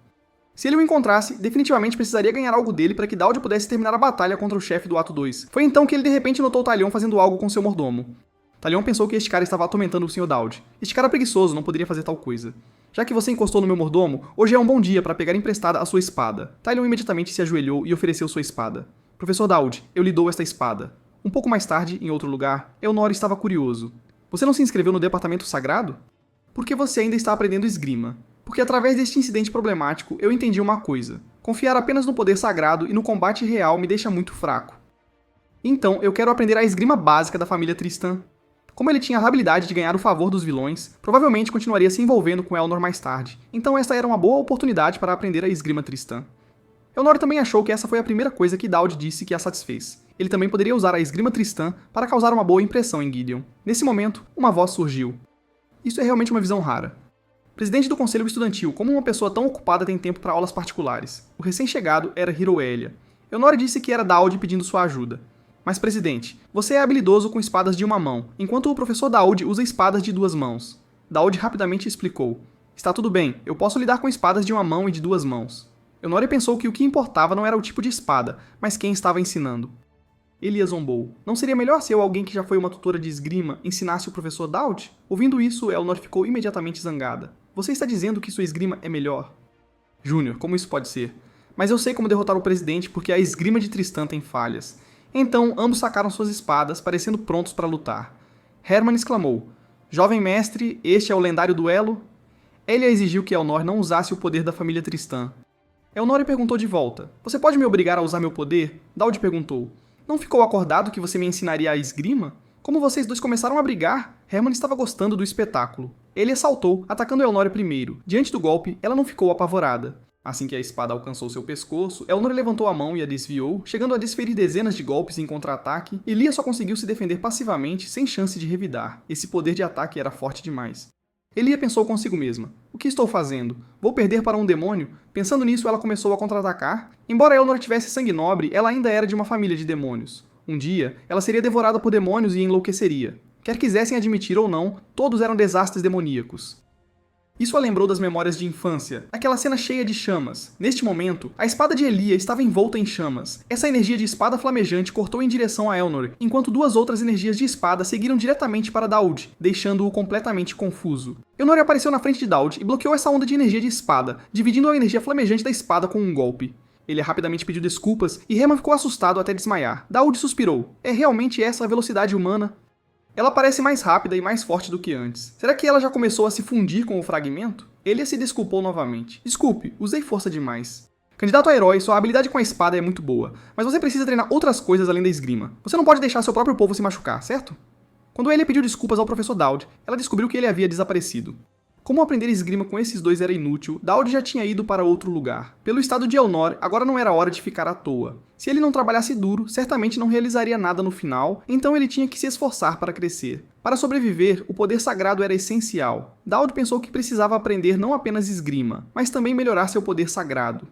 Se ele o encontrasse, definitivamente precisaria ganhar algo dele para que Daud pudesse terminar a batalha contra o chefe do Ato 2. Foi então que ele de repente notou Talion fazendo algo com seu mordomo. Talion pensou que este cara estava atormentando o Sr. Daud. Este cara preguiçoso não poderia fazer tal coisa. Já que você encostou no meu mordomo, hoje é um bom dia para pegar emprestada a sua espada. Talion imediatamente se ajoelhou e ofereceu sua espada. Professor Daud, eu lhe dou esta espada. Um pouco mais tarde, em outro lugar, Elnor estava curioso. Você não se inscreveu no departamento sagrado? Porque você ainda está aprendendo esgrima. Porque através deste incidente problemático, eu entendi uma coisa. Confiar apenas no poder sagrado e no combate real me deixa muito fraco. Então, eu quero aprender a esgrima básica da família Tristan. Como ele tinha a habilidade de ganhar o favor dos vilões, provavelmente continuaria se envolvendo com Elnor mais tarde. Então esta era uma boa oportunidade para aprender a esgrima Tristan. Elnor também achou que essa foi a primeira coisa que Daud disse que a satisfez. Ele também poderia usar a esgrima Tristan para causar uma boa impressão em Gideon. Nesse momento, uma voz surgiu. Isso é realmente uma visão rara. Presidente do Conselho Estudantil, como uma pessoa tão ocupada tem tempo para aulas particulares? O recém-chegado era Hiroelia. Elnor disse que era Daud pedindo sua ajuda. Mas, presidente, você é habilidoso com espadas de uma mão, enquanto o professor Daud usa espadas de duas mãos. Daud rapidamente explicou. Está tudo bem, eu posso lidar com espadas de uma mão e de duas mãos. Elnor pensou que o que importava não era o tipo de espada, mas quem estava ensinando. Elia zombou. Não seria melhor se eu, alguém que já foi uma tutora de esgrima, ensinasse o professor Daud? Ouvindo isso, Elnor ficou imediatamente zangada. Você está dizendo que sua esgrima é melhor? Júnior, como isso pode ser? Mas eu sei como derrotar o presidente porque a esgrima de Tristan tem falhas. Então, ambos sacaram suas espadas, parecendo prontos para lutar. Herman exclamou. Jovem mestre, este é o lendário duelo? Elia exigiu que Elnor não usasse o poder da família Tristan. Elnor perguntou de volta. Você pode me obrigar a usar meu poder? Daud perguntou. Não ficou acordado que você me ensinaria a esgrima? Como vocês dois começaram a brigar, Herman estava gostando do espetáculo. Ele saltou, atacando Elnor primeiro. Diante do golpe, ela não ficou apavorada. Assim que a espada alcançou seu pescoço, Elnor levantou a mão e a desviou, chegando a desferir dezenas de golpes em contra-ataque, e Lia só conseguiu se defender passivamente, sem chance de revidar. Esse poder de ataque era forte demais. Elia pensou consigo mesma. O que estou fazendo? Vou perder para um demônio? Pensando nisso, ela começou a contra-atacar. Embora Elnor tivesse sangue nobre, ela ainda era de uma família de demônios. Um dia, ela seria devorada por demônios e enlouqueceria. Quer quisessem admitir ou não, todos eram desastres demoníacos. Isso a lembrou das memórias de infância, aquela cena cheia de chamas. Neste momento, a espada de Elia estava envolta em chamas. Essa energia de espada flamejante cortou em direção a Elnor, enquanto duas outras energias de espada seguiram diretamente para Daud, deixando-o completamente confuso. Elnor apareceu na frente de Daud e bloqueou essa onda de energia de espada, dividindo a energia flamejante da espada com um golpe. Ele rapidamente pediu desculpas e Herman ficou assustado até desmaiar. Daud suspirou. É realmente essa a velocidade humana? Ela parece mais rápida e mais forte do que antes. Será que ela já começou a se fundir com o fragmento? Elia se desculpou novamente. Desculpe, usei força demais. Candidato a herói, sua habilidade com a espada é muito boa, mas você precisa treinar outras coisas além da esgrima. Você não pode deixar seu próprio povo se machucar, certo? Quando Elia pediu desculpas ao professor Daud, ela descobriu que ele havia desaparecido. Como aprender esgrima com esses dois era inútil, Daud já tinha ido para outro lugar. Pelo estado de Elnor, agora não era hora de ficar à toa. Se ele não trabalhasse duro, certamente não realizaria nada no final, então ele tinha que se esforçar para crescer. Para sobreviver, o poder sagrado era essencial. Daud pensou que precisava aprender não apenas esgrima, mas também melhorar seu poder sagrado.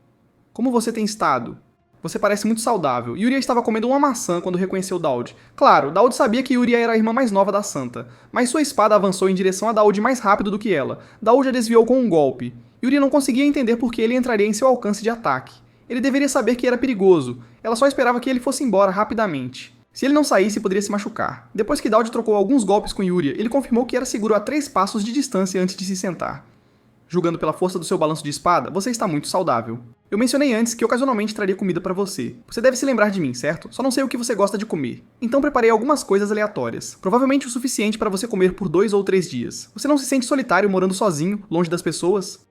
Como você tem estado? Você parece muito saudável. Yuria estava comendo uma maçã quando reconheceu Daud. Claro, Daud sabia que Yuria era a irmã mais nova da santa, mas sua espada avançou em direção a Daud mais rápido do que ela. Daud a desviou com um golpe. Yuria não conseguia entender por que ele entraria em seu alcance de ataque. Ele deveria saber que era perigoso. Ela só esperava que ele fosse embora rapidamente. Se ele não saísse, poderia se machucar. Depois que Daud trocou alguns golpes com Yuria, ele confirmou que era seguro a 3 passos de distância antes de se sentar. Julgando pela força do seu balanço de espada, você está muito saudável. Eu mencionei antes que ocasionalmente traria comida para você. Você deve se lembrar de mim, certo? Só não sei o que você gosta de comer. Então preparei algumas coisas aleatórias. Provavelmente o suficiente para você comer por 2 ou 3 dias. Você não se sente solitário morando sozinho, longe das pessoas?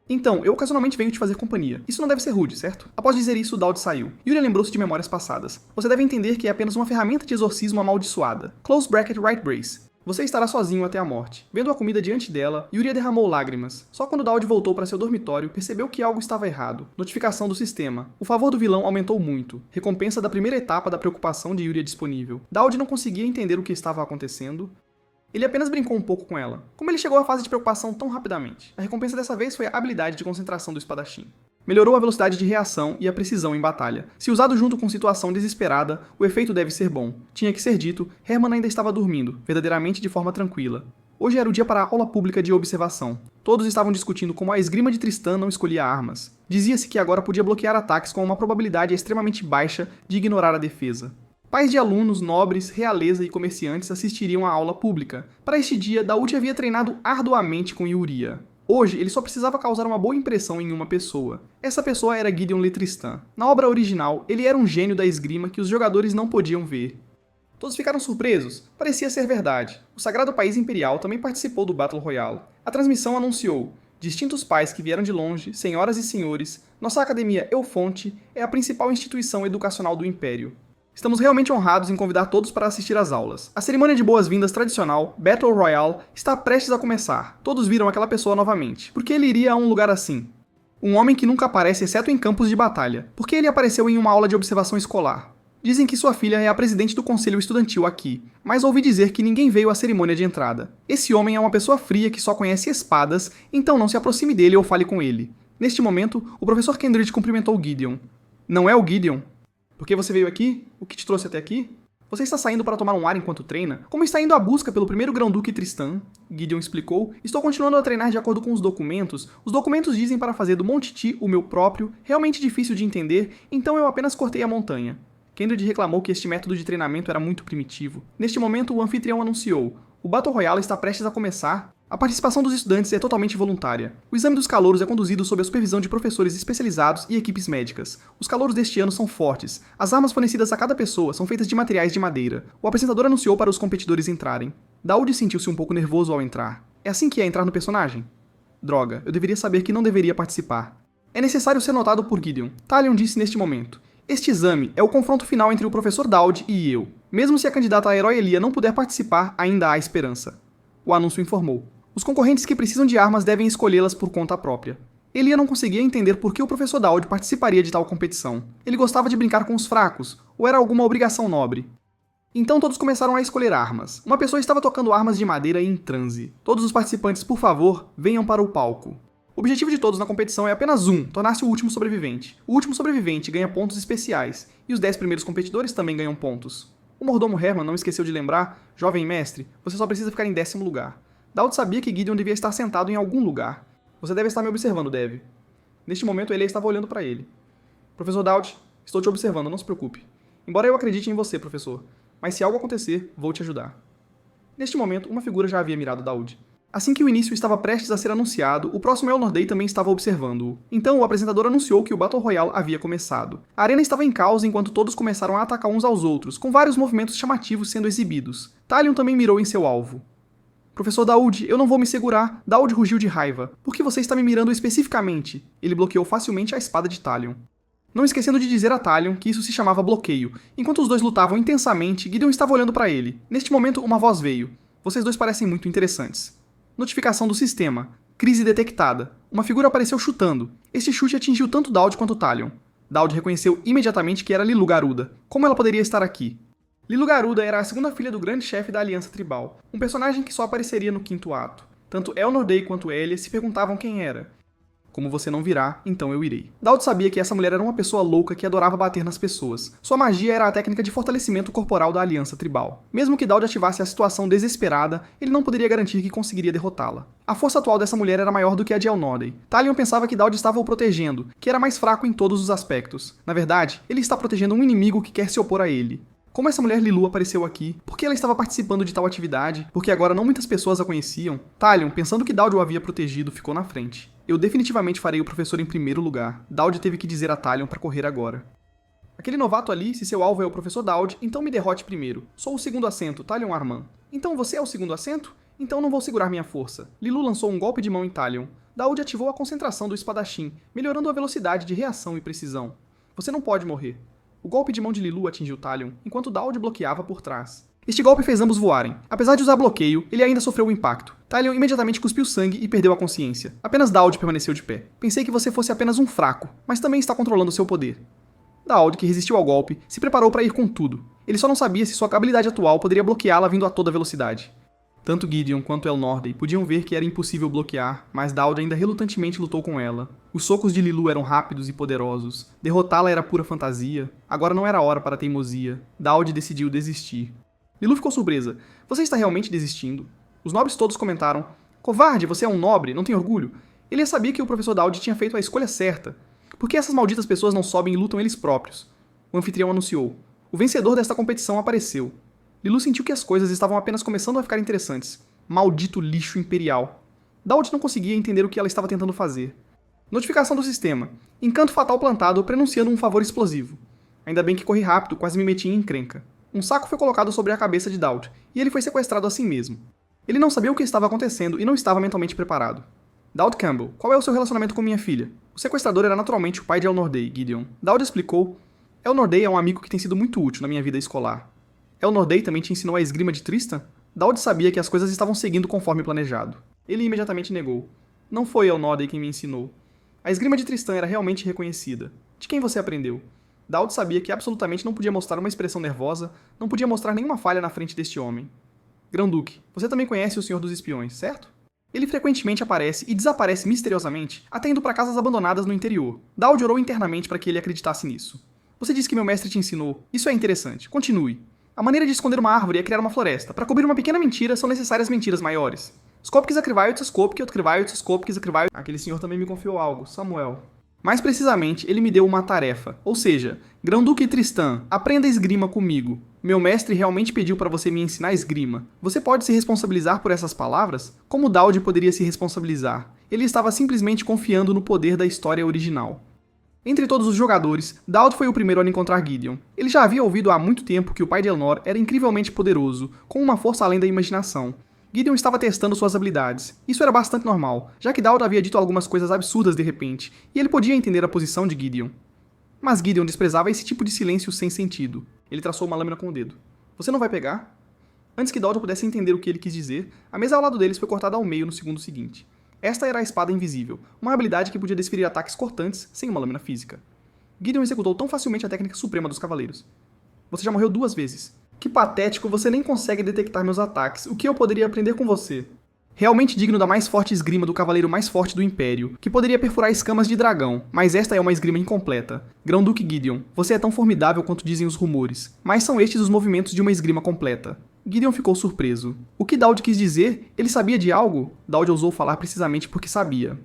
Então, eu ocasionalmente venho te fazer companhia. Isso não deve ser rude, certo? Após dizer isso, Daud saiu. Yuria lembrou-se de memórias passadas. Você deve entender que é apenas uma ferramenta de exorcismo amaldiçoada. Close bracket right brace. Você estará sozinho até a morte. Vendo a comida diante dela, Yuria derramou lágrimas. Só quando Daud voltou para seu dormitório, percebeu que algo estava errado. Notificação do sistema. O favor do vilão aumentou muito. Recompensa da primeira etapa da preocupação de Yuria disponível. Daud não conseguia entender o que estava acontecendo. Ele apenas brincou um pouco com ela. Como ele chegou à fase de preocupação tão rapidamente? A recompensa dessa vez foi a habilidade de concentração do espadachim. Melhorou a velocidade de reação e a precisão em batalha. Se usado junto com situação desesperada, o efeito deve ser bom. Tinha que ser dito, Hermann ainda estava dormindo, verdadeiramente de forma tranquila. Hoje era o dia para a aula pública de observação. Todos estavam discutindo como a esgrima de Tristan não escolhia armas. Dizia-se que agora podia bloquear ataques com uma probabilidade extremamente baixa de ignorar a defesa. Pais de alunos, nobres, realeza e comerciantes assistiriam à aula pública. Para este dia, Daud havia treinado arduamente com Yuria. Hoje, ele só precisava causar uma boa impressão em uma pessoa. Essa pessoa era Gideon Le Tristan. Na obra original, ele era um gênio da esgrima que os jogadores não podiam ver. Todos ficaram surpresos. Parecia ser verdade. O Sagrado País Imperial também participou do Battle Royale. A transmissão anunciou: distintos pais que vieram de longe, senhoras e senhores, nossa Academia Eufonte é a principal instituição educacional do Império. Estamos realmente honrados em convidar todos para assistir às aulas. A cerimônia de boas-vindas tradicional, Battle Royale, está prestes a começar. Todos viram aquela pessoa novamente. Por que ele iria a um lugar assim? Um homem que nunca aparece exceto em campos de batalha. Por que ele apareceu em uma aula de observação escolar? Dizem que sua filha é a presidente do conselho estudantil aqui, mas ouvi dizer que ninguém veio à cerimônia de entrada. Esse homem é uma pessoa fria que só conhece espadas, então não se aproxime dele ou fale com ele. Neste momento, o professor Kendrick cumprimentou Gideon. Não é o Gideon? Por que você veio aqui? O que te trouxe até aqui? Você está saindo para tomar um ar enquanto treina? Como está indo a busca pelo primeiro grão-duque Tristan? Gideon explicou. Estou continuando a treinar de acordo com os documentos. Os documentos dizem para fazer do Monte Ti o meu próprio, realmente difícil de entender, então eu apenas cortei a montanha. Kendrick reclamou que este método de treinamento era muito primitivo. Neste momento, o anfitrião anunciou: o Battle Royale está prestes a começar. A participação dos estudantes é totalmente voluntária. O exame dos calouros é conduzido sob a supervisão de professores especializados e equipes médicas. Os calouros deste ano são fortes. As armas fornecidas a cada pessoa são feitas de materiais de madeira. O apresentador anunciou para os competidores entrarem. Daud sentiu-se um pouco nervoso ao entrar. É assim que é entrar no personagem? Droga, eu deveria saber que não deveria participar. É necessário ser notado por Gideon. Talion disse neste momento: este exame é o confronto final entre o professor Daud e eu. Mesmo se a candidata a herói Elia não puder participar, ainda há esperança. O anúncio informou: os concorrentes que precisam de armas devem escolhê-las por conta própria. Elia não conseguia entender por que o professor Daud participaria de tal competição. Ele gostava de brincar com os fracos, ou era alguma obrigação nobre? Então todos começaram a escolher armas. Uma pessoa estava tocando armas de madeira em transe. Todos os participantes, por favor, venham para o palco. O objetivo de todos na competição é apenas um: tornar-se o último sobrevivente. O último sobrevivente ganha pontos especiais, e os 10 primeiros competidores também ganham pontos. O mordomo Hermann não esqueceu de lembrar: jovem mestre, você só precisa ficar em 10º lugar. Daud sabia que Gideon devia estar sentado em algum lugar. Você deve estar me observando, Dev. Neste momento, Elia estava olhando para ele. Professor Daud, estou te observando, não se preocupe. Embora eu acredite em você, professor, mas se algo acontecer, vou te ajudar. Neste momento, uma figura já havia mirado Daud. Assim que o início estava prestes a ser anunciado, o próximo Elnor Day também estava observando-o. Então o apresentador anunciou que o Battle Royale havia começado. A arena estava em caos enquanto todos começaram a atacar uns aos outros, com vários movimentos chamativos sendo exibidos. Talion também mirou em seu alvo. Professor Daoud, eu não vou me segurar. Daoud rugiu de raiva. Por que você está me mirando especificamente? Ele bloqueou facilmente a espada de Talion. Não esquecendo de dizer a Talion que isso se chamava bloqueio. Enquanto os dois lutavam intensamente, Gideon estava olhando para ele. Neste momento, uma voz veio. Vocês dois parecem muito interessantes. Notificação do sistema. Crise detectada. Uma figura apareceu chutando. Este chute atingiu tanto Daoud quanto Talion. Daoud reconheceu imediatamente que era Lilu Garuda. Como ela poderia estar aqui? Lilu Garuda era a segunda filha do grande chefe da Aliança Tribal, um personagem que só apareceria no quinto ato. Tanto Elnor Day quanto Elia se perguntavam quem era. Como você não virá, então eu irei. Daoud sabia que essa mulher era uma pessoa louca que adorava bater nas pessoas. Sua magia era a técnica de fortalecimento corporal da Aliança Tribal. Mesmo que Daoud ativasse a situação desesperada, ele não poderia garantir que conseguiria derrotá-la. A força atual dessa mulher era maior do que a de Elnor Day. Talion pensava que Daoud estava o protegendo, que era mais fraco em todos os aspectos. Na verdade, ele está protegendo um inimigo que quer se opor a ele. Como essa mulher Lilu apareceu aqui? Por que ela estava participando de tal atividade? Porque agora não muitas pessoas a conheciam? Talion, pensando que Daoud o havia protegido, ficou na frente. Eu definitivamente farei o professor em primeiro lugar. Daoud teve que dizer a Talion para correr agora. Aquele novato ali, se seu alvo é o professor Daoud, então me derrote primeiro. Sou o segundo assento, Talion Arman. Então você é o segundo assento? Então não vou segurar minha força. Lilu lançou um golpe de mão em Talion. Daoud ativou a concentração do espadachim, melhorando a velocidade de reação e precisão. Você não pode morrer. O golpe de mão de Lilu atingiu Talion, enquanto Daoud bloqueava por trás. Este golpe fez ambos voarem. Apesar de usar bloqueio, ele ainda sofreu o impacto. Talion imediatamente cuspiu sangue e perdeu a consciência. Apenas Daoud permaneceu de pé. Pensei que você fosse apenas um fraco, mas também está controlando seu poder. Daoud, que resistiu ao golpe, se preparou para ir com tudo. Ele só não sabia se sua habilidade atual poderia bloqueá-la vindo a toda velocidade. Tanto Gideon quanto Elnor Day podiam ver que era impossível bloquear, mas Daoud ainda relutantemente lutou com ela. Os socos de Lilu eram rápidos e poderosos. Derrotá-la era pura fantasia. Agora não era hora para a teimosia. Daoud decidiu desistir. Lilu ficou surpresa. Você está realmente desistindo? Os nobres todos comentaram. Covarde, você é um nobre, não tem orgulho? Ele sabia que o professor Daoud tinha feito a escolha certa. Por que essas malditas pessoas não sobem e lutam eles próprios? O anfitrião anunciou. O vencedor desta competição apareceu. Lilu sentiu que as coisas estavam apenas começando a ficar interessantes. Maldito lixo imperial. Daoud não conseguia entender o que ela estava tentando fazer. Notificação do sistema. Encanto fatal plantado prenunciando um favor explosivo. Ainda bem que corri rápido, quase me meti em encrenca. Um saco foi colocado sobre a cabeça de Daoud, e ele foi sequestrado assim mesmo. Ele não sabia o que estava acontecendo e não estava mentalmente preparado. Daoud Campbell, qual é o seu relacionamento com minha filha? O sequestrador era naturalmente o pai de Elnor Day, Gideon. Daoud explicou. Elnor Day é um amigo que tem sido muito útil na minha vida escolar. Elnor Day também te ensinou a esgrima de Tristan? Daoud sabia que as coisas estavam seguindo conforme planejado. Ele imediatamente negou. Não foi Elnor Day quem me ensinou. A esgrima de Tristan era realmente reconhecida. De quem você aprendeu? Daoud sabia que absolutamente não podia mostrar uma expressão nervosa, não podia mostrar nenhuma falha na frente deste homem. Grão-Duque, você também conhece o Senhor dos Espiões, certo? Ele frequentemente aparece e desaparece misteriosamente, até indo para casas abandonadas no interior. Daoud orou internamente para que ele acreditasse nisso. Você disse que meu mestre te ensinou. Isso é interessante. Continue. A maneira de esconder uma árvore é criar uma floresta. Para cobrir uma pequena mentira, são necessárias mentiras maiores. Skopkis Akrivaiot, Skopki, Otkriviot, Skopkis Akrivaiot. Aquele senhor também me confiou algo, Samuel. Mais precisamente, ele me deu uma tarefa. Ou seja, Grão-Duque Tristan, aprenda esgrima comigo. Meu mestre realmente pediu para você me ensinar esgrima. Você pode se responsabilizar por essas palavras? Como Daoud poderia se responsabilizar? Ele estava simplesmente confiando no poder da história original. Entre todos os jogadores, Daoud foi o primeiro a encontrar Gideon. Ele já havia ouvido há muito tempo que o pai de Elnor era incrivelmente poderoso, com uma força além da imaginação. Gideon estava testando suas habilidades. Isso era bastante normal, já que Daoud havia dito algumas coisas absurdas de repente, e ele podia entender a posição de Gideon. Mas Gideon desprezava esse tipo de silêncio sem sentido. Ele traçou uma lâmina com o dedo. Você não vai pegar? Antes que Daoud pudesse entender o que ele quis dizer, a mesa ao lado deles foi cortada ao meio no segundo seguinte. Esta era a espada invisível, uma habilidade que podia desferir ataques cortantes sem uma lâmina física. Gideon executou tão facilmente a técnica suprema dos cavaleiros. Você já morreu 2 vezes. Que patético, você nem consegue detectar meus ataques. O que eu poderia aprender com você? Realmente digno da mais forte esgrima do cavaleiro mais forte do Império, que poderia perfurar escamas de dragão, mas esta é uma esgrima incompleta. Grão-Duque Gideon, você é tão formidável quanto dizem os rumores, mas são estes os movimentos de uma esgrima completa. Gideon ficou surpreso. O que Daoud quis dizer? Ele sabia de algo? Daoud ousou falar precisamente porque sabia.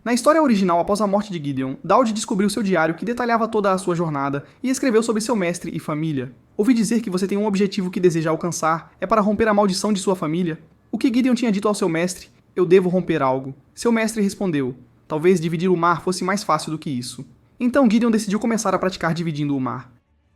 Na história original, após a morte de Gideon, Daoud descobriu seu diário que detalhava toda a sua jornada e escreveu sobre seu mestre e família. Ouvi dizer que você tem um objetivo que deseja alcançar, é para romper a maldição de sua família? O que Gideon tinha dito ao seu mestre? Eu devo romper algo. Seu mestre respondeu: talvez dividir o mar fosse mais fácil do que isso. Então Gideon decidiu começar a praticar dividindo o mar.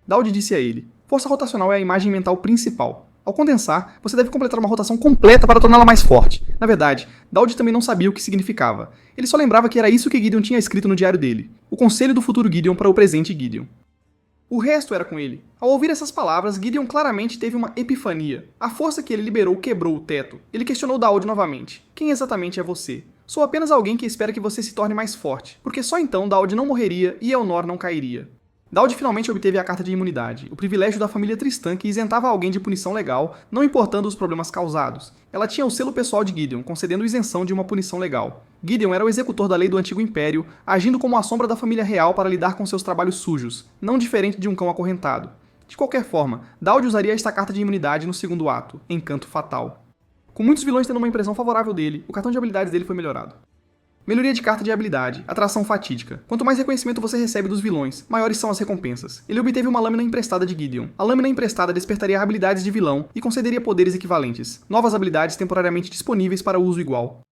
Dowd disse a ele: força rotacional é a imagem mental principal. Ao condensar, você deve completar uma rotação completa para torná-la mais forte. Na verdade, Dowd também não sabia o que significava. Ele só lembrava que era isso que Gideon tinha escrito no diário dele. O conselho do futuro Gideon para o presente Gideon. O resto era com ele. Ao ouvir essas palavras, Gideon claramente teve uma epifania. A força que ele liberou quebrou o teto. Ele questionou Dowd novamente. Quem exatamente é você? Sou apenas alguém que espera que você se torne mais forte, porque só então Dowd não morreria e Elnor não cairia. Dowd finalmente obteve a carta de imunidade, o privilégio da família Tristan que isentava alguém de punição legal, não importando os problemas causados. Ela tinha o selo pessoal de Gideon, concedendo isenção de uma punição legal. Gideon era o executor da lei do Antigo Império, agindo como a sombra da família real para lidar com seus trabalhos sujos, não diferente de um cão acorrentado. De qualquer forma, Dowd usaria esta carta de imunidade no segundo ato, Encanto Fatal. Com muitos vilões tendo uma impressão favorável dele, o cartão de habilidades dele foi melhorado. Melhoria de carta de habilidade, atração fatídica. Quanto mais reconhecimento você recebe dos vilões, maiores são as recompensas. Ele obteve uma lâmina emprestada de Gideon. A lâmina emprestada despertaria habilidades de vilão e concederia poderes equivalentes, novas habilidades temporariamente disponíveis para uso igual.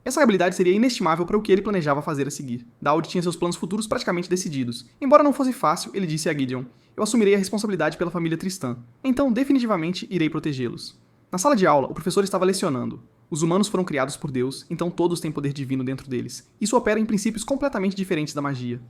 Essa habilidade seria inestimável para o que ele planejava fazer a seguir. Dowd tinha seus planos futuros praticamente decididos. Embora não fosse fácil, ele disse a Gideon: eu assumirei a responsabilidade pela família Tristan. Então, definitivamente, irei protegê-los. Na sala de aula, o professor estava lecionando. Os humanos foram criados por Deus, então todos têm poder divino dentro deles. Isso opera em princípios completamente diferentes da magia.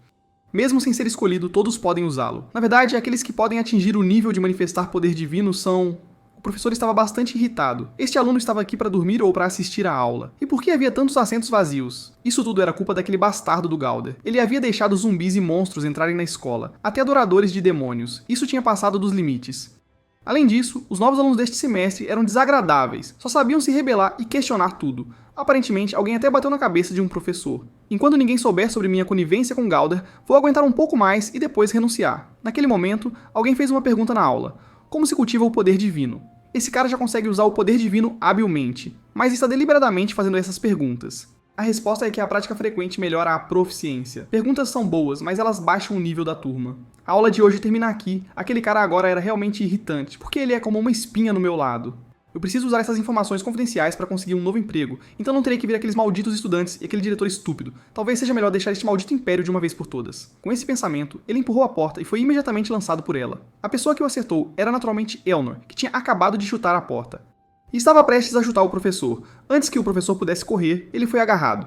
Mesmo sem ser escolhido, todos podem usá-lo. Na verdade, aqueles que podem atingir o nível de manifestar poder divino são... O professor estava bastante irritado. Este aluno estava aqui para dormir ou para assistir à aula? E por que havia tantos assentos vazios? Isso tudo era culpa daquele bastardo do Galder. Ele havia deixado zumbis e monstros entrarem na escola, até adoradores de demônios. Isso tinha passado dos limites. Além disso, os novos alunos deste semestre eram desagradáveis, só sabiam se rebelar e questionar tudo. Aparentemente, alguém até bateu na cabeça de um professor. Enquanto ninguém souber sobre minha conivência com Galder, vou aguentar um pouco mais e depois renunciar. Naquele momento, alguém fez uma pergunta na aula. Como se cultiva o poder divino? Esse cara já consegue usar o poder divino habilmente, mas está deliberadamente fazendo essas perguntas. A resposta é que a prática frequente melhora a proficiência. Perguntas são boas, mas elas baixam o nível da turma. A aula de hoje termina aqui. Aquele cara agora era realmente irritante, porque ele é como uma espinha no meu lado. Eu preciso usar essas informações confidenciais para conseguir um novo emprego, então não terei que ver aqueles malditos estudantes e aquele diretor estúpido. Talvez seja melhor deixar este maldito império de uma vez por todas. Com esse pensamento, ele empurrou a porta e foi imediatamente lançado por ela. A pessoa que o acertou era naturalmente Elnor, que tinha acabado de chutar a porta. E estava prestes a chutar o professor. Antes que o professor pudesse correr, ele foi agarrado.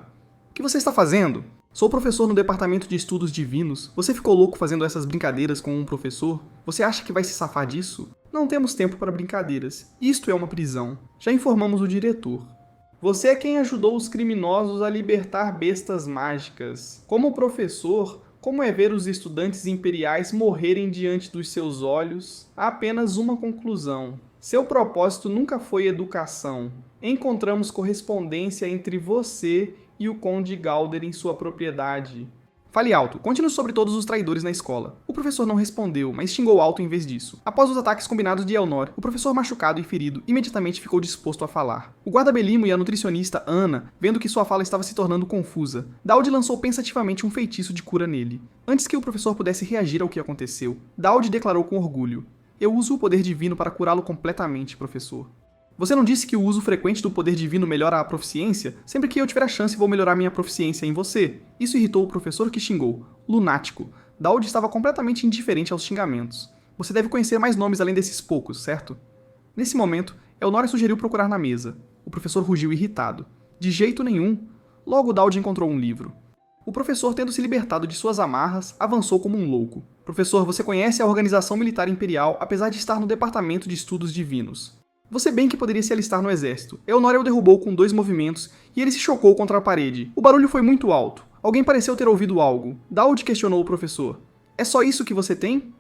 O que você está fazendo? Sou professor no departamento de estudos divinos. Você ficou louco fazendo essas brincadeiras com um professor? Você acha que vai se safar disso? Não temos tempo para brincadeiras. Isto é uma prisão. Já informamos o diretor. Você é quem ajudou os criminosos a libertar bestas mágicas. Como professor, como é ver os estudantes imperiais morrerem diante dos seus olhos? Há apenas uma conclusão. Seu propósito nunca foi educação. Encontramos correspondência entre você e o Conde Galder em sua propriedade. Fale alto, conte-nos sobre todos os traidores na escola. O professor não respondeu, mas xingou alto em vez disso. Após os ataques combinados de Elnor, o professor machucado e ferido imediatamente ficou disposto a falar. O guarda Belimo e a nutricionista Ana, vendo que sua fala estava se tornando confusa, Dowd lançou pensativamente um feitiço de cura nele. Antes que o professor pudesse reagir ao que aconteceu, Dowd declarou com orgulho: eu uso o poder divino para curá-lo completamente, professor. Você não disse que o uso frequente do poder divino melhora a proficiência? Sempre que eu tiver a chance, vou melhorar minha proficiência em você. Isso irritou o professor, que xingou. Lunático. Dowd estava completamente indiferente aos xingamentos. Você deve conhecer mais nomes além desses poucos, certo? Nesse momento, Elnor sugeriu procurar na mesa. O professor rugiu irritado. De jeito nenhum. Logo Dowd encontrou um livro. O professor, tendo se libertado de suas amarras, avançou como um louco. Professor, você conhece a Organização Militar Imperial, apesar de estar no Departamento de Estudos Divinos. Você bem que poderia se alistar no exército. Elnor o derrubou com 2 movimentos e ele se chocou contra a parede. O barulho foi muito alto. Alguém pareceu ter ouvido algo. Dowd questionou o professor. É só isso que você tem?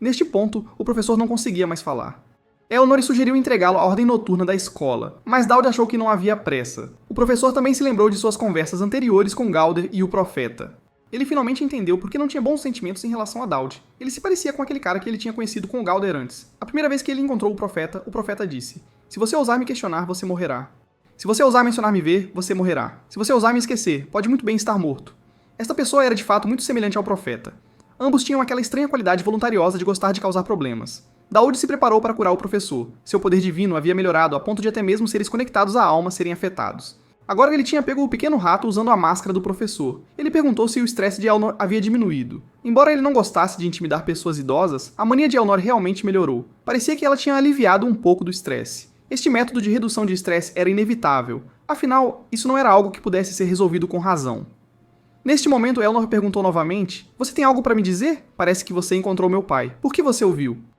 Neste ponto, o professor não conseguia mais falar. Elnor sugeriu entregá-lo à ordem noturna da escola, mas Dowd achou que não havia pressa. O professor também se lembrou de suas conversas anteriores com Galder e o Profeta. Ele finalmente entendeu por que não tinha bons sentimentos em relação a Dowd. Ele se parecia com aquele cara que ele tinha conhecido com o Galder antes. A primeira vez que ele encontrou o Profeta disse: se você ousar me questionar, você morrerá. Se você ousar mencionar me ver, você morrerá. Se você ousar me esquecer, pode muito bem estar morto. Esta pessoa era de fato muito semelhante ao Profeta. Ambos tinham aquela estranha qualidade voluntariosa de gostar de causar problemas. Dowd se preparou para curar o professor. Seu poder divino havia melhorado a ponto de até mesmo seres conectados à alma serem afetados. Agora ele tinha pego o pequeno rato usando a máscara do professor. Ele perguntou se o estresse de Elnor havia diminuído. Embora ele não gostasse de intimidar pessoas idosas, a mania de Elnor realmente melhorou. Parecia que ela tinha aliviado um pouco do estresse. Este método de redução de estresse era inevitável. Afinal, isso não era algo que pudesse ser resolvido com razão. Neste momento, Elnor perguntou novamente: "Você tem algo para me dizer? Parece que você encontrou meu pai. Por que você o viu?"